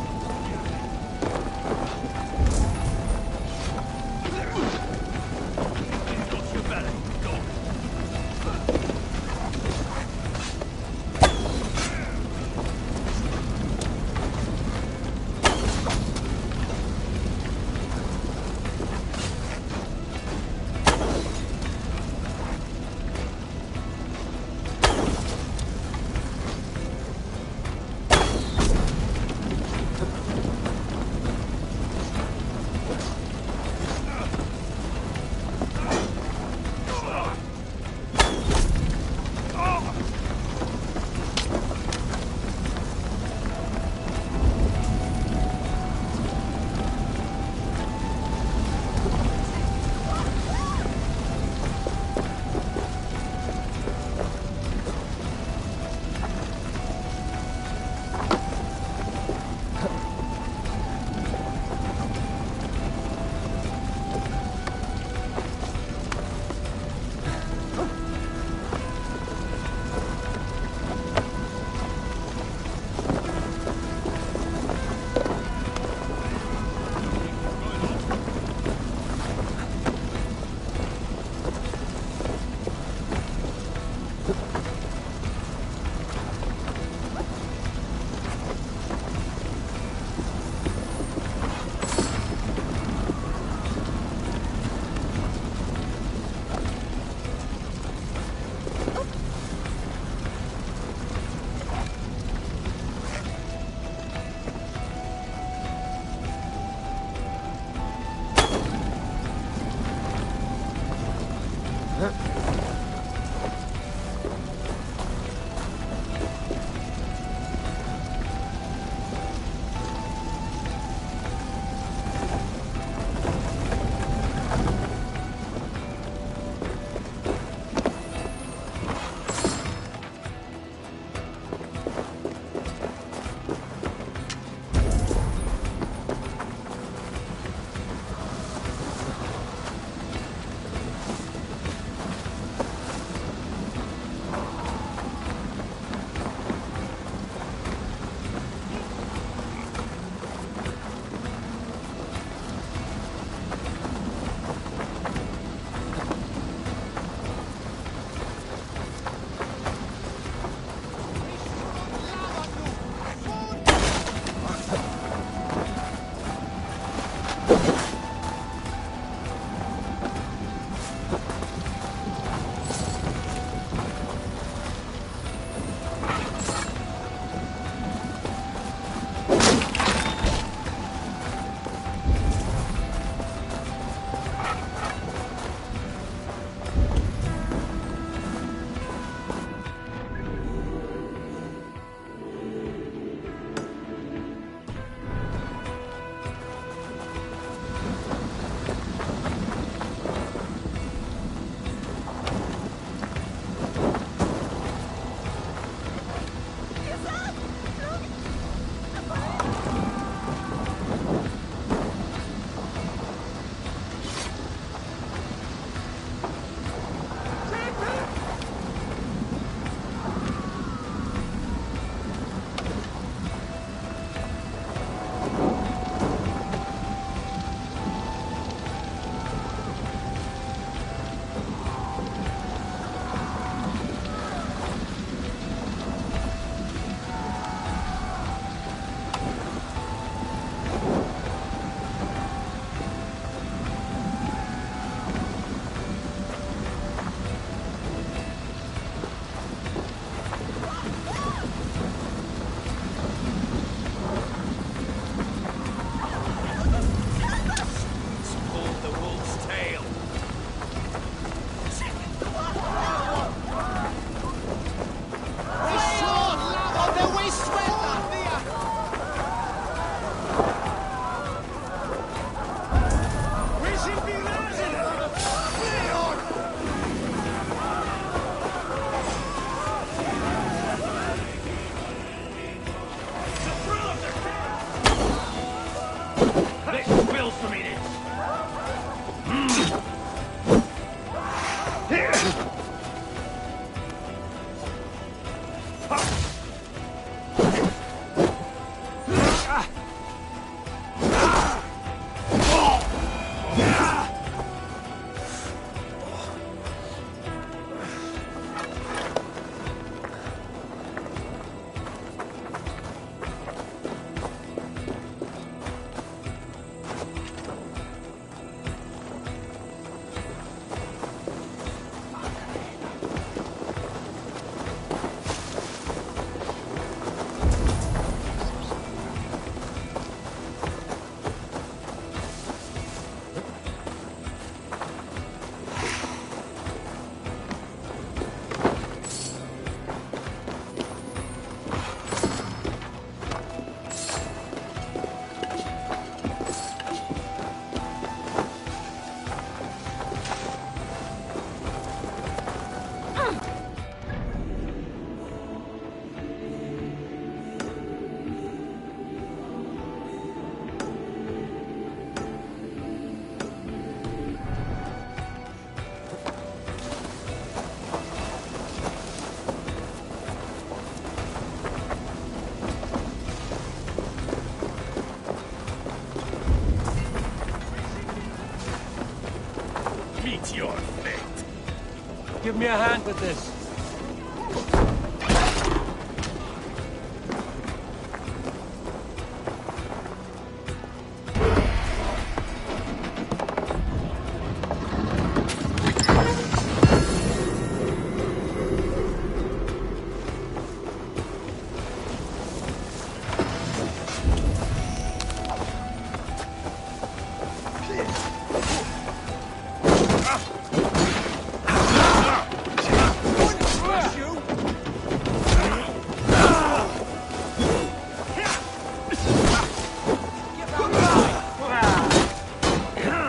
Your fate. Give me a hand with this.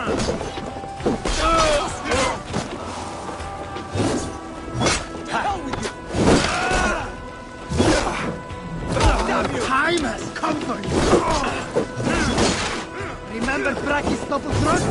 Time has come for you! Remember Bracky's double thrust?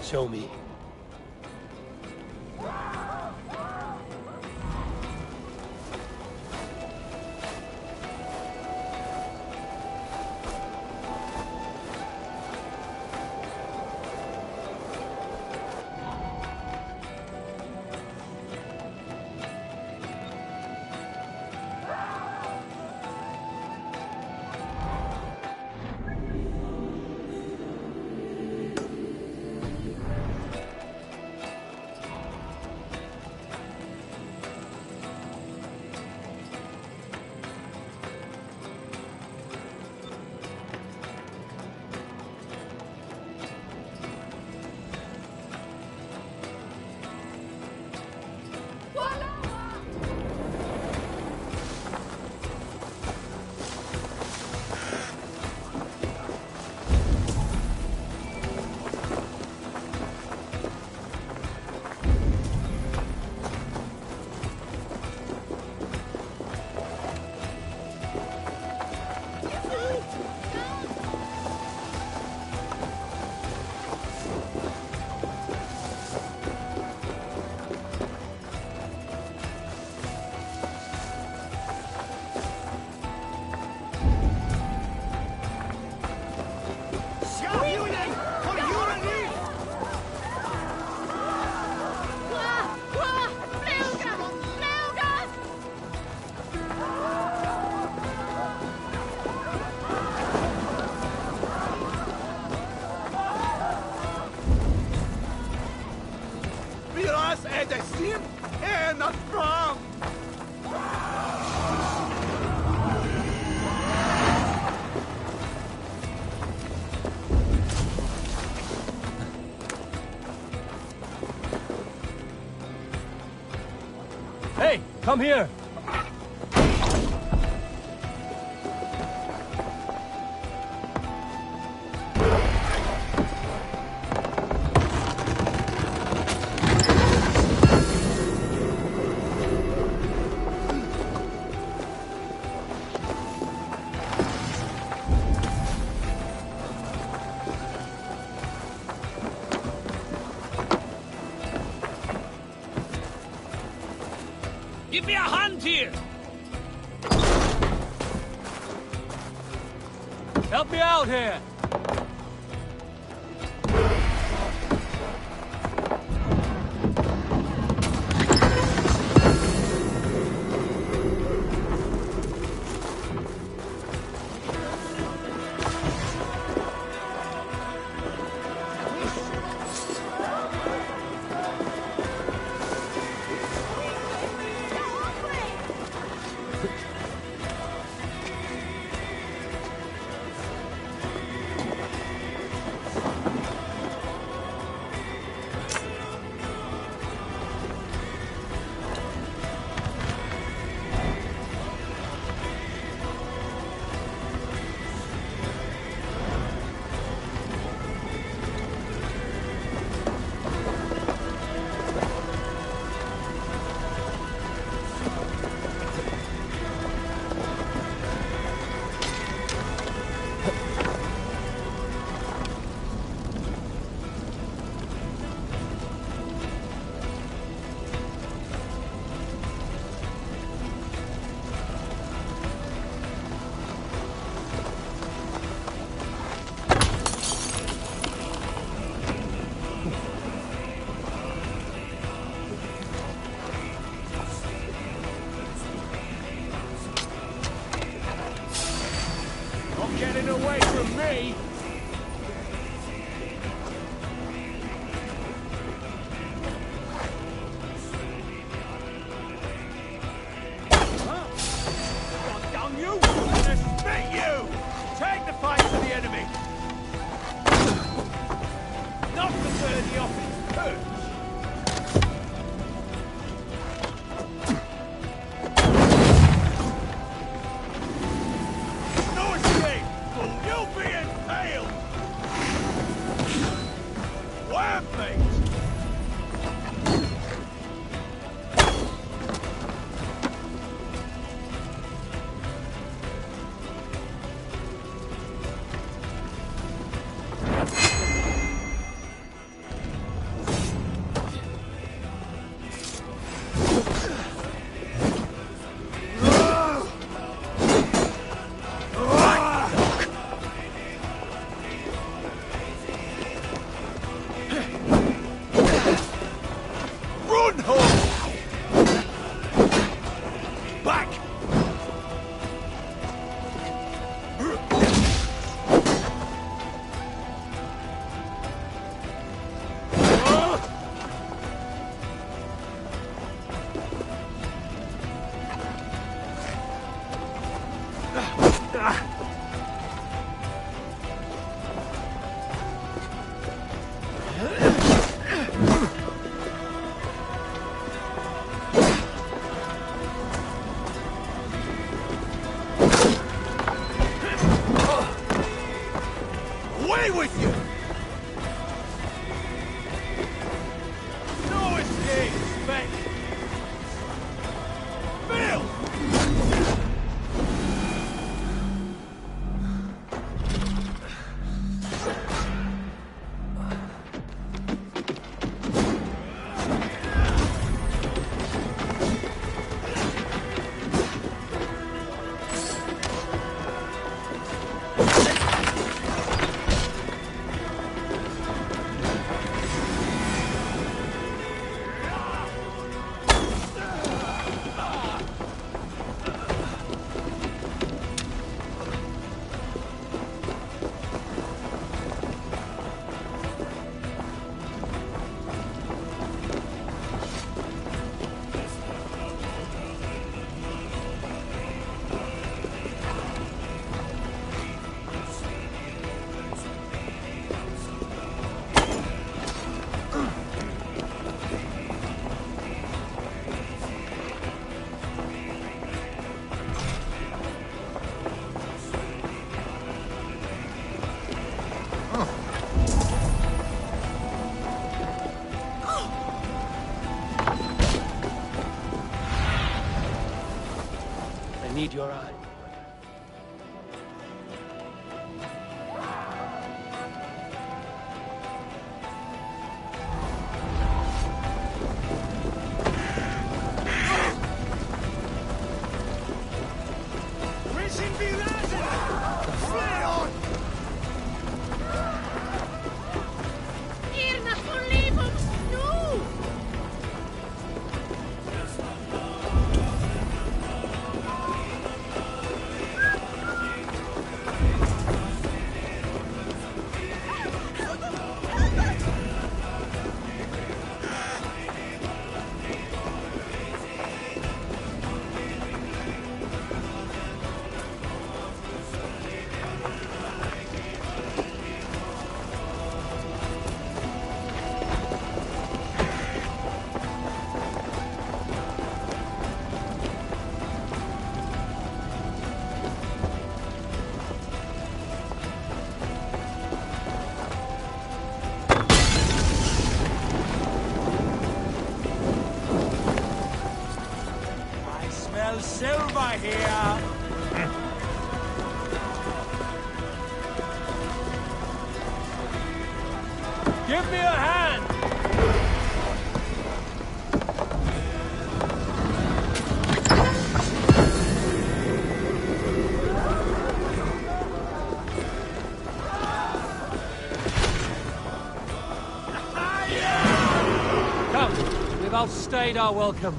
Show me. Hey, come here! Give me a hand here! Help me out here! with you! No escape, Spec! Bill! I need your eye. Silver here! Give me a hand! Come, we've outstayed our welcome.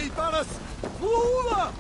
Banas! Flora!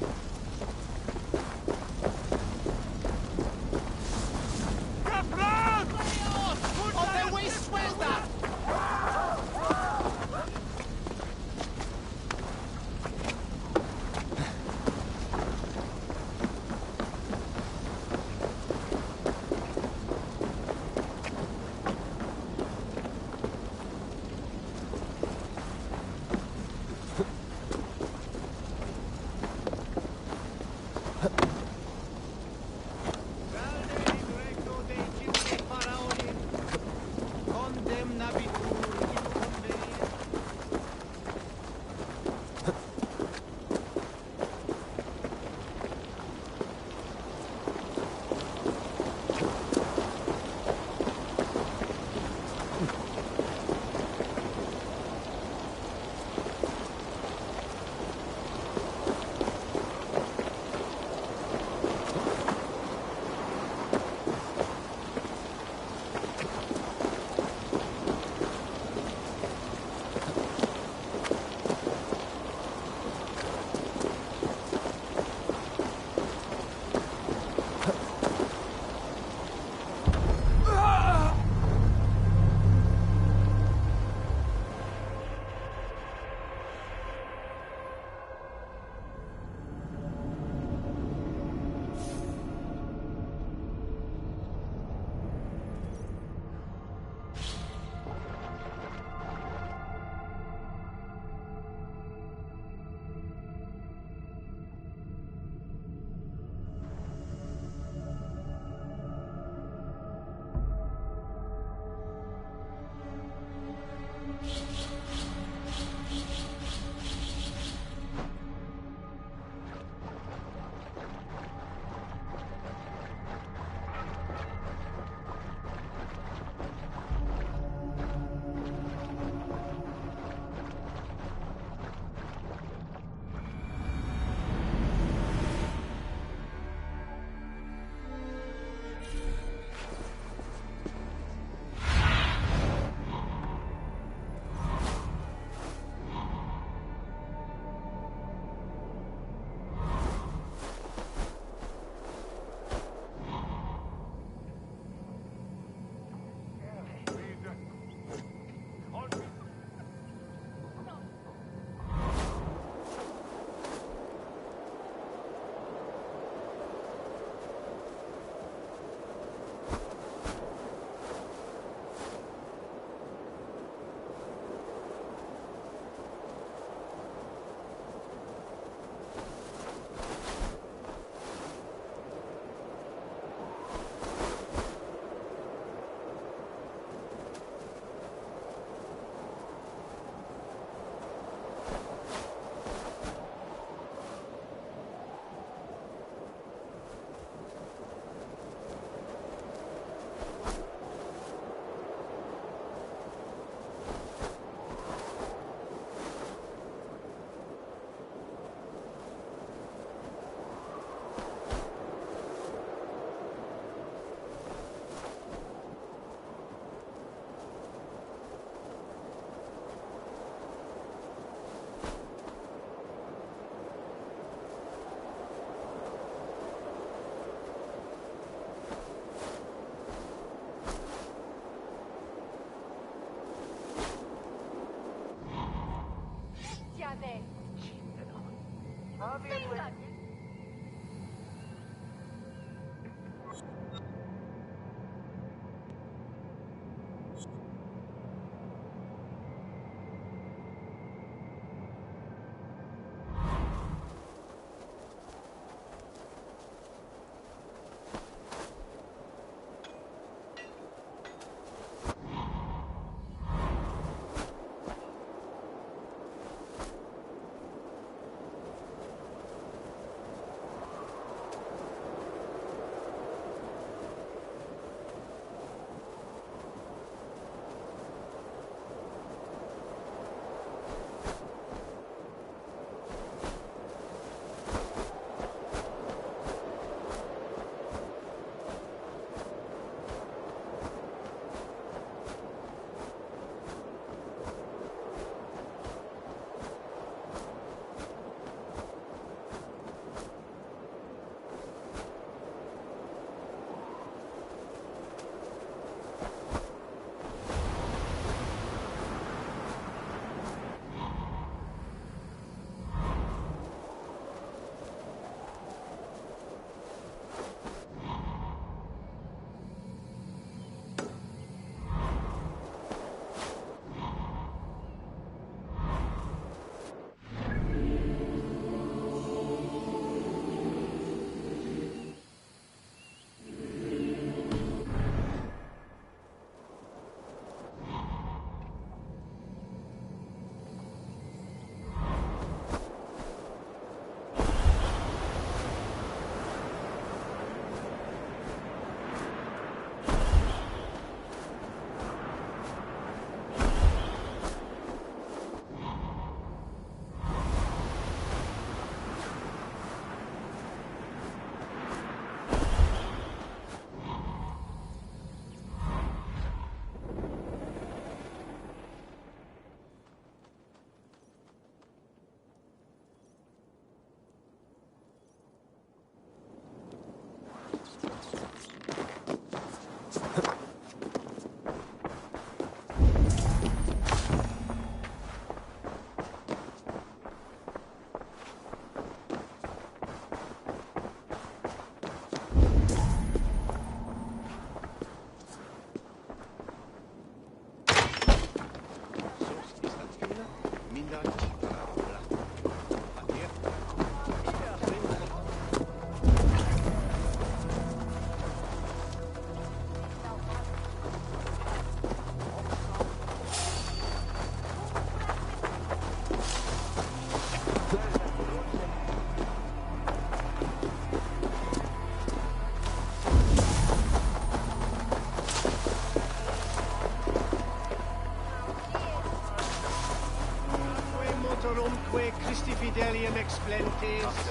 Gallium expletives.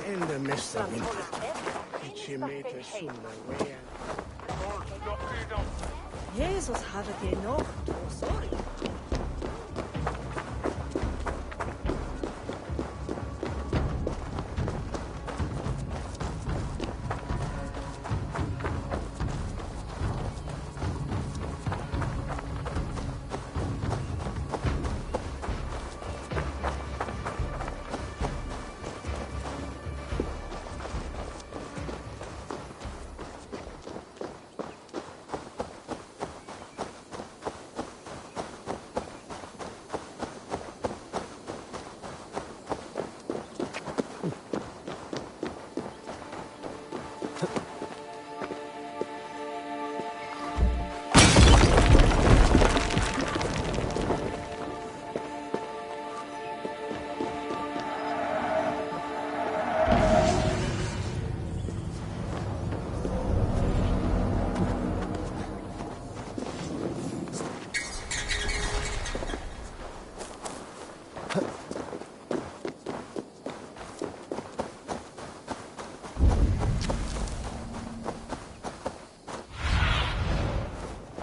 Enda mesta vinter. Ikke meter sola wea. Jesus have det nog. Sorry.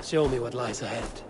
Show me what lies ahead.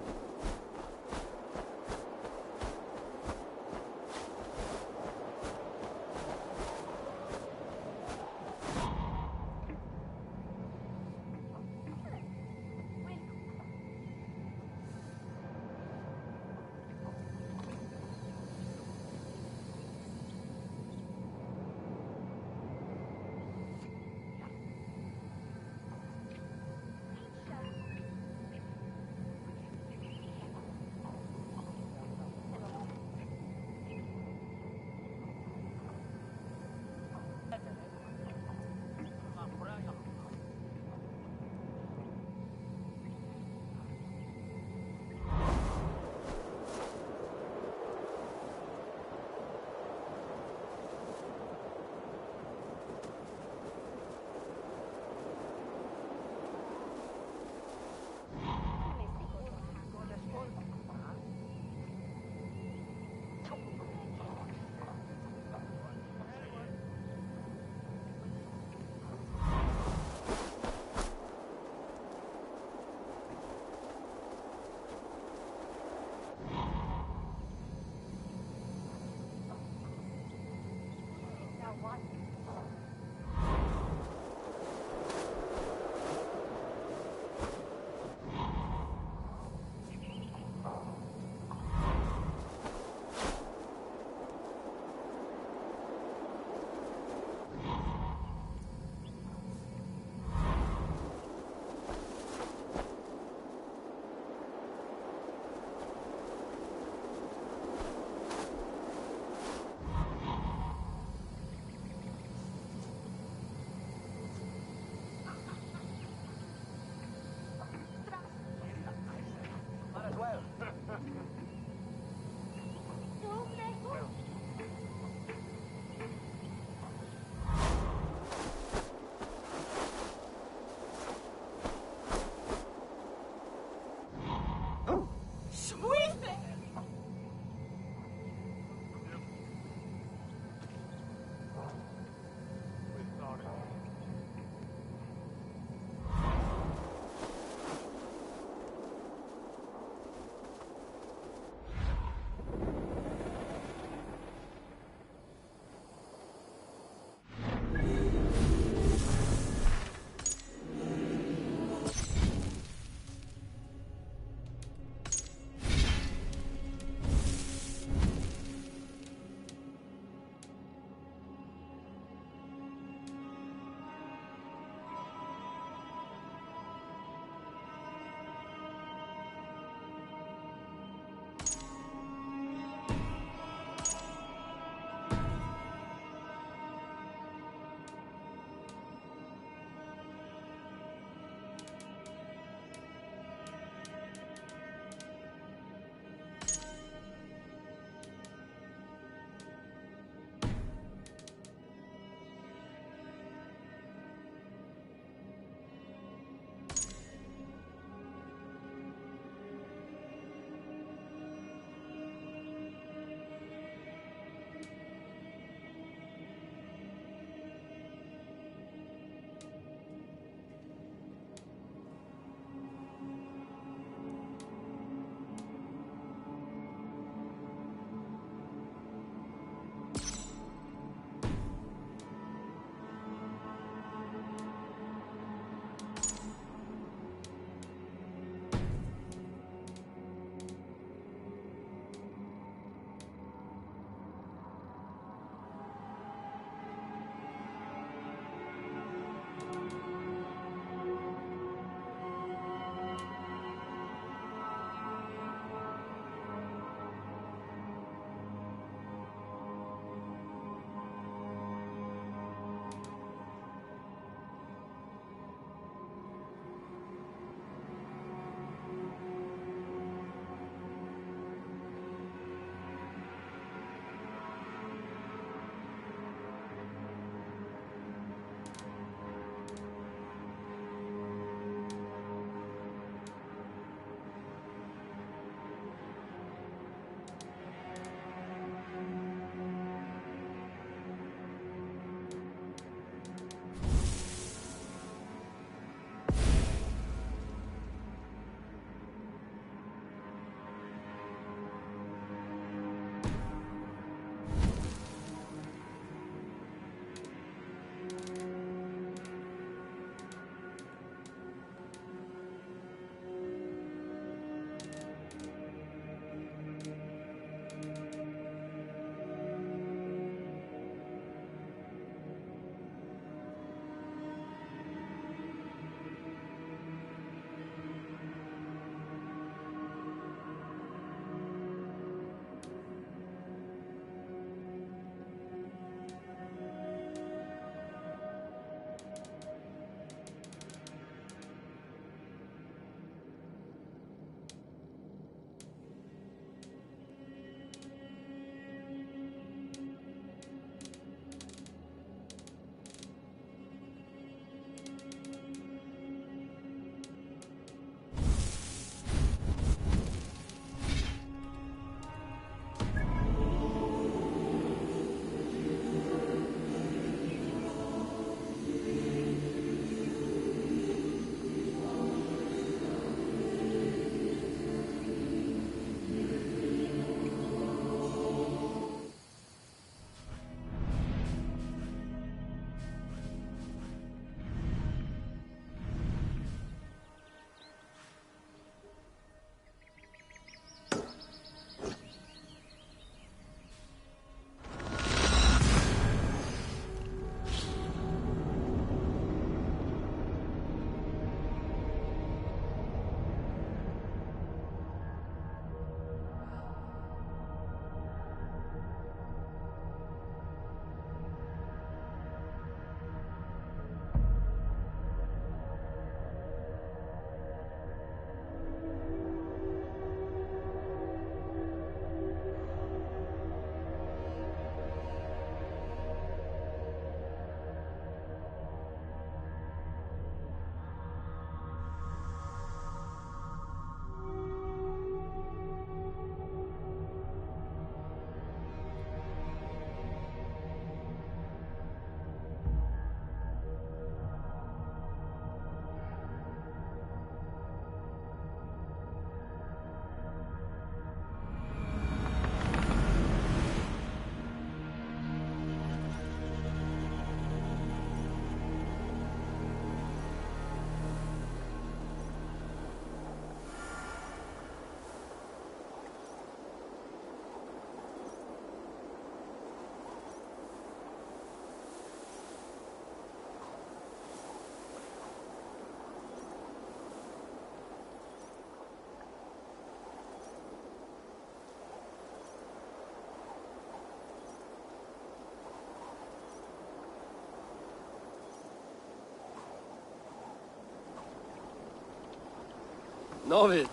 Novid,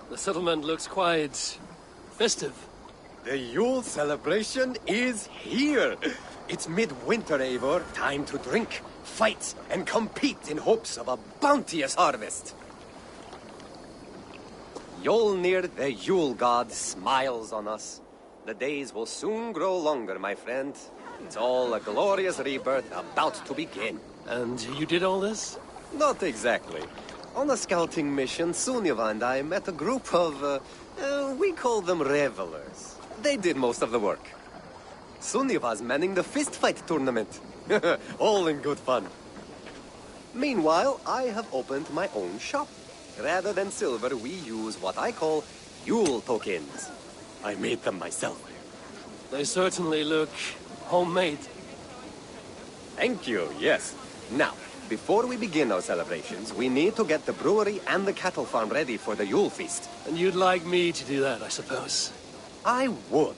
the settlement looks quite festive. The Yule celebration is here. It's midwinter, Eivor. Time to drink, fight, and compete in hopes of a bounteous harvest. Yolnir, the Yule god, smiles on us. The days will soon grow longer, my friend. It's all a glorious rebirth about to begin. And you did all this? Not exactly. On a scouting mission, Sunniva and I met a group of, we call them revelers. They did most of the work. Sunniva's manning the fistfight tournament. All in good fun. Meanwhile, I have opened my own shop. Rather than silver, we use what I call Yule tokens. I made them myself. They certainly look homemade. Thank you, yes. Now, before we begin our celebrations, we need to get the brewery and the cattle farm ready for the Yule feast. And you'd like me to do that, I suppose? I would.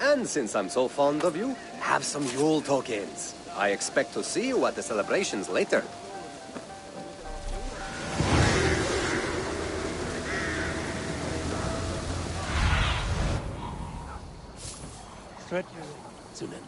And since I'm so fond of you, have some Yule tokens. I expect to see you at the celebrations later. Soon in.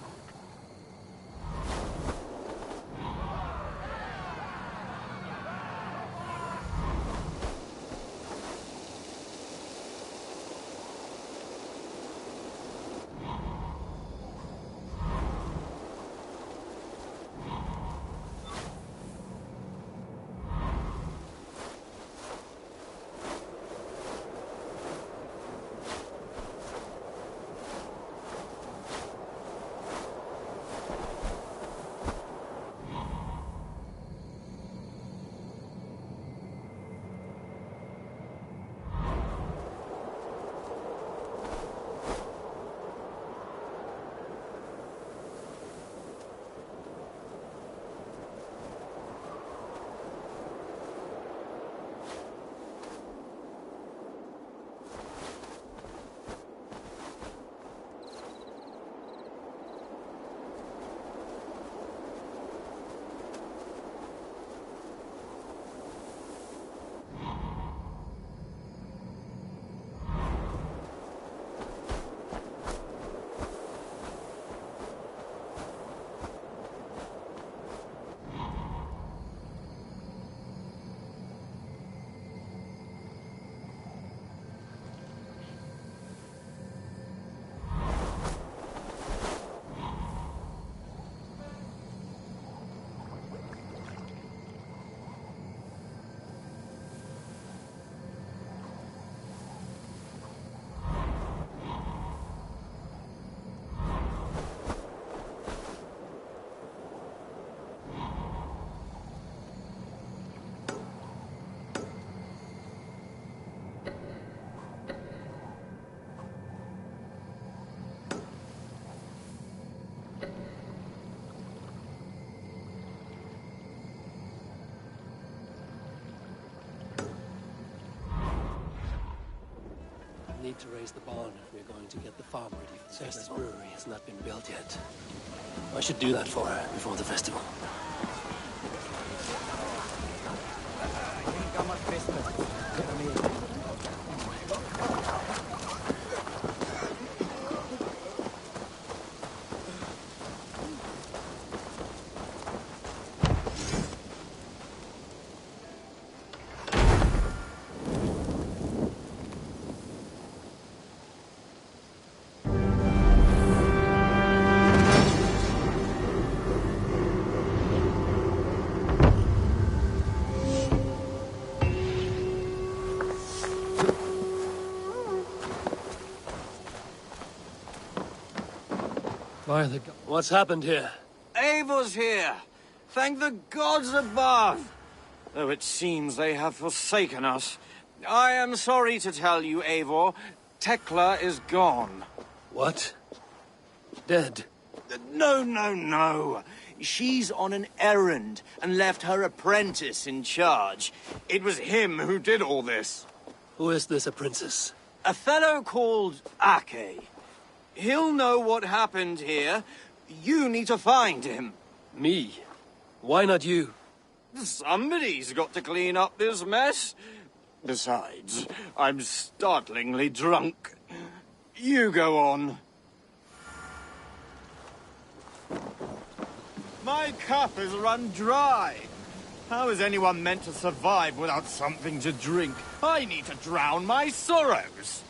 Need to raise the barn if we're going to get the farm ready for the festival. This brewery has not been built yet. I should do that for her before the festival. What's happened here? Eivor's here! Thank the gods above! Though it seems they have forsaken us. I am sorry to tell you, Eivor, Tekla is gone. What? Dead? No. She's on an errand and left her apprentice in charge. It was him who did all this. Who is this apprentice? A fellow called Ake. He'll know what happened here. You need to find him. Me? Why not you? Somebody's got to clean up this mess. Besides, I'm startlingly drunk. You go on. My cup has run dry. How is anyone meant to survive without something to drink? I need to drown my sorrows.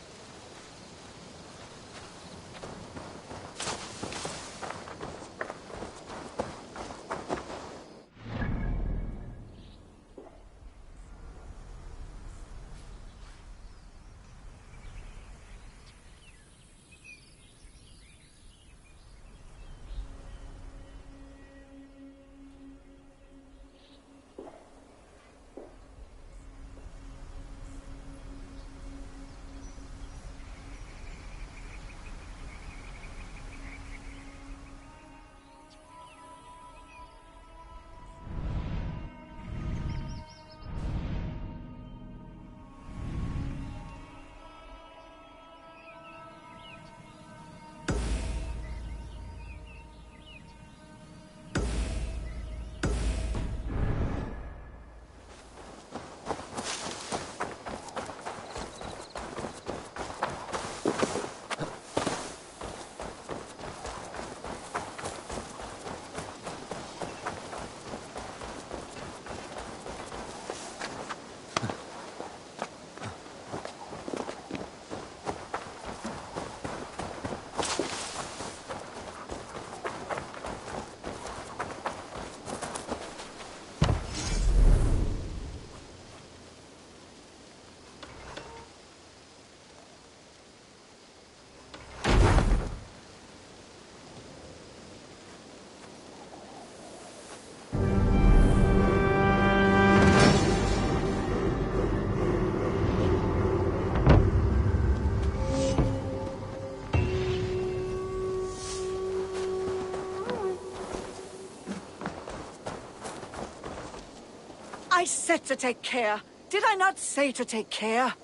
I said to take care. Did I not say to take care?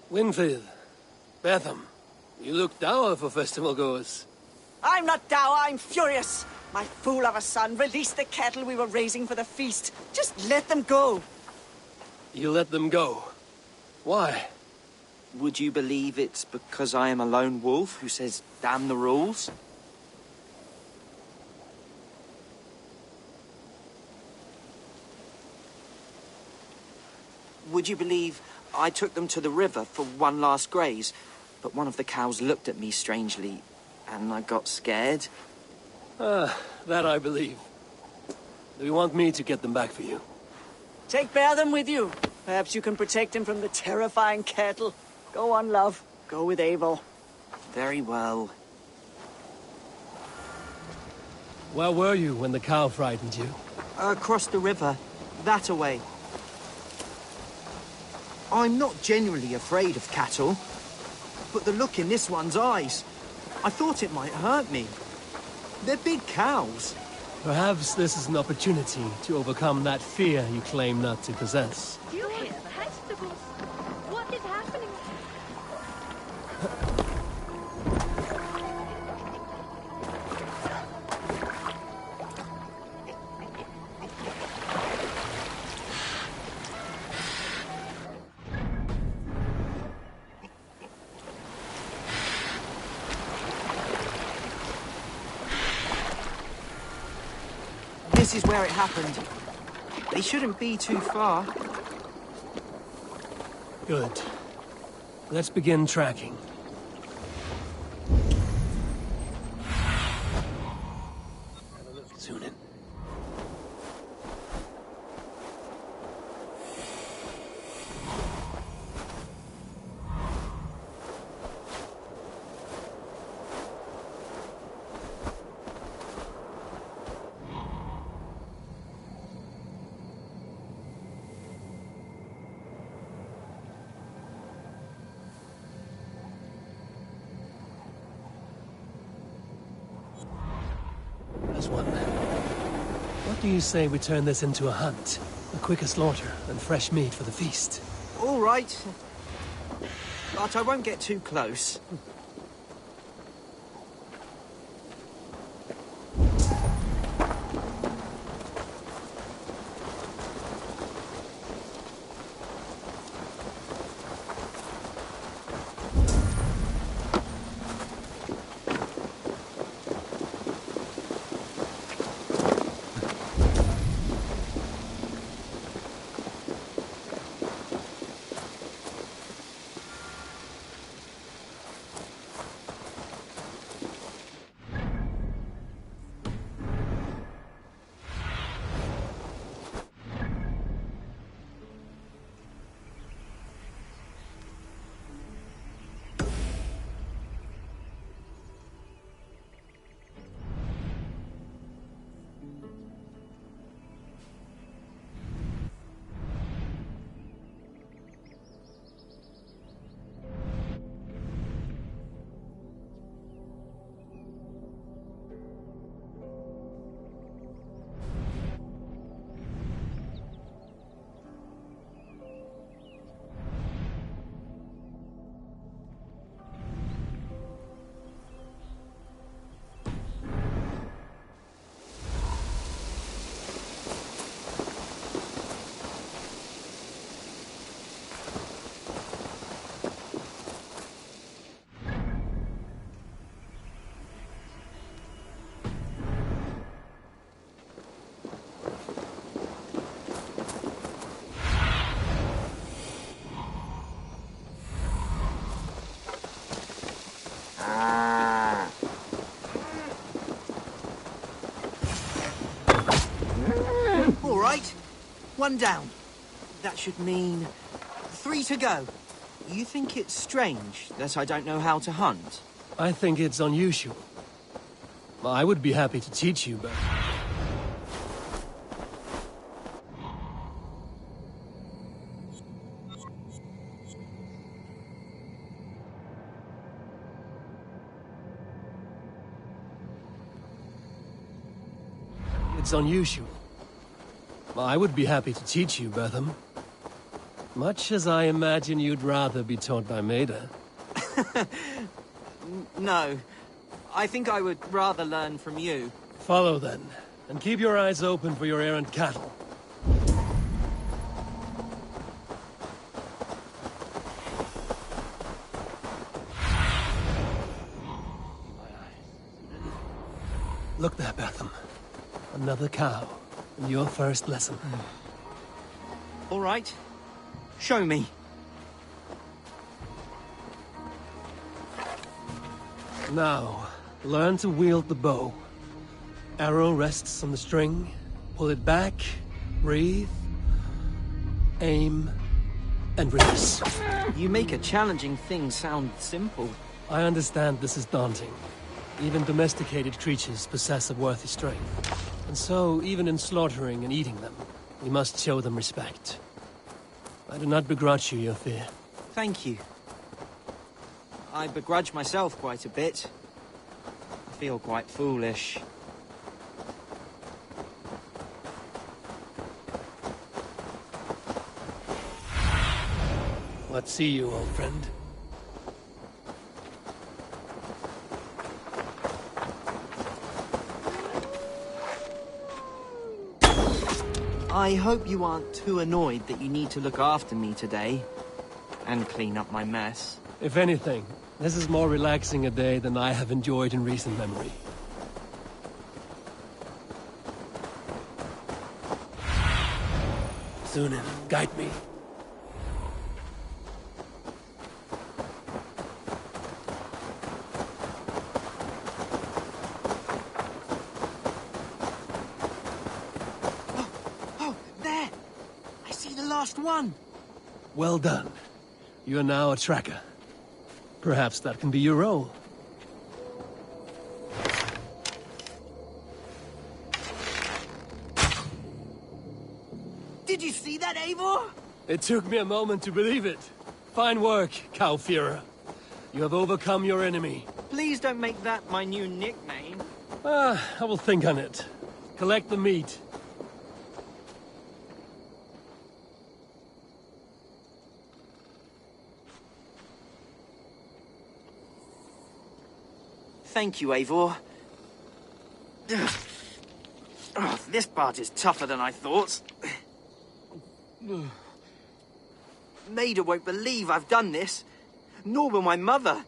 Winfield, Betham, you look dour for festival goers. I'm not dour, I'm furious. My fool of a son released the cattle we were raising for the feast. Just let them go. You let them go? Why? Would you believe it's because I am a lone wolf who says, damn the rules? Would you believe I took them to the river for one last graze, but one of the cows looked at me strangely, and I got scared? That I believe. Do you want me to get them back for you? Take Betham with you. Perhaps you can protect him from the terrifying cattle. Go on, love. Go with Eivor. Very well. Where were you when the cow frightened you? Across the river. That away. I'm not genuinely afraid of cattle, but the look in this one's eyes, I thought it might hurt me. They're big cows. Perhaps this is an opportunity to overcome that fear you claim not to possess. Do you hear festivals? What is happening? This is where it happened. They shouldn't be too far. Good. Let's begin tracking. Soon in. There's one. What do you say we turn this into a hunt? A quicker slaughter and fresh meat for the feast. All right. But I won't get too close. 1 down. That should mean 3 to go. You think it's strange that I don't know how to hunt? I think it's unusual. I would be happy to teach you, but... It's unusual. I would be happy to teach you, Betham. Much as I imagine you'd rather be taught by Maida. No. I think I would rather learn from you. Follow then, and keep your eyes open for your errant cattle. Look there, Betham. Another cow. And your first lesson. All right. Show me. Now, learn to wield the bow. Arrow rests on the string. Pull it back, breathe, aim, and release. You make a challenging thing sound simple. I understand this is daunting. Even domesticated creatures possess a worthy strength. And so, even in slaughtering and eating them, we must show them respect. I do not begrudge you your fear. Thank you. I begrudge myself quite a bit. I feel quite foolish. Let's see you, old friend. I hope you aren't too annoyed that you need to look after me today. And clean up my mess. If anything, this is more relaxing a day than I have enjoyed in recent memory. Sunan, guide me. One. Well done. You are now a tracker. Perhaps that can be your role. Did you see that, Eivor? It took me a moment to believe it. Fine work, Cowfearer. You have overcome your enemy. Please don't make that my new nickname. I will think on it. Collect the meat. Thank you, Eivor. Oh, this part is tougher than I thought. Maida won't believe I've done this. Nor will my mother.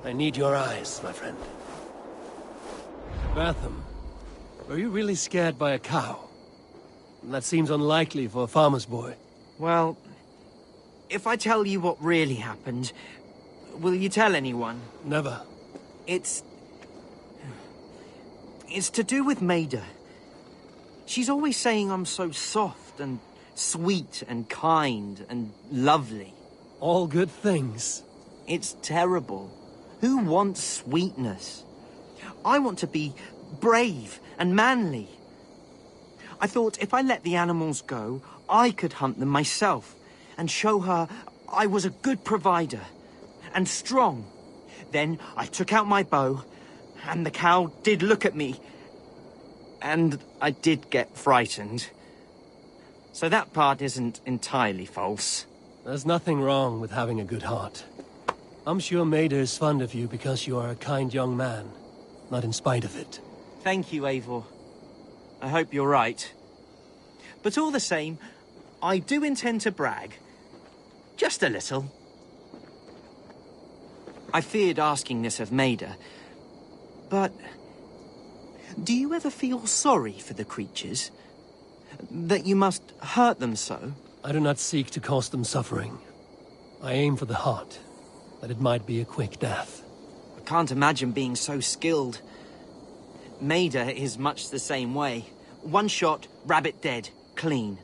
I need your eyes, my friend. Betham, were you really scared by a cow? That seems unlikely for a farmer's boy. Well, if I tell you what really happened, will you tell anyone? Never. It's to do with Maida. She's always saying I'm so soft and sweet and kind and lovely. All good things. It's terrible. Who wants sweetness? I want to be brave and manly. I thought if I let the animals go, I could hunt them myself and show her I was a good provider and strong. Then I took out my bow, and the cow did look at me, and I did get frightened. So that part isn't entirely false. There's nothing wrong with having a good heart. I'm sure Maida is fond of you because you are a kind young man, not in spite of it. Thank you, Eivor. I hope you're right. But all the same, I do intend to brag. Just a little. I feared asking this of Maida, but Do you ever feel sorry for the creatures? That you must hurt them so? I do not seek to cause them suffering. I aim for the heart, that it might be a quick death. I can't imagine being so skilled. Maida is much the same way. One shot, rabbit dead, clean.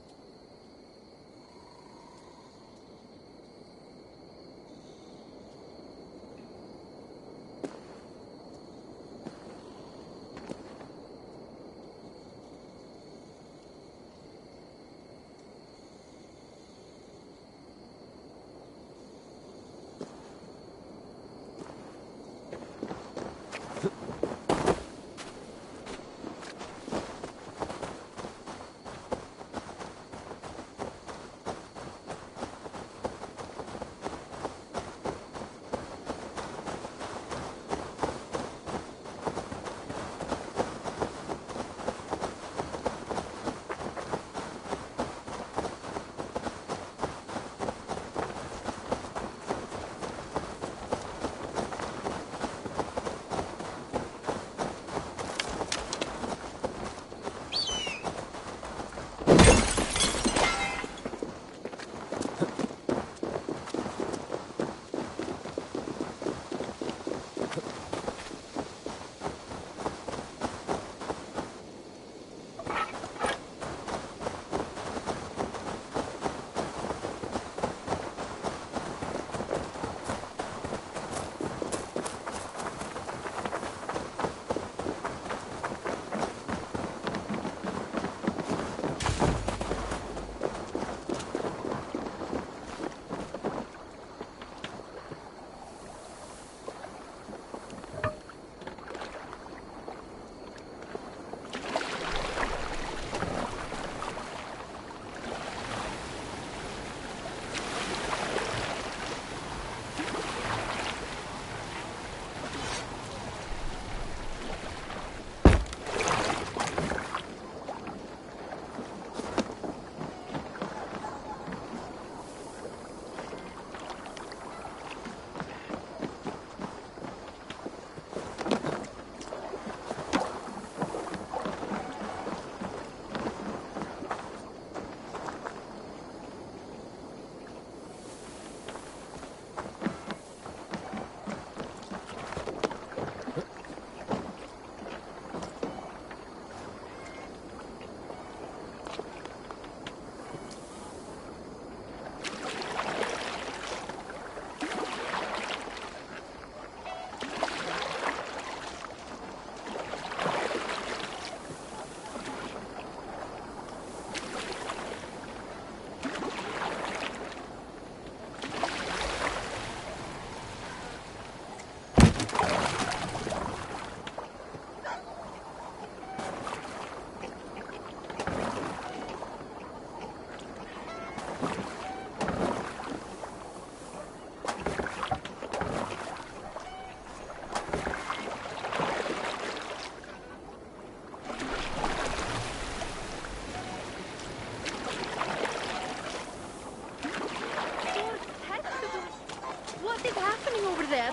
What is happening over there?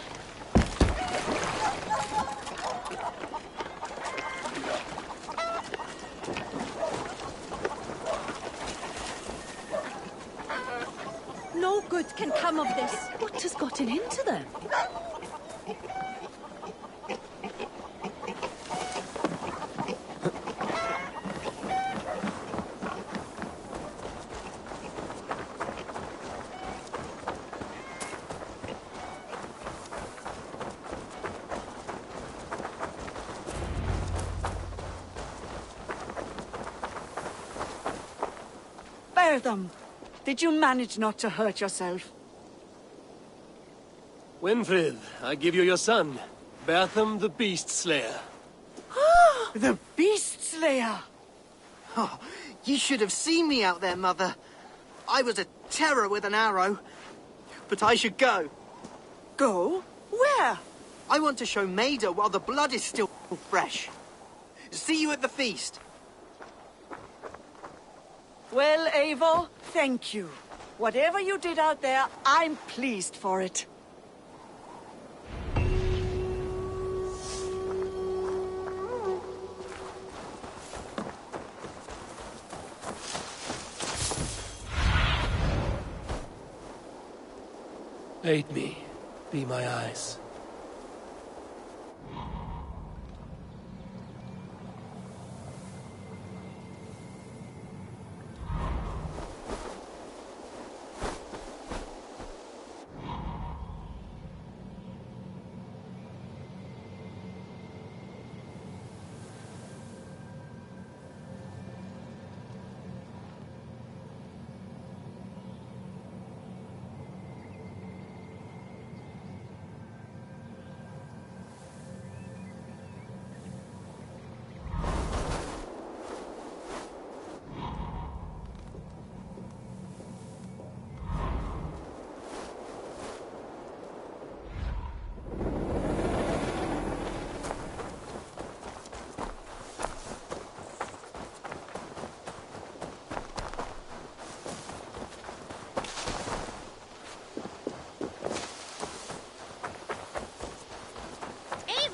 No good can come of this. What has gotten into them? Spare them. Did you manage not to hurt yourself? Winfried, I give you your son, Bertham the Beast Slayer. The Beast Slayer! Oh, you should have seen me out there, Mother. I was a terror with an arrow. But I should go. Go? Where? I want to show Maida while the blood is still fresh. See you at the feast. Well, Eivor, thank you. Whatever you did out there, I'm pleased for it. Aid me. Be my eyes.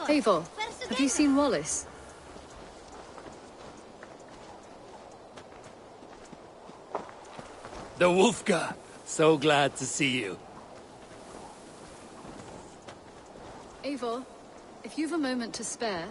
Eivor, have you seen Wallace? The Wolfka! So glad to see you. Eivor, if you've a moment to spare...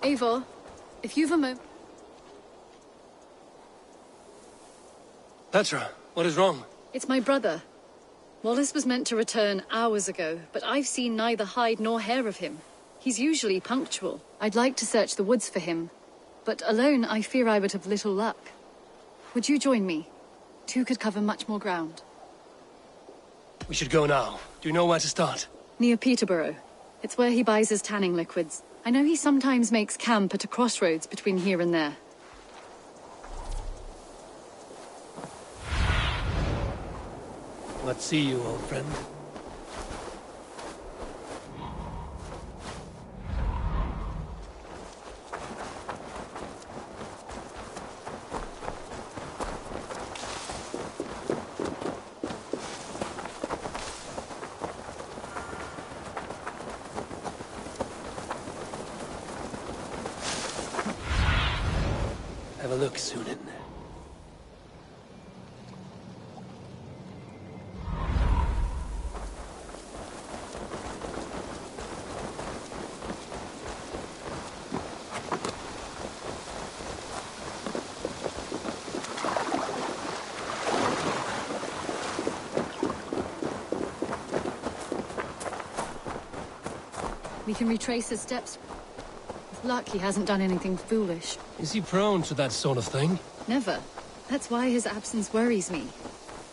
Eivor, if you've a moment... Petra, what is wrong? It's my brother. Wallace was meant to return hours ago, but I've seen neither hide nor hair of him. He's usually punctual. I'd like to search the woods for him, but alone I fear I would have little luck. Would you join me? Two could cover much more ground. We should go now. Do you know where to start? Near Peterborough. It's where he buys his tanning liquids. I know he sometimes makes camp at a crossroads between here and there. Let's see you, old friend. Have a look, Sunan. We can retrace his steps. With luck, he hasn't done anything foolish. Is he prone to that sort of thing? Never. That's why his absence worries me.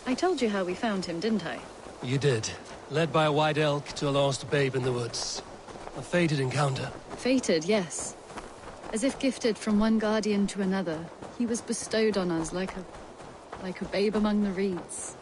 I told you how we found him, didn't I? You did. Led by a white elk to a lost babe in the woods. A fated encounter. Fated, yes. As if gifted from one guardian to another, he was bestowed on us like a babe among the reeds.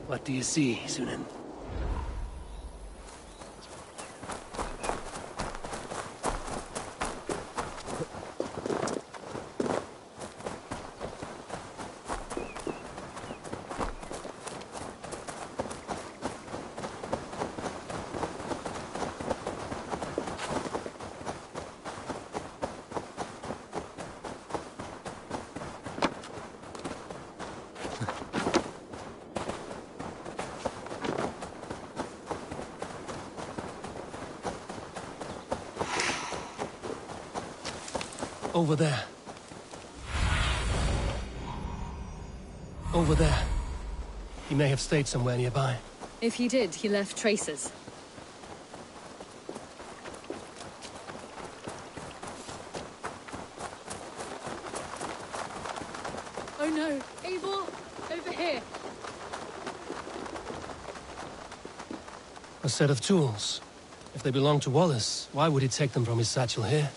What do you see, Sunan? Over there. Over there. He may have stayed somewhere nearby. If he did, he left traces. Oh no! Eivor! Over here! A set of tools. If they belong to Wallace, why would he take them from his satchel here?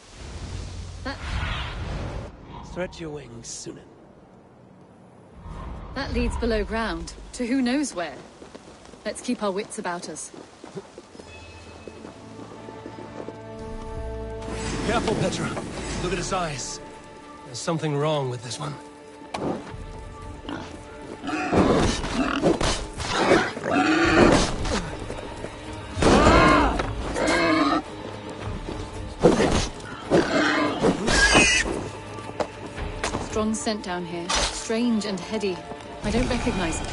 Stretch your wings, Sunan. That leads below ground, to who knows where. Let's keep our wits about us. Careful, Petra. Look at his eyes. There's something wrong with this one. Strong scent down here. Strange and heady. I don't recognize it.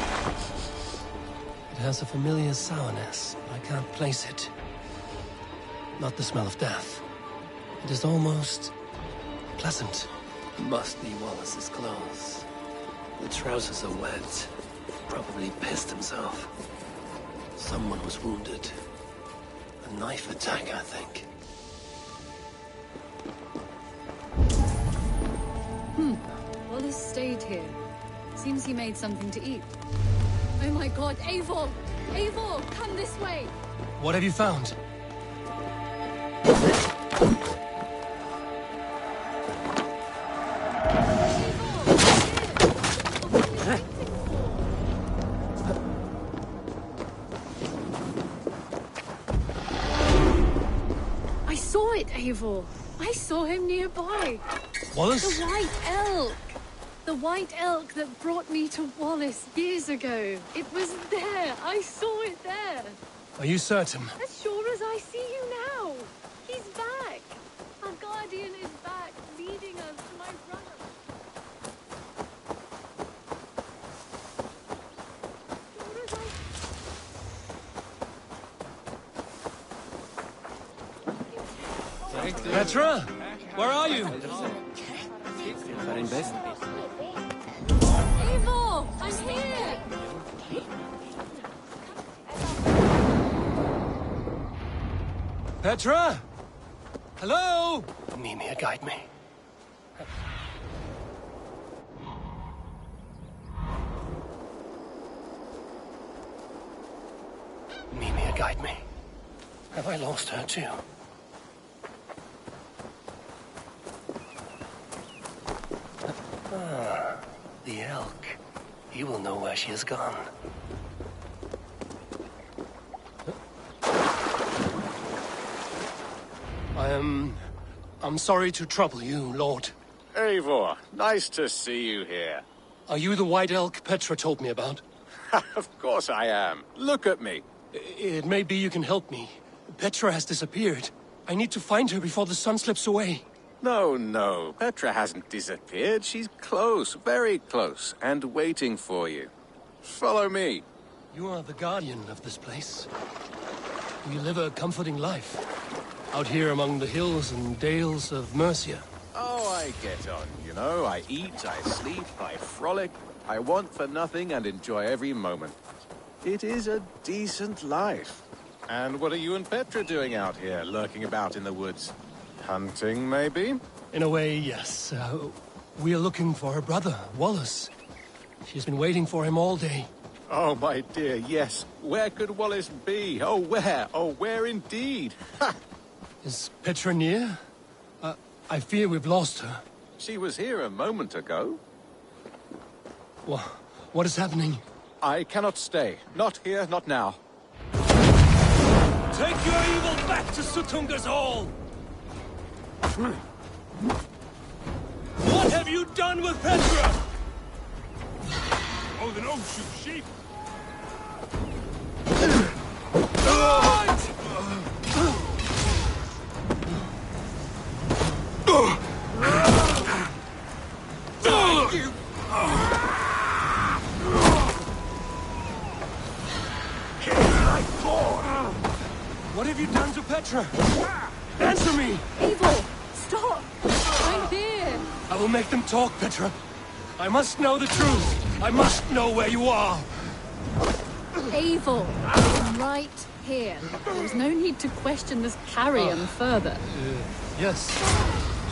It has a familiar sourness, but I can't place it. Not the smell of death. It is almost pleasant. Must be Wallace's clothes. The trousers are wet. Probably pissed himself. Someone was wounded. A knife attack, I think. Wallace stayed here. Seems he made something to eat. Oh my god, Eivor! Eivor, come this way! What have you found? I saw it, Eivor! I saw him nearby! Wallace? The white elk! The white elk that brought me to Wallace years ago. It was there. I saw it there. Are you certain? As sure as I see you now. He's back. Our guardian is back, leading us to my brother. Petra? Where are you? Eivor! I'm here! Petra? Hello? Mimir, guide me. Mimir, guide me. Have I lost her too? The elk. He will know where she has gone. I'm sorry to trouble you, Lord. Eivor, nice to see you here. Are you the white elk Petra told me about? Of course I am. Look at me. It may be you can help me. Petra has disappeared. I need to find her before the sun slips away. No. Petra hasn't disappeared. She's close, very close, and waiting for you. Follow me. You are the guardian of this place. You live a comforting life. Out here among the hills and dales of Mercia. Oh, I get on, you know. I eat, I sleep, I frolic. I want for nothing and enjoy every moment. It is a decent life. And what are you and Petra doing out here, lurking about in the woods? Hunting, maybe? In a way, yes. We are looking for her brother, Wallace. She's been waiting for him all day. Oh, my dear, yes. Where could Wallace be? Oh, where? Oh, where indeed? Ha! Is Petra near? I fear we've lost her. She was here a moment ago. What is happening? I cannot stay. Not here, not now. Take your evil back to Sutunga's hall! What have you done with Petra? Oh, then don't shoot sheep! What have you done to Petra? Answer me! Eivor, stop! I'm here! I will make them talk, Petra. I must know the truth. I must know where you are. Eivor, I'm right here. There's no need to question this carrion further. Yes.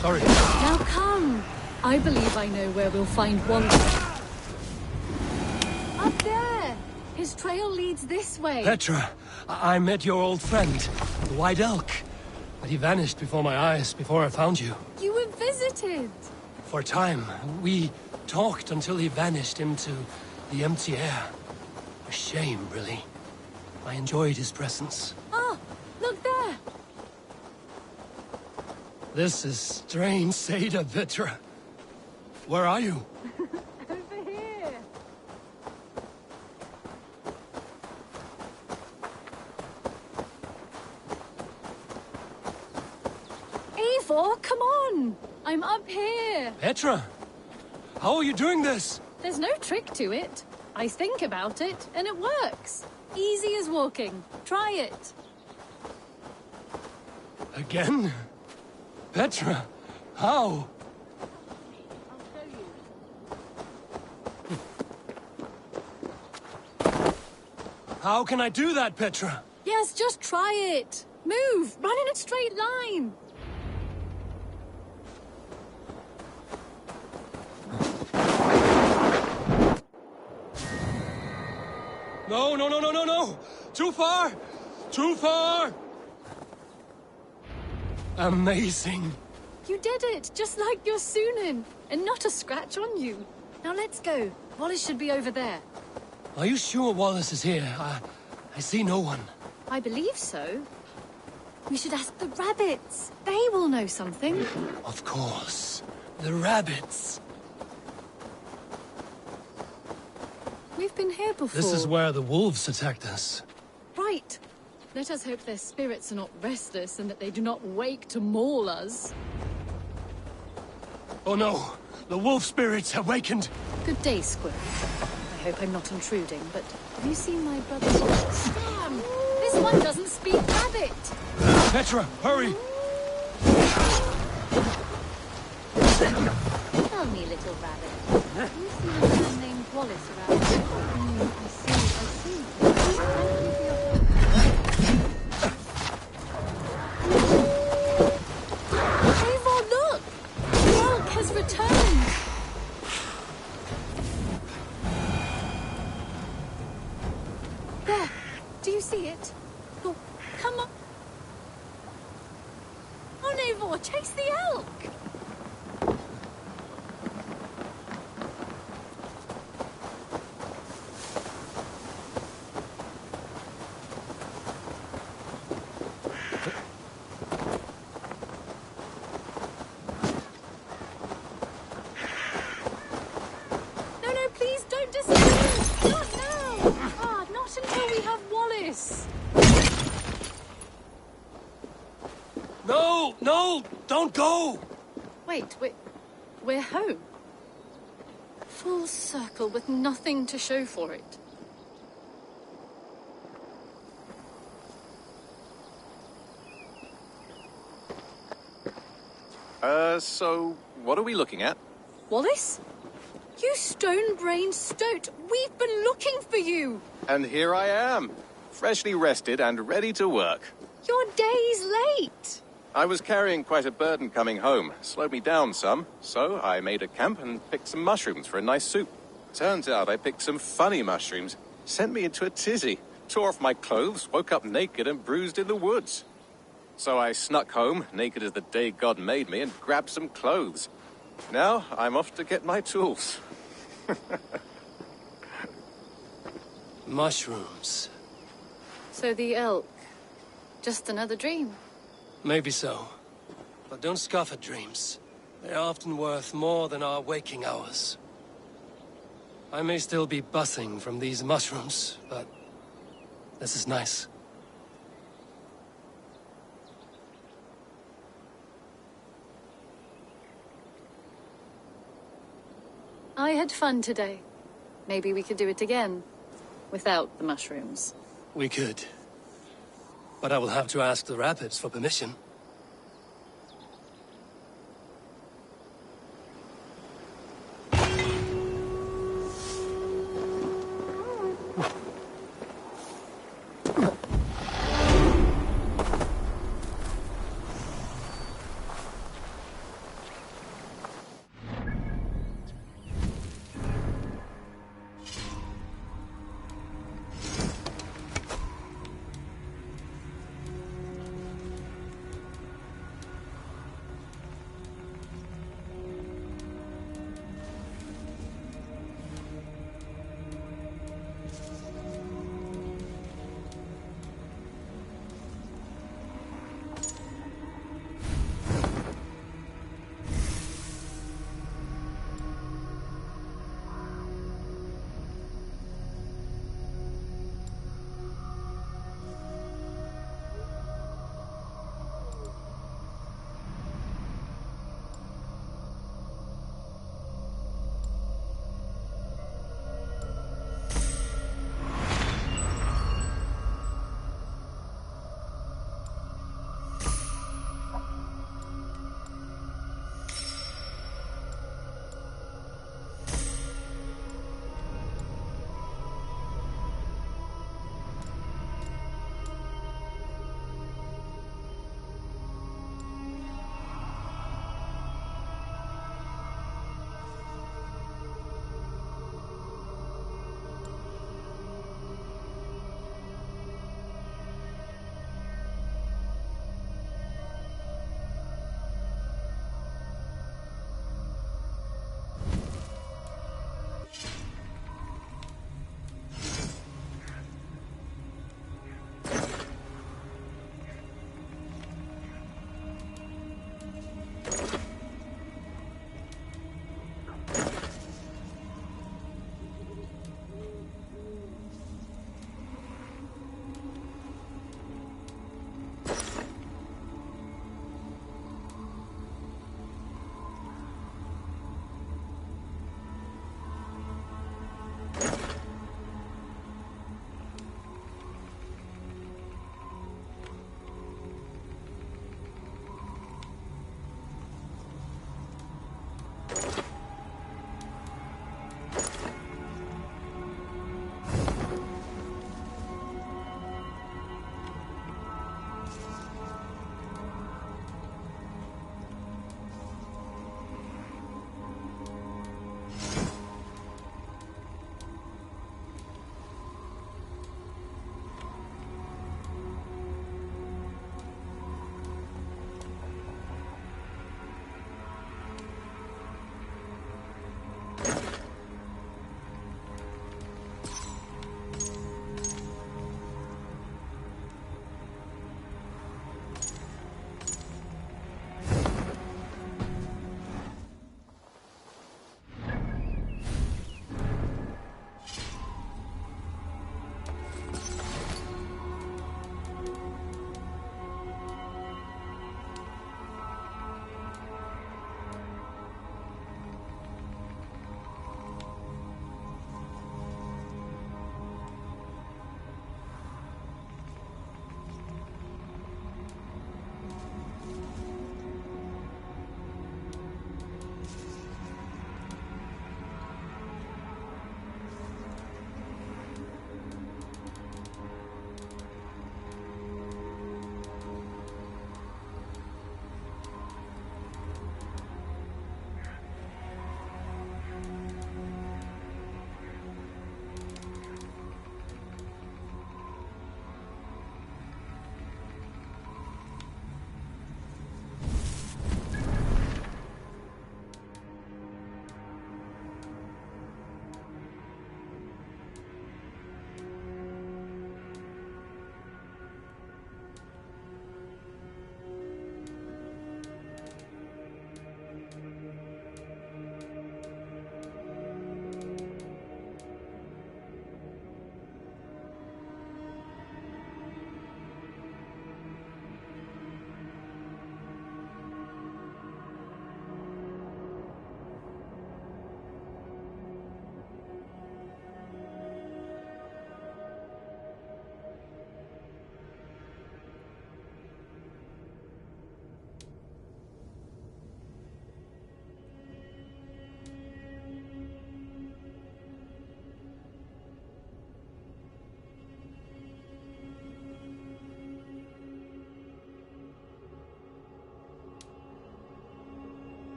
Sorry. Now come. I believe I know where we'll find Wallace. Up there! His trail leads this way. Petra, I met your old friend, the White Elk. But he vanished before my eyes, before I found you. You were visited. For a time, we talked until he vanished into the empty air. A shame, really. I enjoyed his presence. Ah, look there! This is strange, Seda, Petra. Where are you? Over here. Eivor, come on! I'm up here! Petra! How are you doing this? There's no trick to it. I think about it, and it works. Easy as walking. Try it. Again? Petra, how? How can I do that, Petra? Yes, just try it. Move! Run in a straight line! No, no, no, no, no, no! Too far! Too far! Amazing. You did it, just like your Sunan, and not a scratch on you. Now let's go. Wallace should be over there. Are you sure Wallace is here? I see no one. I believe so. We should ask the rabbits. They will know something. Of course. The rabbits. We've been here before. This is where the wolves attacked us. Right. Let us hope their spirits are not restless and that they do not wake to maul us. Oh no! The wolf spirits have wakened! Good day, Squirrel. I hope I'm not intruding, but have you seen my brother's... Damn! This one doesn't speak rabbit! Petra, hurry! Tell me, little rabbit. Have you seen a man named Wallace around here? I see. Eivor, look! The elk has returned! There! Do you see it? Oh, come on! On, Eivor! Chase the elk! No, please don't disappear! Not now! Ah, not until we have Wallace! No! No! Don't go! Wait, we're home. Full circle with nothing to show for it. So what are we looking at? Wallace? You stone-brained stoat! We've been looking for you! And here I am, freshly rested and ready to work. You're days late! I was carrying quite a burden coming home. Slowed me down some, so I made a camp and picked some mushrooms for a nice soup. Turns out I picked some funny mushrooms. Sent me into a tizzy. Tore off my clothes, woke up naked and bruised in the woods. So I snuck home, naked as the day God made me, and grabbed some clothes. Now I'm off to get my tools. Mushrooms. So the elk, just another dream? Maybe so. But don't scoff at dreams. They're often worth more than our waking hours. I may still be buzzing from these mushrooms, but this is nice. I had fun today. Maybe we could do it again. Without the mushrooms. We could. But I will have to ask the rapids for permission.